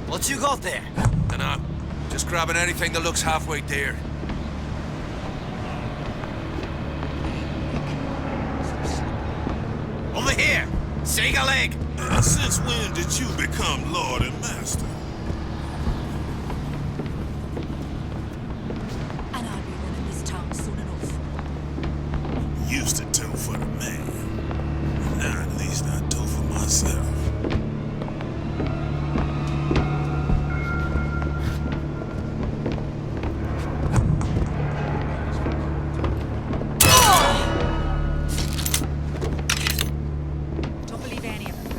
What you got there? Dunno. Just grabbing anything that looks halfway there. Over here! Shake a leg! Since when did you become Lord and Master? And I'll be running this town soon enough. Used to do for the man. But now at least I do for myself. Don't believe any of them.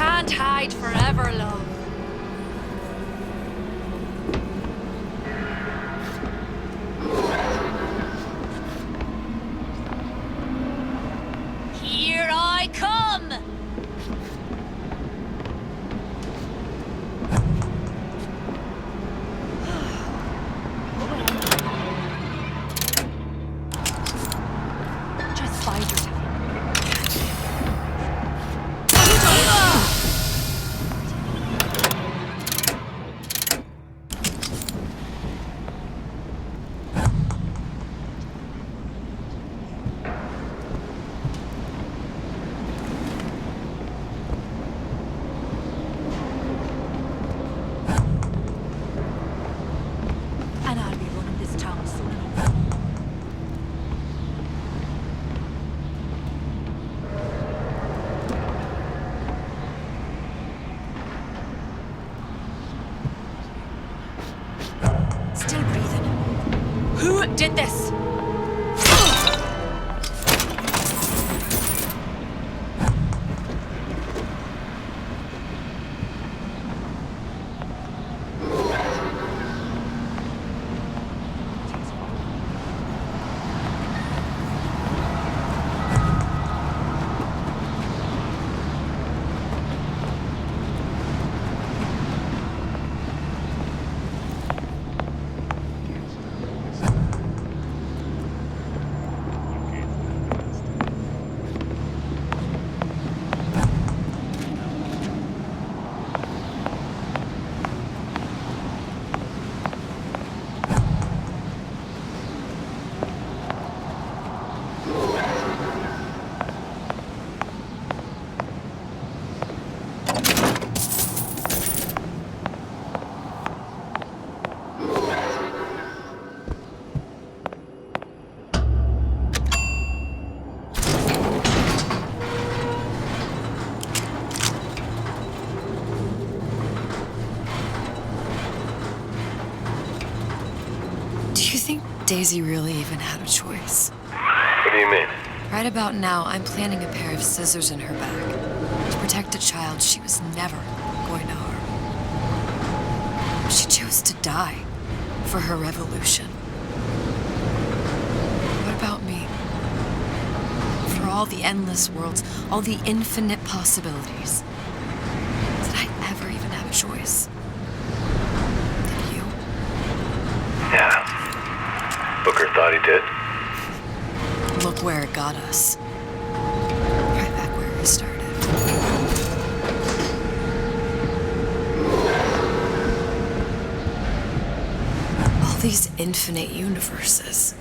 can't hide forever, love. Here I come! Just bide your time. And I'll be running this town soon enough. Still breathing. Who did this? Daisy really even had a choice. What do you mean? Right about now, I'm planting a pair of scissors in her back to protect a child she was never going to harm. She chose to die for her revolution. What about me? For all the endless worlds, all the infinite possibilities. Did I ever even have a choice? Did you? Yeah. Booker thought he did. Look where it got us. Right back where we started. All these infinite universes.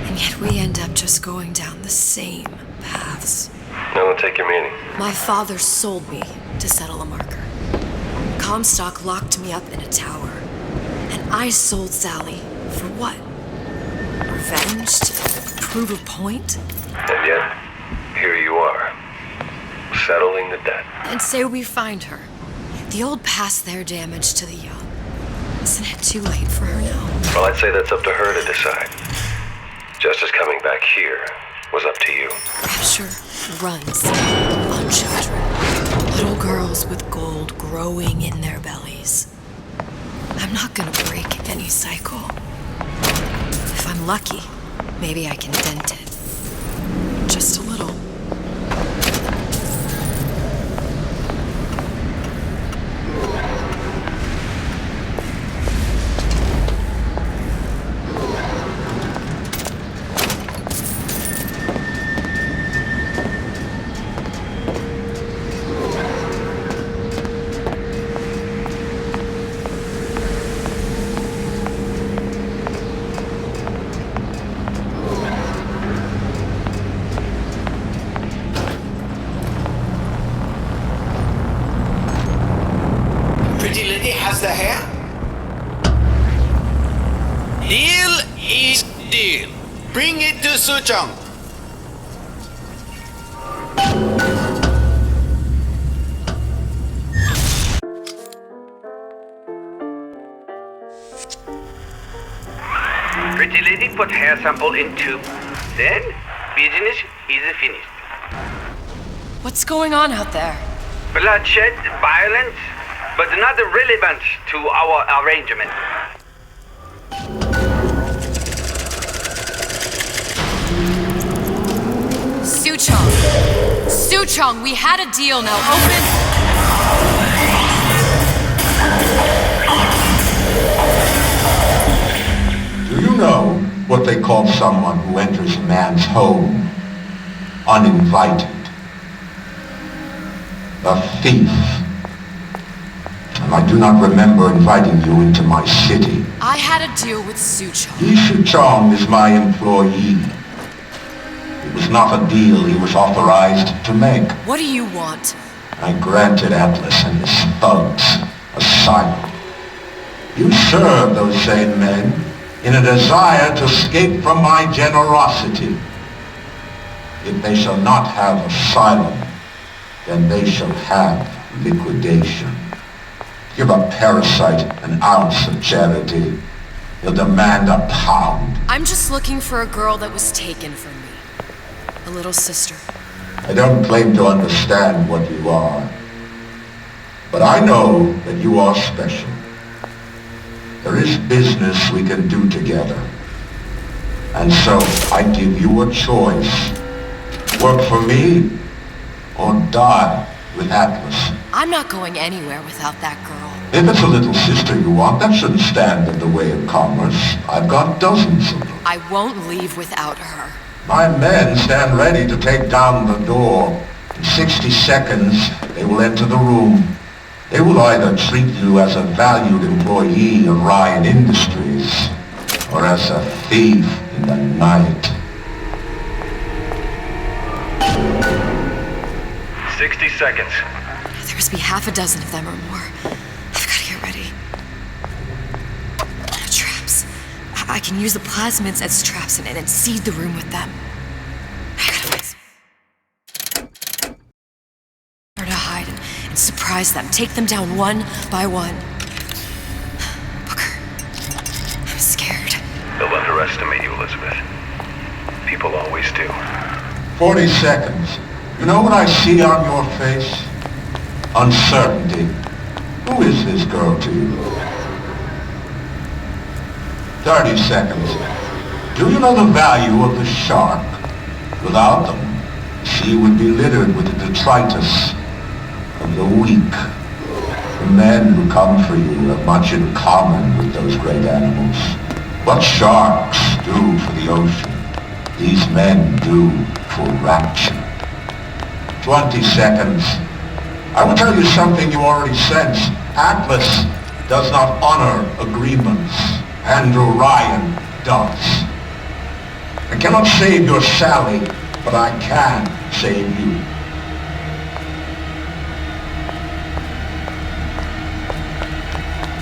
And yet we end up just going down the same paths. No, I'll take your meaning. My father sold me to settle a marker. Comstock locked me up in a tower. And I sold Sally. For what? Revenge? To prove a point? And yet, here you are, settling the debt. And say we find her. The old past their damage to the young. Isn't it too late for her now? Well, I'd say that's up to her to decide. Justice coming back here was up to you. Rapture runs on children. Little girls with gold growing in their bellies. I'm not gonna break any cycle. If I'm lucky, maybe I can dent it. Just a little. The hair? Deal is deal. Bring it to Suchong. Pretty lady put hair sample in tube. Then business is finished. What's going on out there? Bloodshed, violence, but not relevant to our arrangement. Suchong, we had a deal, now open. Do you know what they call someone who enters a man's home uninvited? A thief. And I do not remember inviting you into my city. I had a deal with Suchong. Bioshock is my employee. It was not a deal he was authorized to make. What do you want? I granted Atlas and his thugs asylum. You serve those same men in a desire to escape from my generosity. If they shall not have asylum, then they shall have liquidation. Give a parasite an ounce of charity, he'll demand a pound. I'm just looking for a girl that was taken from me. A little sister. I don't claim to understand what you are, but I know that you are special. There is business we can do together. And so I give you a choice. Work for me, or die with Atlas. I'm not going anywhere without that girl. If it's a little sister you want, that shouldn't stand in the way of commerce. I've got dozens of them. I won't leave without her. My men stand ready to take down the door. In 60 seconds, they will enter the room. They will either treat you as a valued employee of Ryan Industries, or as a thief in the night. 60 seconds. There must be half a dozen of them or more. I've got to get ready. Traps. I can use the plasmids as traps and seed the room with them. I gotta find somewhere to hide and surprise them. Take them down one by one. Booker, I'm scared. They'll underestimate you, Elizabeth. People always do. 40 seconds. You know what I see on your face? Uncertainty. Who is this girl to you? 30 seconds. Do you know the value of the shark? Without them, the sea would be littered with the detritus of the weak. The men who come for you have much in common with those great animals. What sharks do for the ocean, these men do for rapture. 20 seconds. I will tell you something you already sense. Atlas does not honor agreements. Andrew Ryan does. I cannot save your Sally, but I can save you.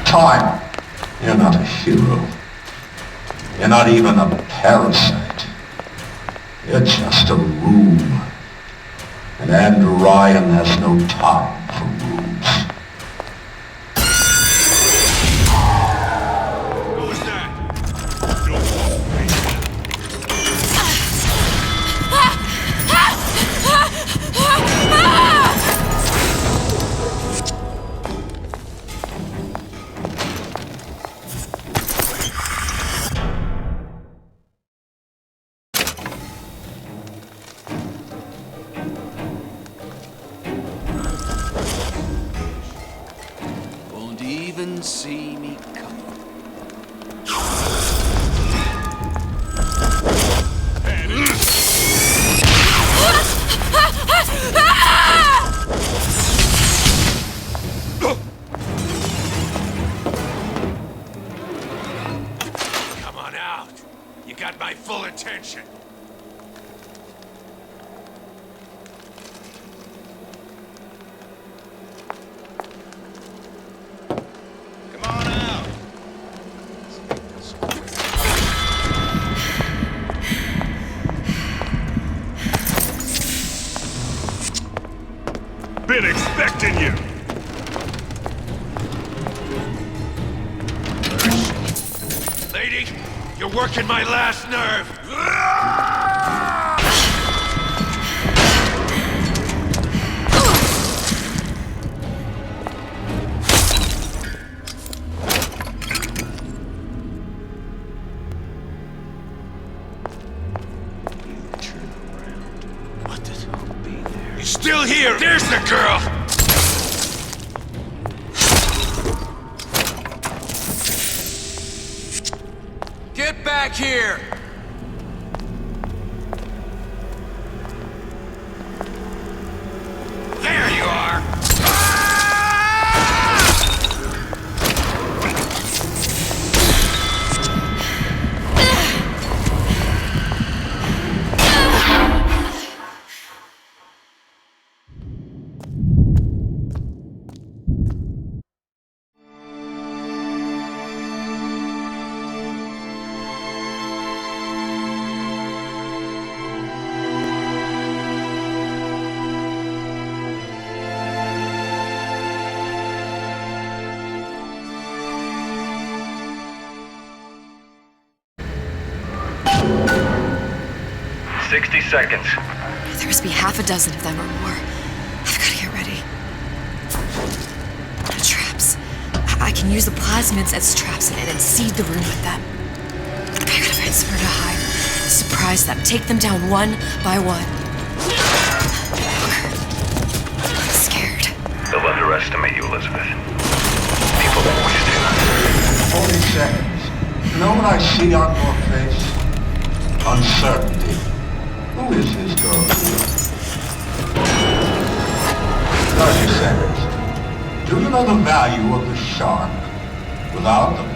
Time. You're not a hero. You're not even a parasite. You're just a room. And Andrew Ryan has no time for rooms. Who's that? Won't even see me coming. Come on out. You got my full attention. Come on out. Been expecting you. Lady, you're working my last nerve. Still here! There's the girl! Get back here! There you are! Seconds. There must be half a dozen of them or more. I've got to get ready. Traps. I can use the plasmids as traps and seed the room with them. I gotta find somewhere to hide. Surprise them. Take them down one by one. I'm scared. They'll underestimate you, Elizabeth. People always do. 40 seconds. You know what I see on your face? Uncertainty. Who is this girl? 30 seconds. Do you know the value of the shark? Without them,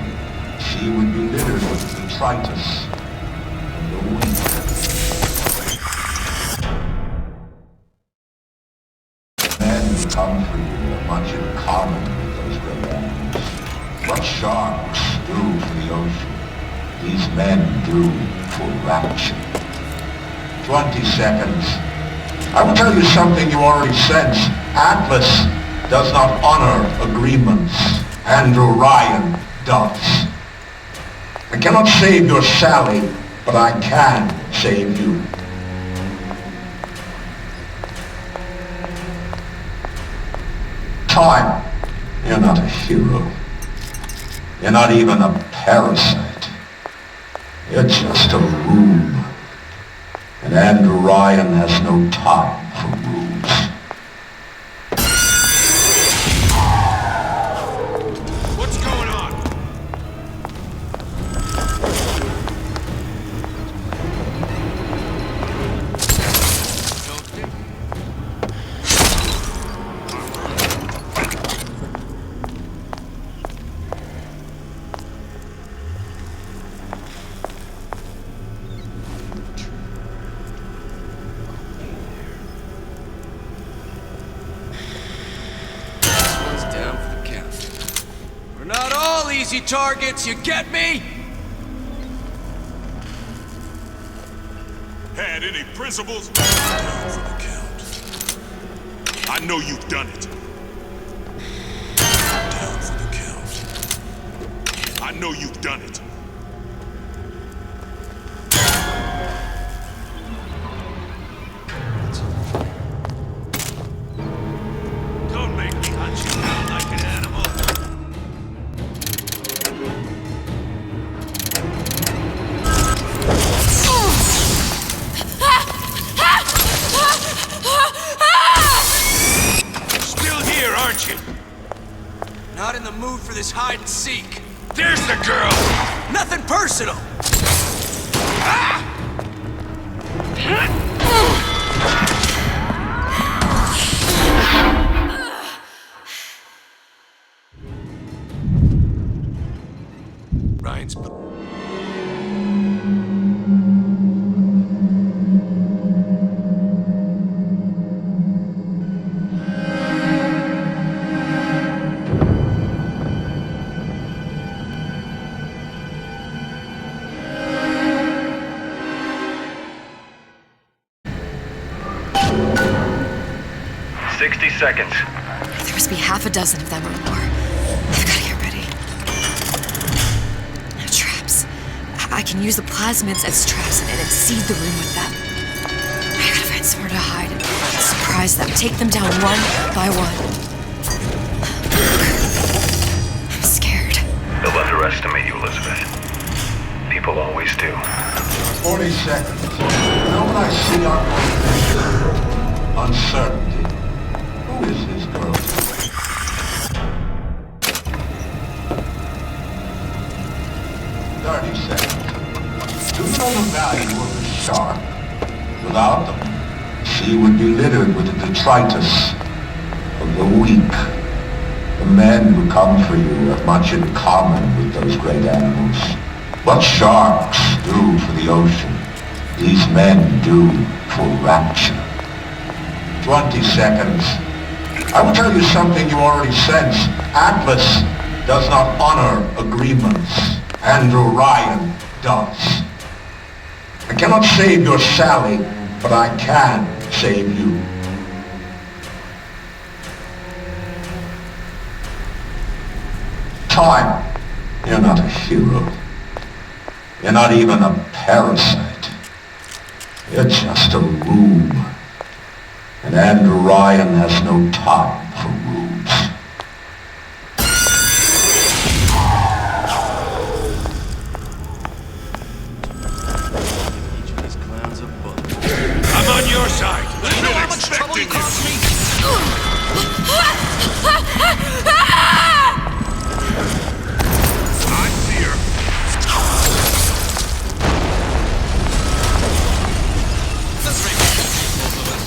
the sea would be littered with detritus and the weak. Men come for you have much in common with those great animals. What sharks do for the ocean, these men do for rapture. 20 seconds. I will tell you something you already sense. Atlas does not honor agreements, and Orion does. I cannot save your Sally, but I can save you. Time. You're not a hero. You're not even a parasite. You're just a room. And Orion has no time for rules. What's going on? Easy targets, you get me? Had any principles? Down for the count. I know you've done it. Down for the count. I know you've done it. Don't make me hunt you down like an animal. Aren't you? Not in the mood for this hide and seek. There's the girl! Nothing personal! Ryan's... 60 seconds. There must be half a dozen of them or more. I've got to get ready. Traps. I can use the plasmids as traps and seed the room with them. I gotta find somewhere to hide and surprise them. Take them down one by one. I'm scared. They'll underestimate you, Elizabeth. People always do. 40 seconds. You know what I see on my face? Uncertainty. sea would be littered with the detritus of the weak. The men who come for you have much in common with those great animals. What sharks do for the ocean, these men do for rapture. 20 seconds. I will tell you something you already sense. Atlas does not honor agreements. Andrew Ryan does. I cannot save your Sally, but I can save you. Time. You're not a hero. You're not even a parasite. You're just a rube. And Andrew Ryan has no time for rubes. Each of these clowns a bullet. I'm on your side. I've been expecting you. I see her. Let's break both of us.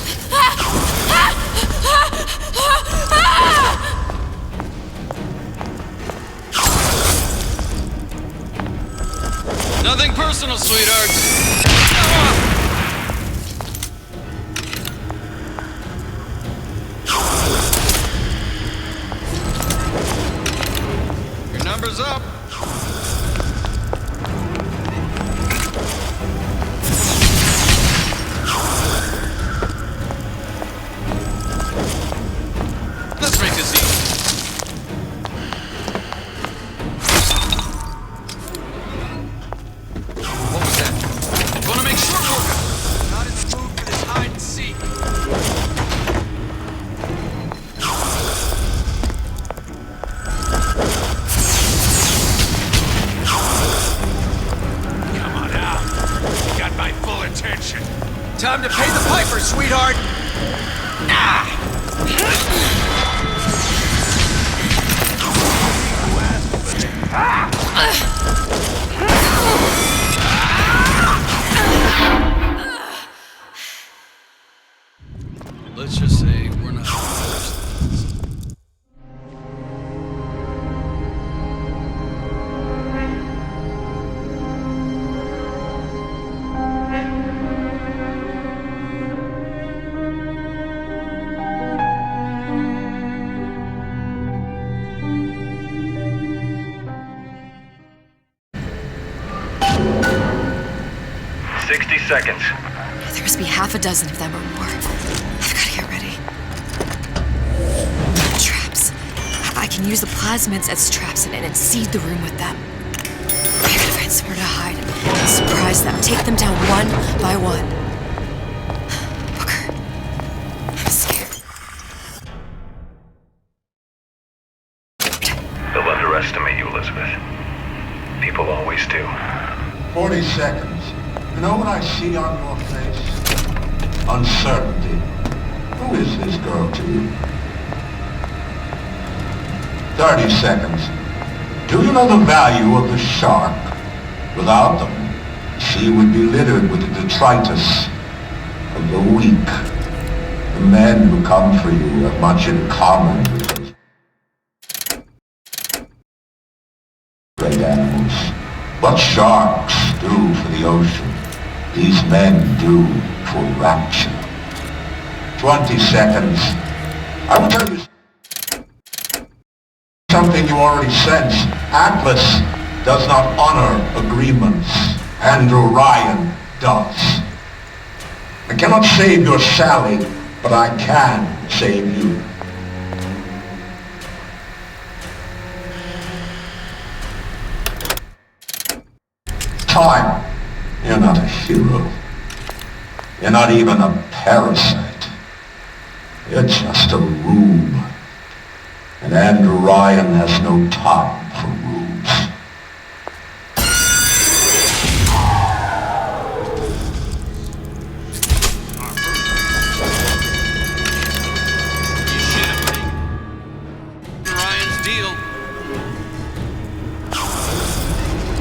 Nothing personal, sweetheart. Your number's up. Let's make this easy. What was that? Wanna make short work of it. Not in the mood for this hide and seek. Come on out. You got my full attention. Time to pay the piper, sweetheart! Let's just say we're not. 60 seconds. There must be half a dozen of them or more. I've got to get ready. Traps. I can use the plasmids as traps and seed the room with them. I gotta find somewhere to hide and surprise them. Take them down one by one. Booker. I'm scared. They'll underestimate you, Elizabeth. People always do. 40 seconds. You know what I see on your face? Uncertainty. Who is this girl to you? 30 seconds. Do you know the value of the shark? Without them, the sea would be littered with the detritus of the weak. The men who come for you have much in common with those great animals. What sharks do for the ocean, these men do for rapture. 20 seconds. I will tell you something you already sense. Atlas does not honor agreements. Andrew Ryan does. I cannot save your Sally, but I can save you. Time. You're not a hero. You're not even a parasite. You're just a rube. And Andrew Ryan has no time for rubes. You should have taken Ryan's deal.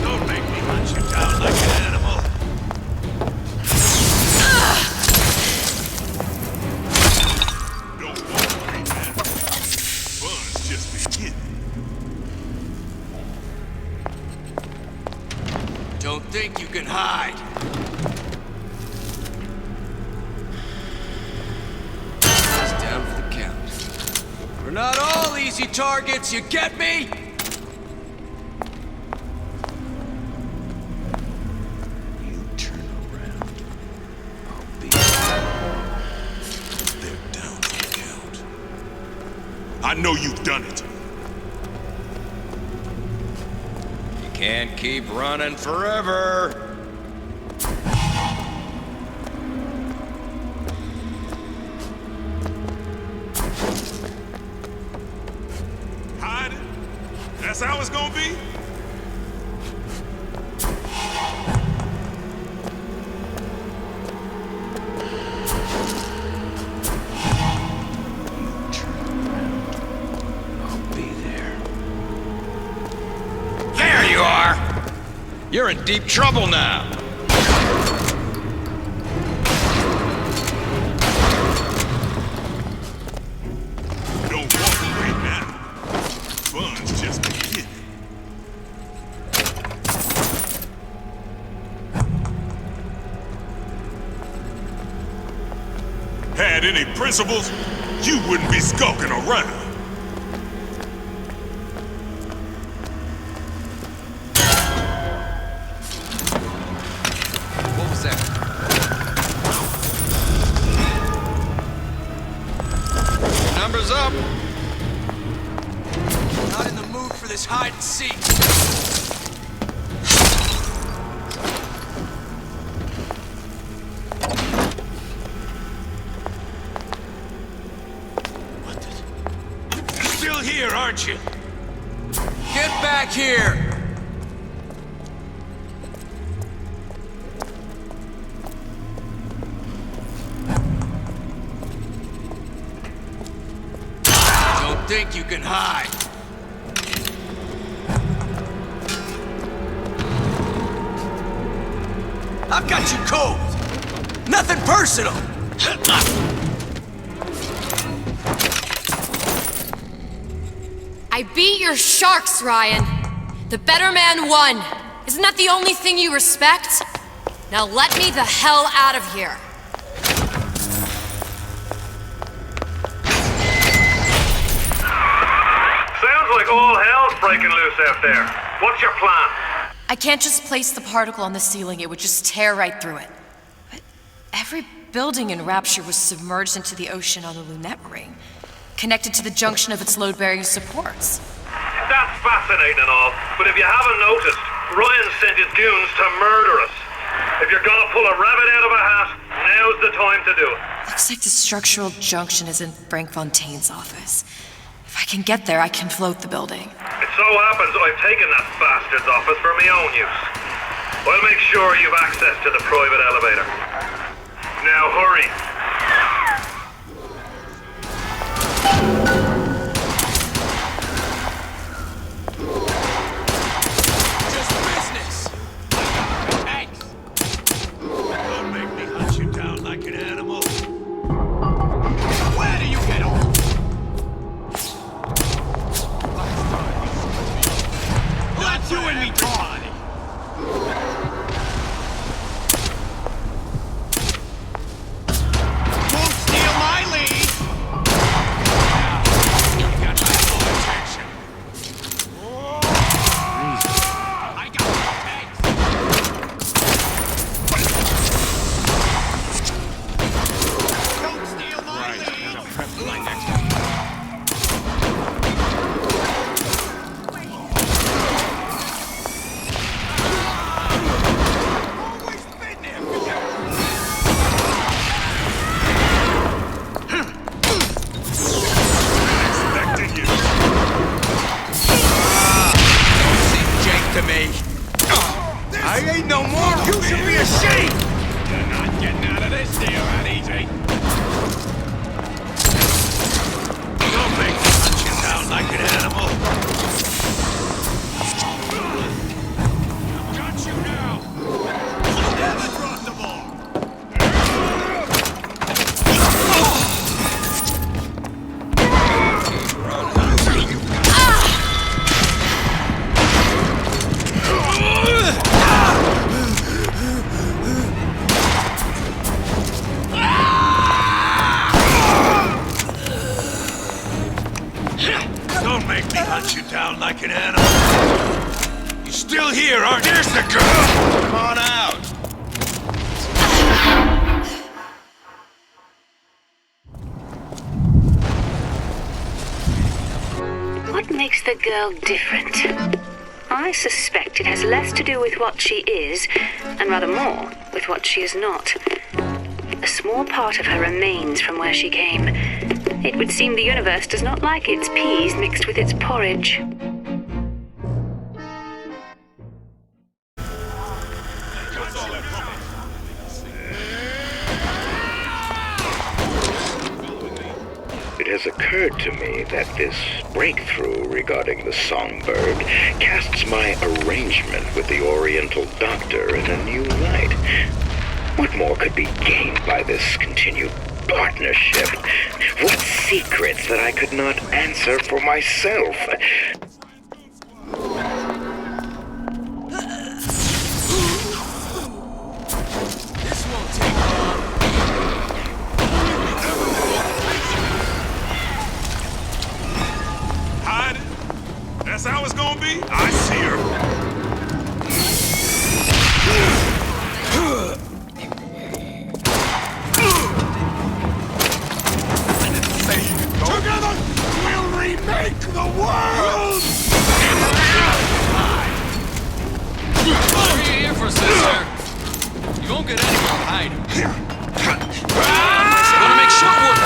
Don't make me hunt you down like an animal. can hide. It's down for the count. We're not all easy targets, you get me? I know you've done it. You can't keep running forever. Hiding? That's how it's gonna be? You're in deep trouble now. Don't walk away now. Fun's just beginning. Had any principles, you wouldn't be skulking around. Numbers up. Not in the mood for this hide and seek. You're still here, aren't you? Get back here! Think you can hide. I've got you cold. Nothing personal. I beat your sharks, Ryan. The better man won. Isn't that the only thing you respect? Now let me the hell out of here. Like all hell's breaking loose out there. What's your plan? I can't just place the particle on the ceiling, it would just tear right through it. But every building in Rapture was submerged into the ocean on the Lunette ring, connected to the junction of its load-bearing supports. That's fascinating and all, but if you haven't noticed, Ryan sent his goons to murder us. If you're gonna pull a rabbit out of a hat, now's the time to do it. Looks like the structural junction is in Frank Fontaine's office. If I can get there, I can float the building. It so happens I've taken that bastard's office for my own use. I'll make sure you've access to the private elevator. Now hurry. Just business. Thanks. Don't make me hunt you down like an animal. Where do you get off? You and me, Tawny. hunt you down like an animal. You still here, aren't you? There's the girl! Come on out! What makes the girl different? I suspect it has less to do with what she is, and rather more with what she is not. A small part of her remains from where she came. It would seem the universe does not like its peas mixed with its porridge. It has occurred to me that this breakthrough regarding the songbird casts my arrangement with the Oriental Doctor in a new light. What more could be gained by this continued partnership? What secrets that I could not answer for myself? This won't take long. Hiding? That's how it's gonna be? I see her. Together, we'll remake the world! What are you here for, sister? You won't get anywhere hiding. Wanna make short work.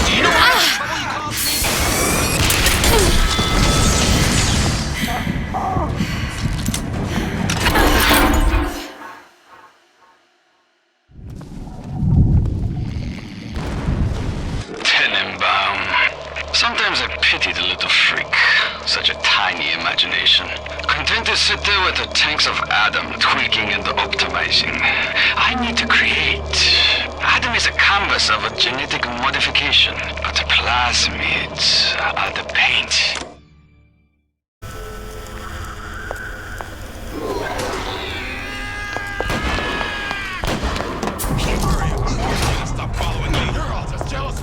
Do you know how much trouble you caused me? Sometimes I pity the little freak. Such a tiny imagination. Content to sit there with the tanks of Adam tweaking and optimizing. I need to create. Adam is a canvas of a genetic modification, but the plasmids are the paint. Stop following me. You're all just jealous.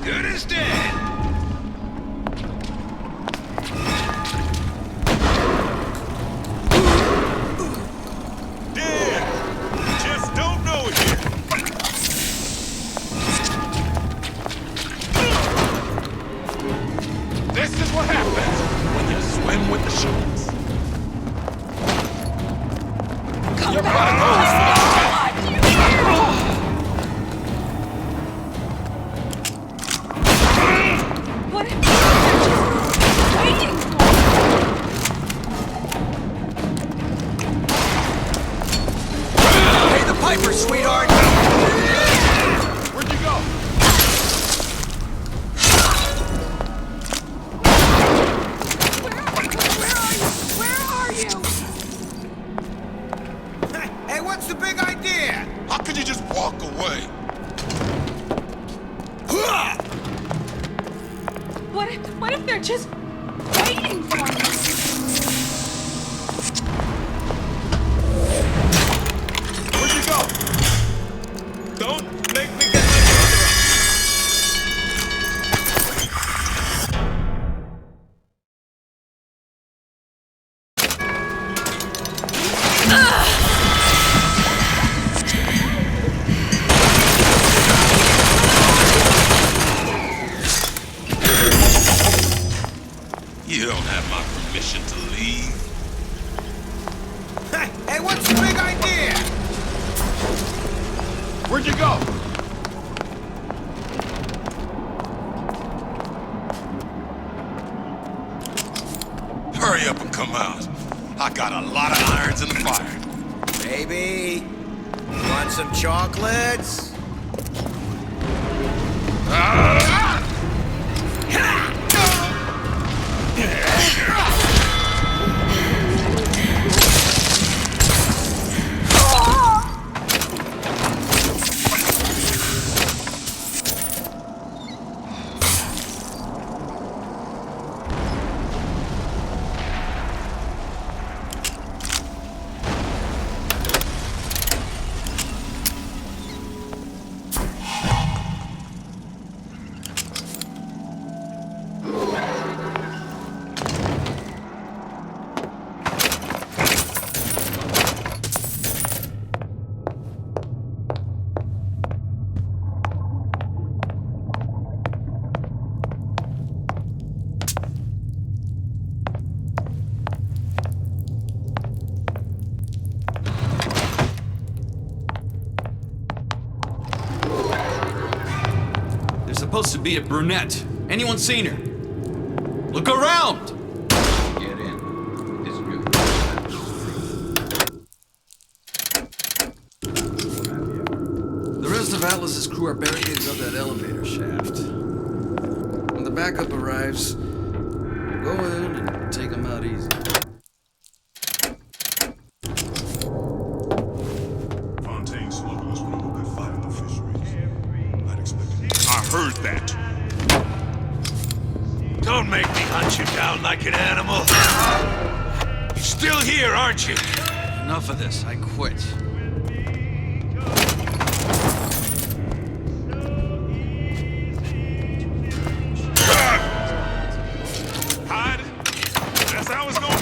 Good as dead. Dead. Just don't know it yet. This is what happens when you swim with the sharks. Your body goes for the Piper, sweetheart! Where'd you go? Where are you? Hey, what's the big idea? How could you just walk away? What if they're just waiting for me? Where'd you go? Don't make me get my brother up. You don't have my permission to leave. Hey, what's the big idea? Where'd you go? Hurry up and come out. I got a lot of irons in the fire. Baby, want some chocolates? Supposed to be a brunette. Anyone seen her? Look around! Get in. This is good. The rest of Atlas's crew are barricaded up that elevator shaft. When the backup arrives, go in and take them out easy. Heard that. Don't make me hunt you down like an animal. You're still here, aren't you? Enough of this. I quit. Hide? That's how it's gonna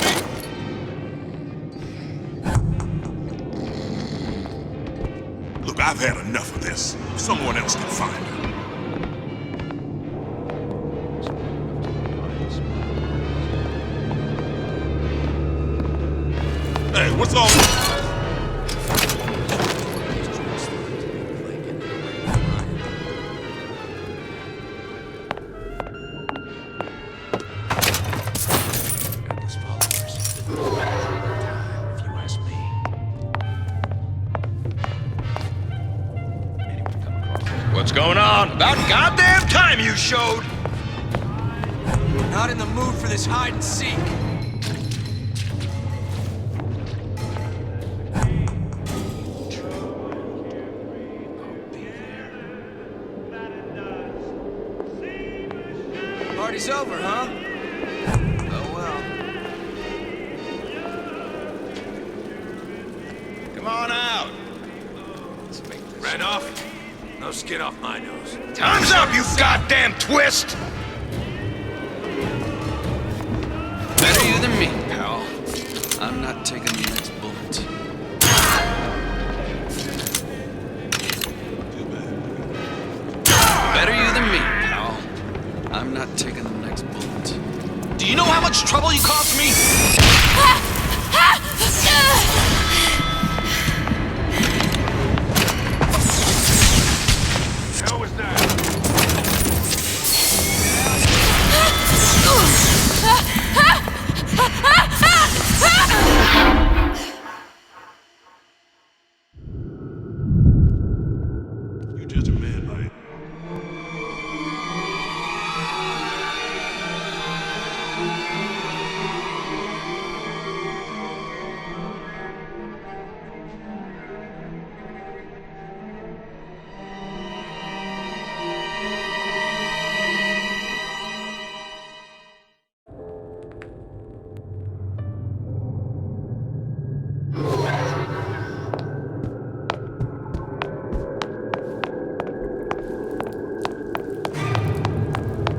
be? Look, I've had enough of this. Someone else can find her. Hey, what's all this? What's going on? About goddamn time you showed! Not in the mood for this hide and seek. Party's over, huh? Oh well. Come on out! Ran off? No skin off my nose. Time's up, you goddamn twist! Better you than me, pal. I'm not taking the next bullet. Better you than me, pal. I'm not taking the next bullet. Do you know how much trouble you caused me? Hell was that? You just a man, right?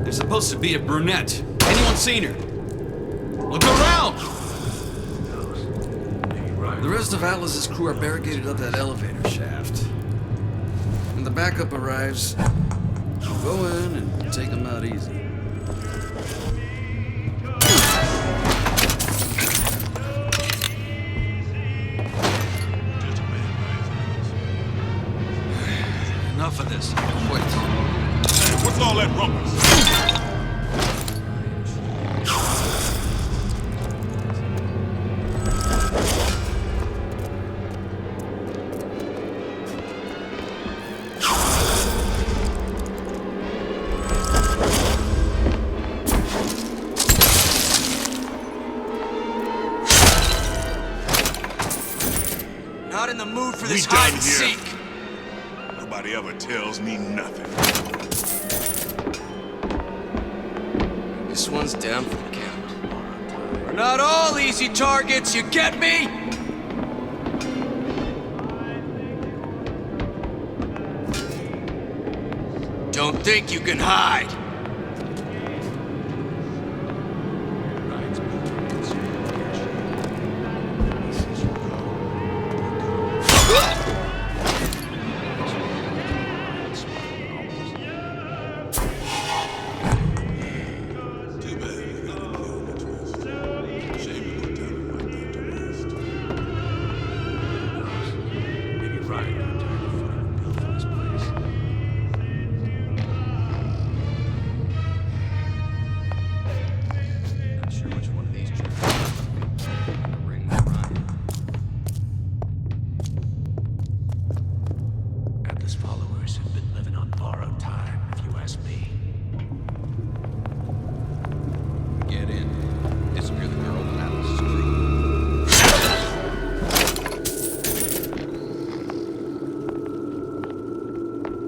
There's supposed to be a brunette. Anyone seen her? Look around! The rest of Atlas's crew are barricaded up that elevator shaft. When the backup arrives, go in and take them out easy. Enough of this. I quit. Hey, what's all that rumpus? not in the mood for this We hide done and here. seek. Nobody ever tells me nothing. This one's down for the count. We're not all easy targets, you get me? Don't think you can hide. Atlas followers have been living on borrowed time, if you ask me. Get in. Disappear the girl and Atlas's crew.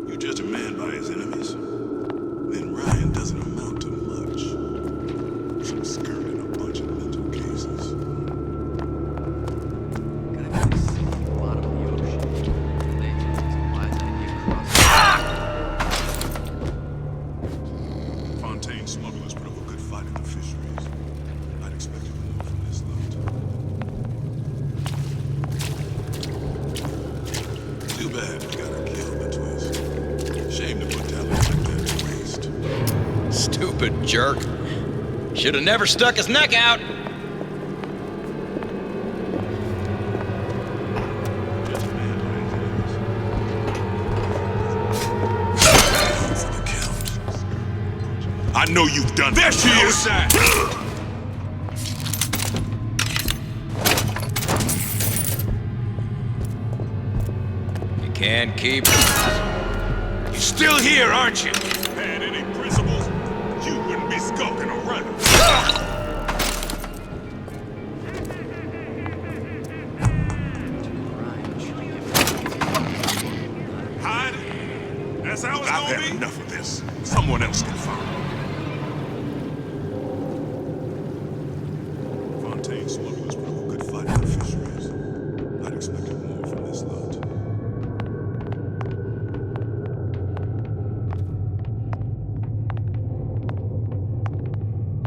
You judge a man by his enemies, then Ryan doesn't amount to much. Some skirt and a bunch of mental cases. Fontaine smugglers put up a good fight in the fisheries. I'd expected more from this lot. Too bad we gotta kill the twist. Shame to put talent like that to waste. Stupid jerk. Should have never stuck his neck out. I know you've done. There she is! You can't keep. You're still here, aren't you? Had any principles, you wouldn't be skulking around. Hide it. That's how it's gonna be. I've had enough of this. Someone else can find it. Fontaine smugglers put up a good fight in the fisheries. I'd expected more from this lot.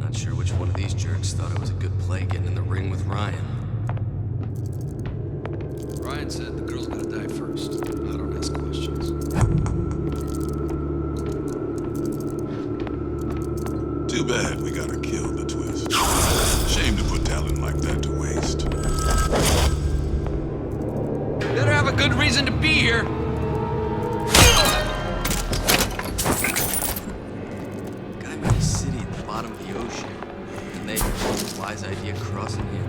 Not sure which one of these jerks thought it was a good play getting in the ring with Ryan. Ryan said the girl's gonna die first. I don't ask questions. Too bad we gotta kill the twist. Shame to put talent like that to waste. Better have a good reason to be here. Guy made a city at the bottom of the ocean. And they had a wise idea crossing him.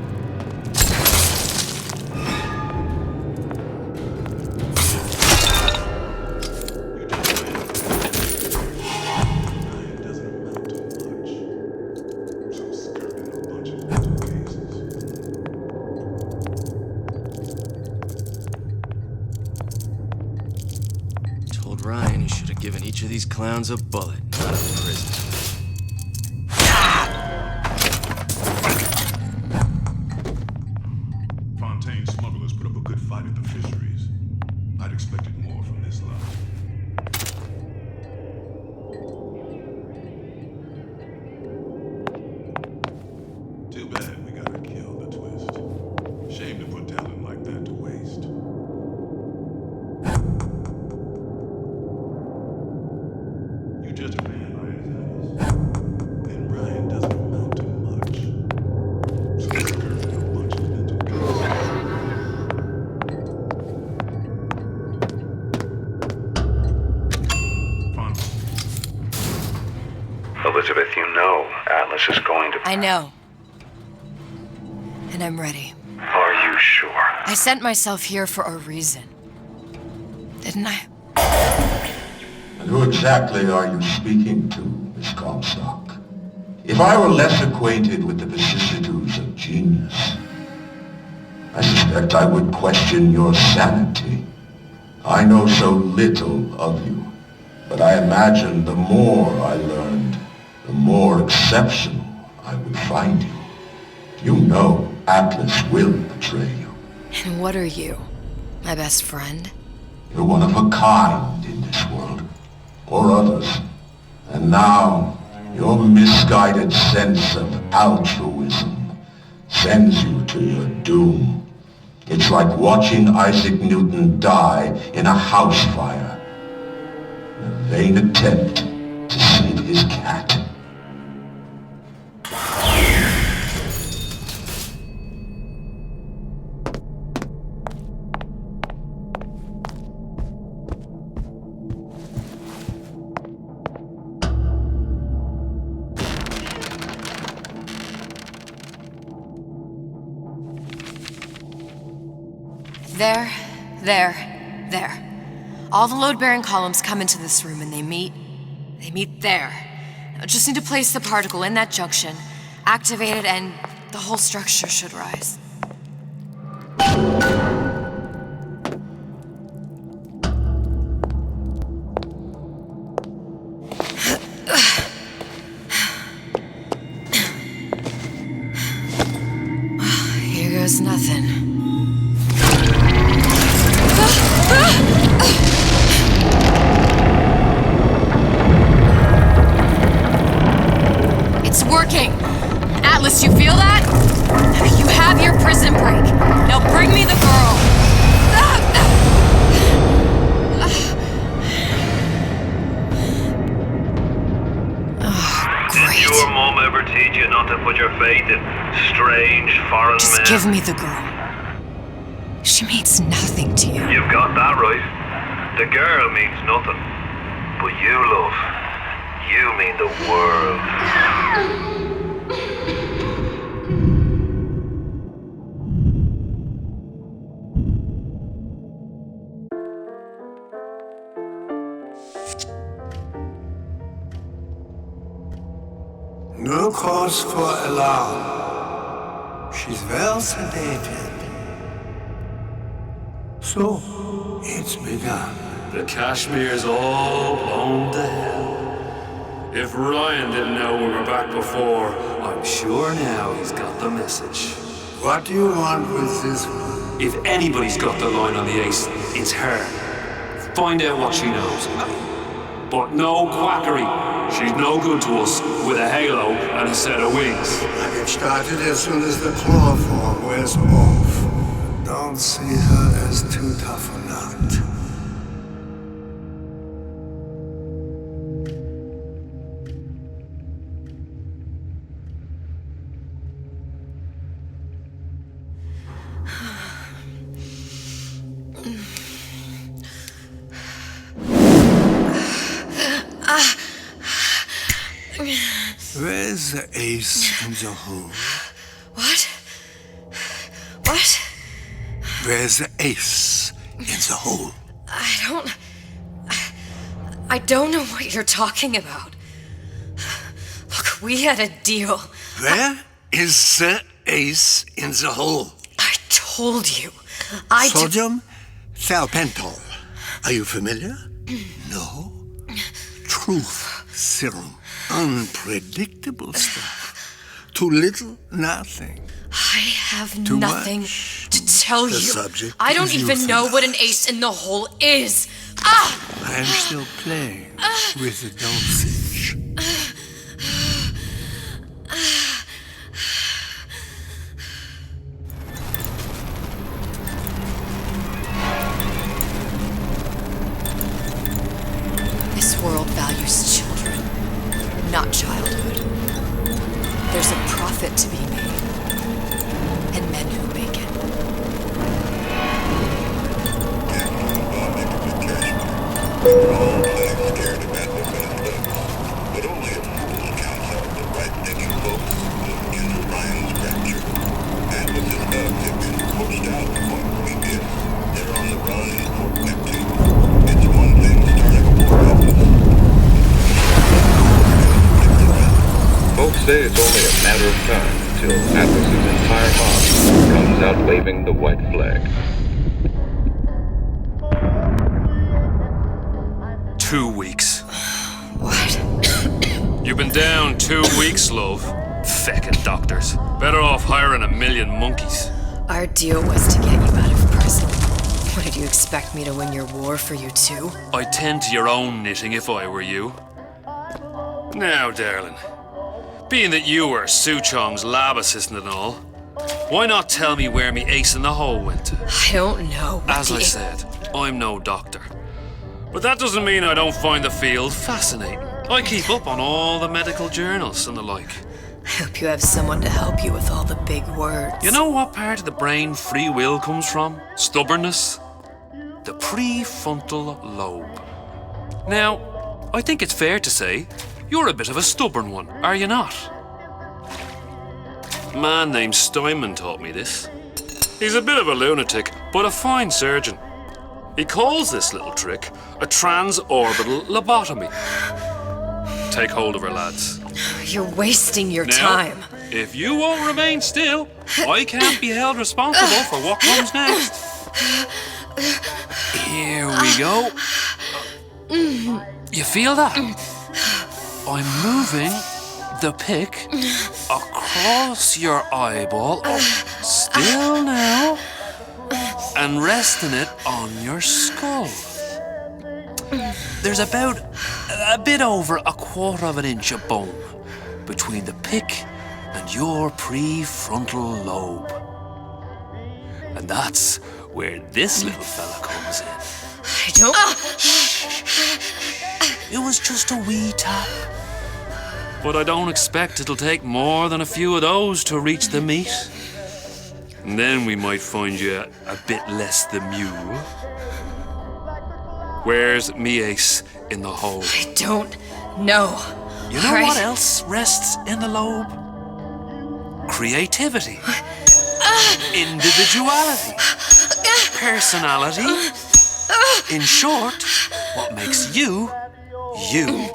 Told Ryan he should have given each of these clowns a bullet, not a prison. Fontaine smugglers put up a good fight at the fisheries. I'd expected more from this lot. Too bad we gotta kill the twist. Shame to put talent like that to waste. You judge a man by his enemies, then Ryan doesn't amount to much. Some skirt and a bunch of mental Elizabeth, you know Atlas is going to... I know. And I'm ready. Are you sure? I sent myself here for a reason. Didn't I? And who exactly are you speaking to, Miss Comstock? If I were less acquainted with the vicissitudes of genius, I suspect I would question your sanity. I know so little of you, but I imagine the more I learned, the more exceptional I would find you. You know Atlas will betray you. And what are you? My best friend? You're one of a kind in this world, or others. And now, your misguided sense of altruism sends you to your doom. It's like watching Isaac Newton die in a house fire, in a vain attempt to save his cat. There. All the load-bearing columns come into this room and they meet there. I just need to place the particle in that junction, activate it, and the whole structure should rise. Here goes nothing. It's working! Atlas, you feel that? You have your prison break. Now bring me the girl! Did your mom ever teach you not to put your faith in strange foreign men? Just give me the girl. She means nothing to you. You've got that right. The girl means nothing. But you, love, you mean the world. No cause for alarm. She's well sedated. So, it's begun. The Kashmir's all blown to hell. If Ryan didn't know we were back before, I'm sure now he's got the message. What do you want with this one? If anybody's got the line on the ace, it's her. Find out what she knows. But no quackery. She's no good to us with a halo and a set of wings. I get started as soon as the chloroform wears off. Don't see her as too tough a nut. Where's the ace in the hole? What? Where's the ace in the hole? I don't know what you're talking about. Look, we had a deal. Where is the ace in the hole? I told you. Sodium thiopental. Are you familiar? No? Truth serum. Unpredictable stuff. Too little, nothing. I have Too nothing much. to tell The you. subject I don't is even know what an ace in the hole is. Ah! I am still playing with the dosage. This world values children, not childhood. There's a profit to be made, and men who make it. But only a fool counts out the right-thinking folks in Orion's rapture. Atlas and Stubbs have been pushed out of what we did. They're on the run for Neptune. It's one thing starting a war, Atlas. Folks say it's only a matter of time until Atlas's entire mob comes out waving the white flag. 2 weeks. What? You've been down 2 weeks, love. Feckin' doctors. Better off hiring 1,000,000 monkeys. Our deal was to get you out of prison. What, did you expect me to win your war for you too? I'd tend to your own knitting if I were you. Now, darling, being that you were Su Chong's lab assistant and all, why not tell me where me ace in the hole went to? I don't know. As I said, I'm no doctor. But that doesn't mean I don't find the field fascinating. I keep up on all the medical journals and the like. I hope you have someone to help you with all the big words. You know what part of the brain free will comes from? Stubbornness? The prefrontal lobe. Now, I think it's fair to say you're a bit of a stubborn one, are you not? A man named Steinman taught me this. He's a bit of a lunatic, but a fine surgeon. He calls this little trick a transorbital lobotomy. Take hold of her, lads. You're wasting your Now, time. If you won't remain still, I can't be held responsible for what comes next. Here we go. You feel that? I'm moving the pick across your eyeball, still now, and resting it on your skull. There's about a bit over 1/4 of an inch of bone between the pick and your prefrontal lobe. And that's where this little fella comes in. I don't... It was just a wee tap. But I don't expect it'll take more than a few of those to reach the meat. And then we might find you a bit less the mule. Where's me ace in the hole? I don't know. You know what else rests in the lobe? Creativity. Individuality. Personality. In short, what makes you, you.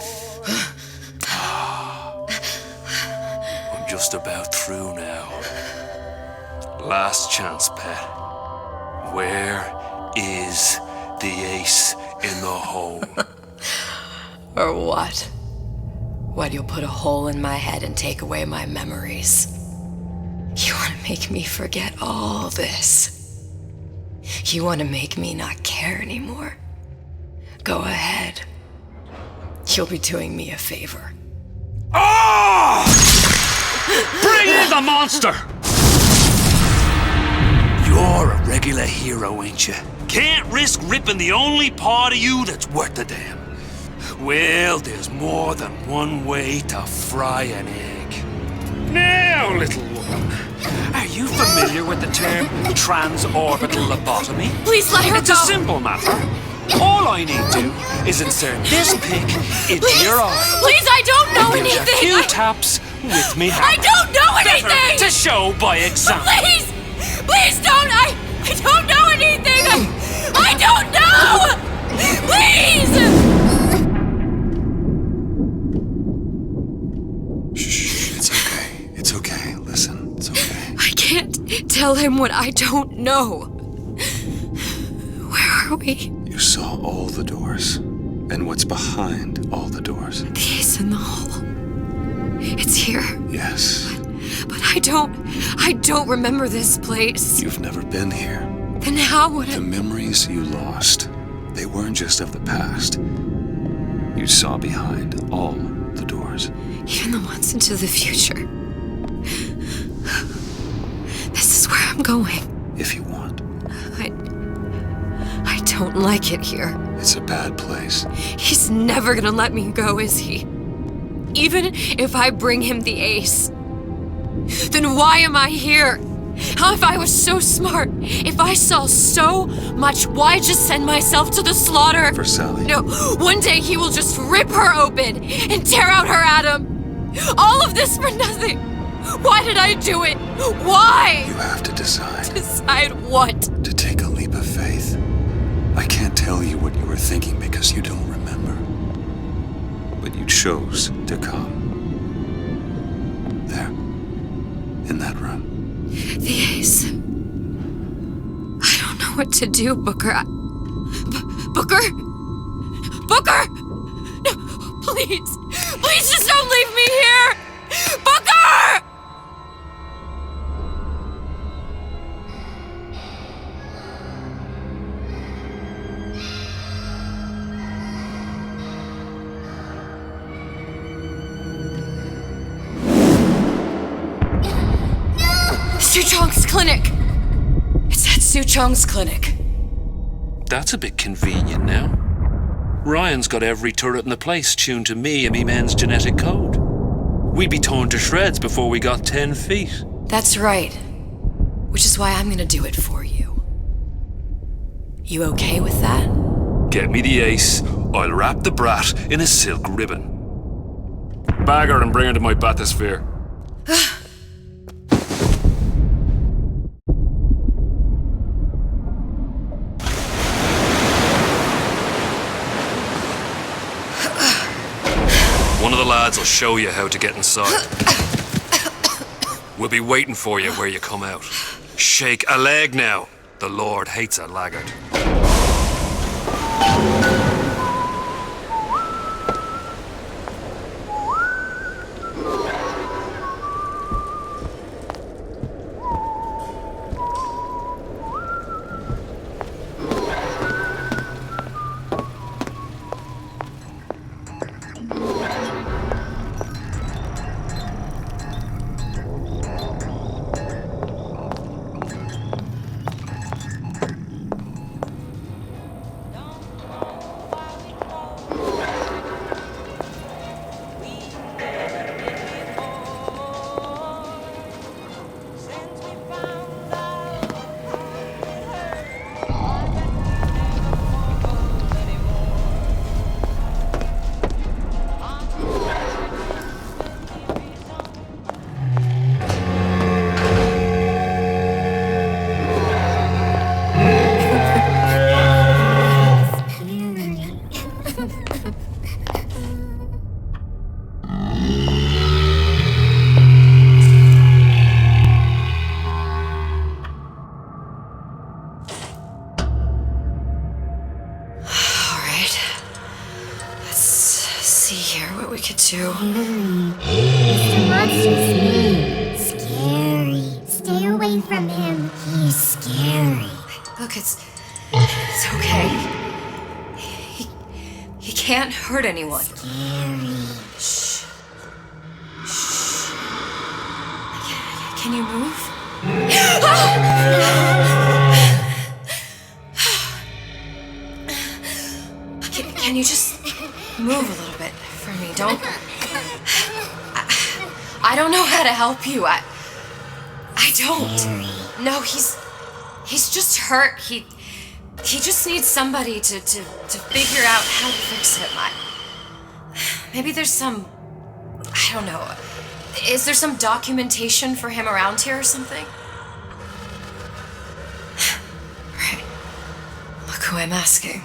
I'm just about through now. Last chance, pet. Where is the ace in the hole? Or what? What, you'll put a hole in my head and take away my memories? You want to make me forget all this? You want to make me not care anymore? Go ahead. You'll be doing me a favor. Ah! Bring in the monster! You're a regular hero, ain't you? Can't risk ripping the only part of you that's worth a damn. Well, there's more than one way to fry an egg. Now, little woman, are you familiar with the term transorbital lobotomy? Please let her It's go. a simple matter. All I need to is insert this pick into your eye. Please, I don't know and give you anything. a few taps with me hammer. I don't know anything. Better to show by example. Please, please don't. I don't know anything. I don't know. Please. Shh, it's okay. It's okay. Listen, it's okay. I can't tell him what I don't know. Where are we? You saw all the doors, and what's behind all the doors. The ace in the hole. It's here. Yes. But I don't remember this place. You've never been here. Then how would I... The memories you lost, they weren't just of the past. You saw behind all the doors. Even the ones into the future. This is where I'm going. If you want. I don't like it here. It's a bad place. He's never gonna let me go, is he? Even if I bring him the ace. Then why am I here? How if I was so smart? If I saw so much, why just send myself to the slaughter? For Sally. No, one day he will just rip her open and tear out her atom. All of this for nothing. Why did I do it? Why? You have to decide. Decide what? To take a leap of faith. I can't tell you what you were thinking because you don't remember. But you chose to come. There. in that room. The Ace. I don't know what to do, Booker. Booker? Booker! No, please. Please just don't leave me here! Booker! Suchong's clinic! It's at Suchong's clinic. That's a bit convenient now. Ryan's got every turret in the place tuned to me and me men's genetic code. We'd be torn to shreds before we got 10 feet. That's right. Which is why I'm gonna do it for you. You okay with that? Get me the Ace, I'll wrap the brat in a silk ribbon. Bag her and bring her to my bathysphere. One of the lads will show you how to get inside. We'll be waiting for you where you come out. Shake a leg now. The Lord hates a laggard. Mr. Monster's mean. Scary. Stay away from him. He's scary. Look, it's okay. He can't hurt anyone. Scary. Shh. Shh. Can you move? Can you just move a little bit for me? Don't. I don't know how to help you. I don't. No, he's just hurt. He just needs somebody to figure out how to fix him. Maybe there's some. I don't know. Is there some documentation for him around here or something? Right. Look who I'm asking.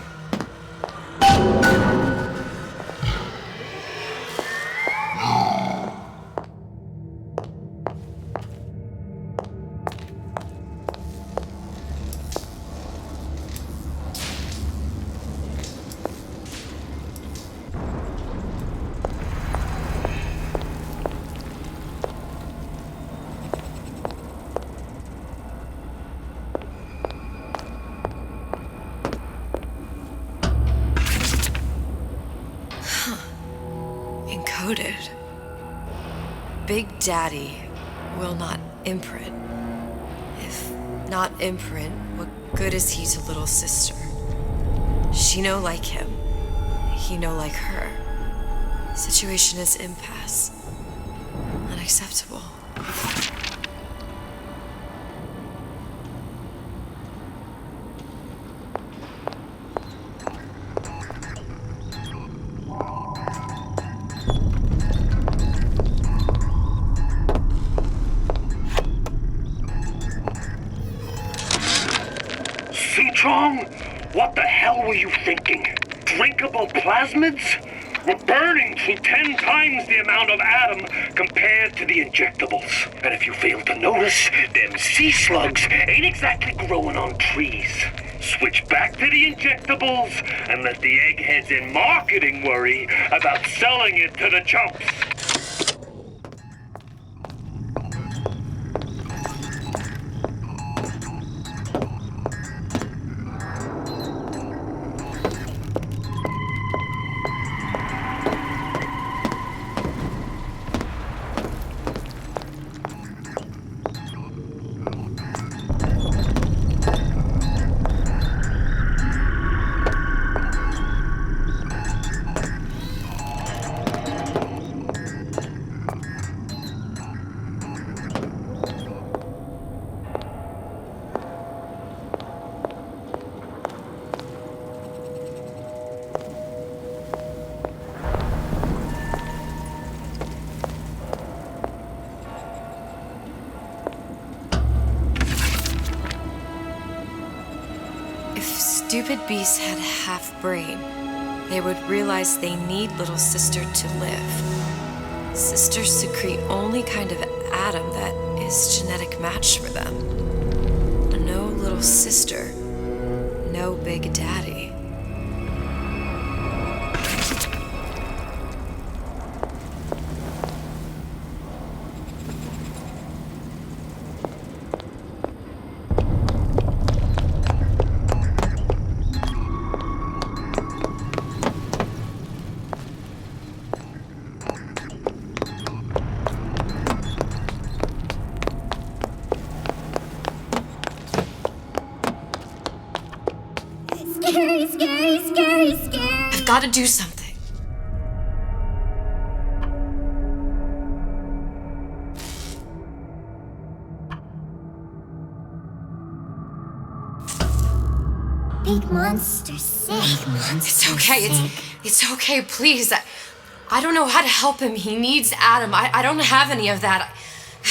Encoded. Big Daddy will not imprint. If not imprint, what good is he to little sister? She no like him. He no like her. Situation is impasse. Unacceptable. Suchong? What the hell were you thinking? Drinkable plasmids? We're burning through 10 times the amount of Adam compared to the injectables. And if you fail to notice, them sea slugs ain't exactly growing on trees. Switch back to the injectables and let the eggheads in marketing worry about selling it to the chumps. Stupid beasts had half brain, they would realize they need little sister to live. Sisters secrete only kind of atom that is genetic match for them. No little sister, no big daddy. Scary. I've got to do something. Big monster sick. It's okay. It's okay, please. I don't know how to help him. He needs Adam. I don't have any of that.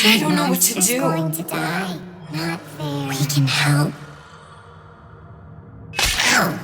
I don't know what to do. Going to die. Not fair. We can help. Help.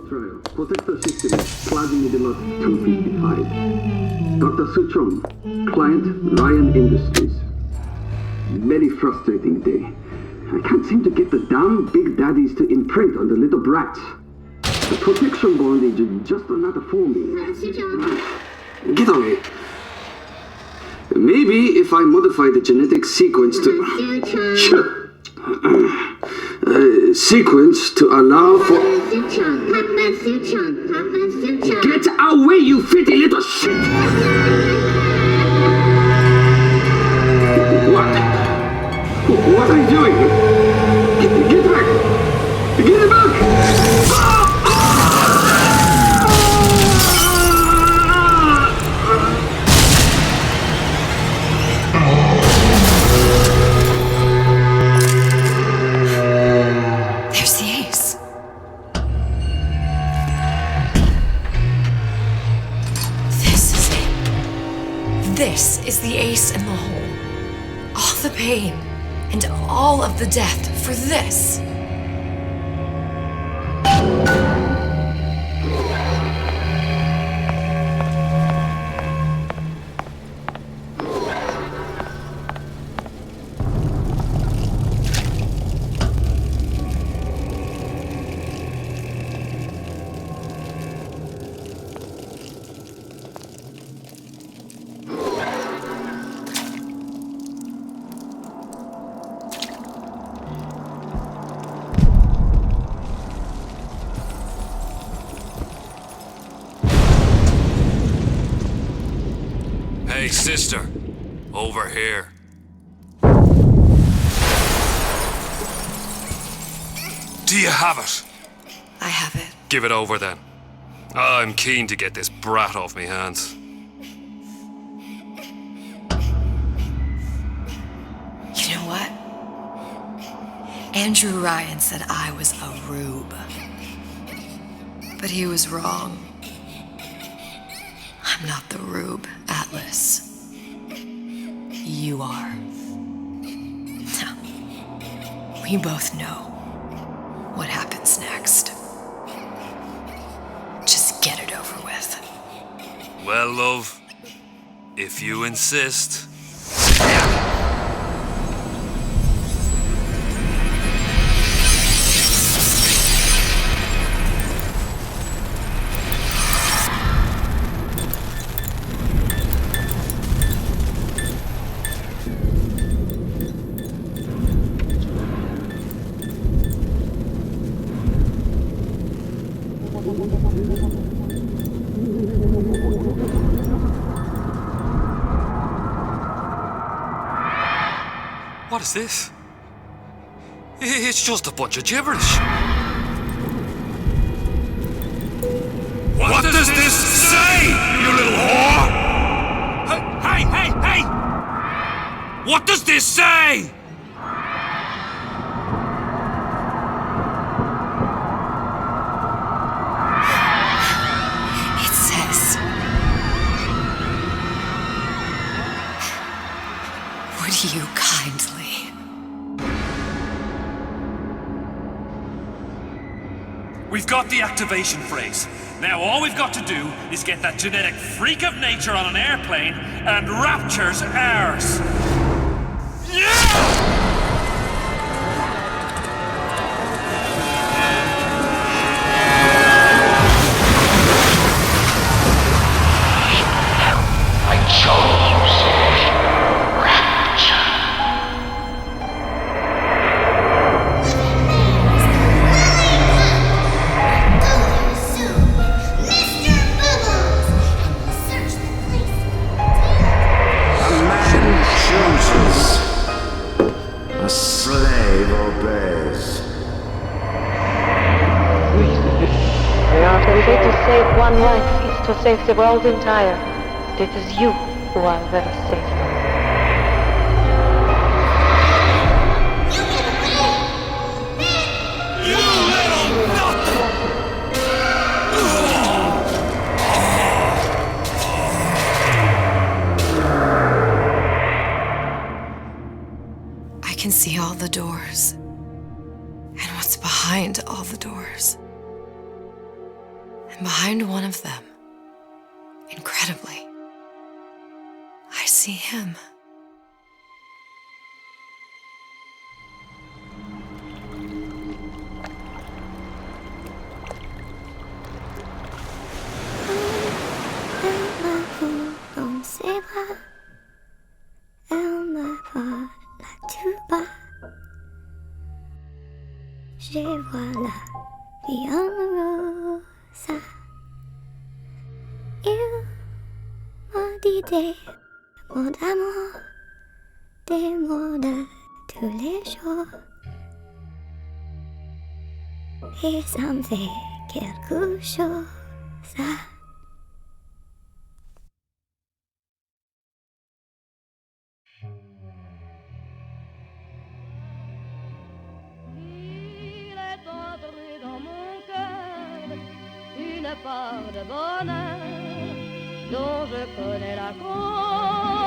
Trial. Protector system, Plasmid 255. Dr. Sutron, client Ryan Industries. Very frustrating day. I can't seem to get the damn big daddies to imprint on the little brats. The protection bondage is just another forming. Get away. Maybe if I modify the genetic sequence to... sequence to allow for... Get away, you filthy little shit! What are you doing? Get back! Get back! There's the ace. This is it. This is the ace in the hole. All the pain and all of the death for this. Hey, sister. Over here. Do you have it? I have it. Give it over then. I'm keen to get this brat off me hands. You know what? Andrew Ryan said I was a rube. But he was wrong. I'm not the rube, Atlas. You are. Now, we both know what happens next. Just get it over with. Well, love, if you insist. What is this? It's just a bunch of gibberish. What does this say, you little whore? Hey, hey, hey! What does this say? It says, would you kindly? We've got the activation phrase. Now all we've got to do is get that genetic freak of nature on an airplane and Rapture's ours. I chose you, Rapture. A slave obeys. We are told to save one life is to save the world entire. It is you who are the savior. I can see all the doors. And what's behind all the doors. And behind one of them, incredibly, I see him. Dans ses bras, elle m'apprend la tuba. Je vois la vie en rose. Il m'a dit des mots d'amour, des mots de tous les jours. Et ça me fait quelque chose. Il est entré dans mon cœur une part de bonheur dont je connais la cause.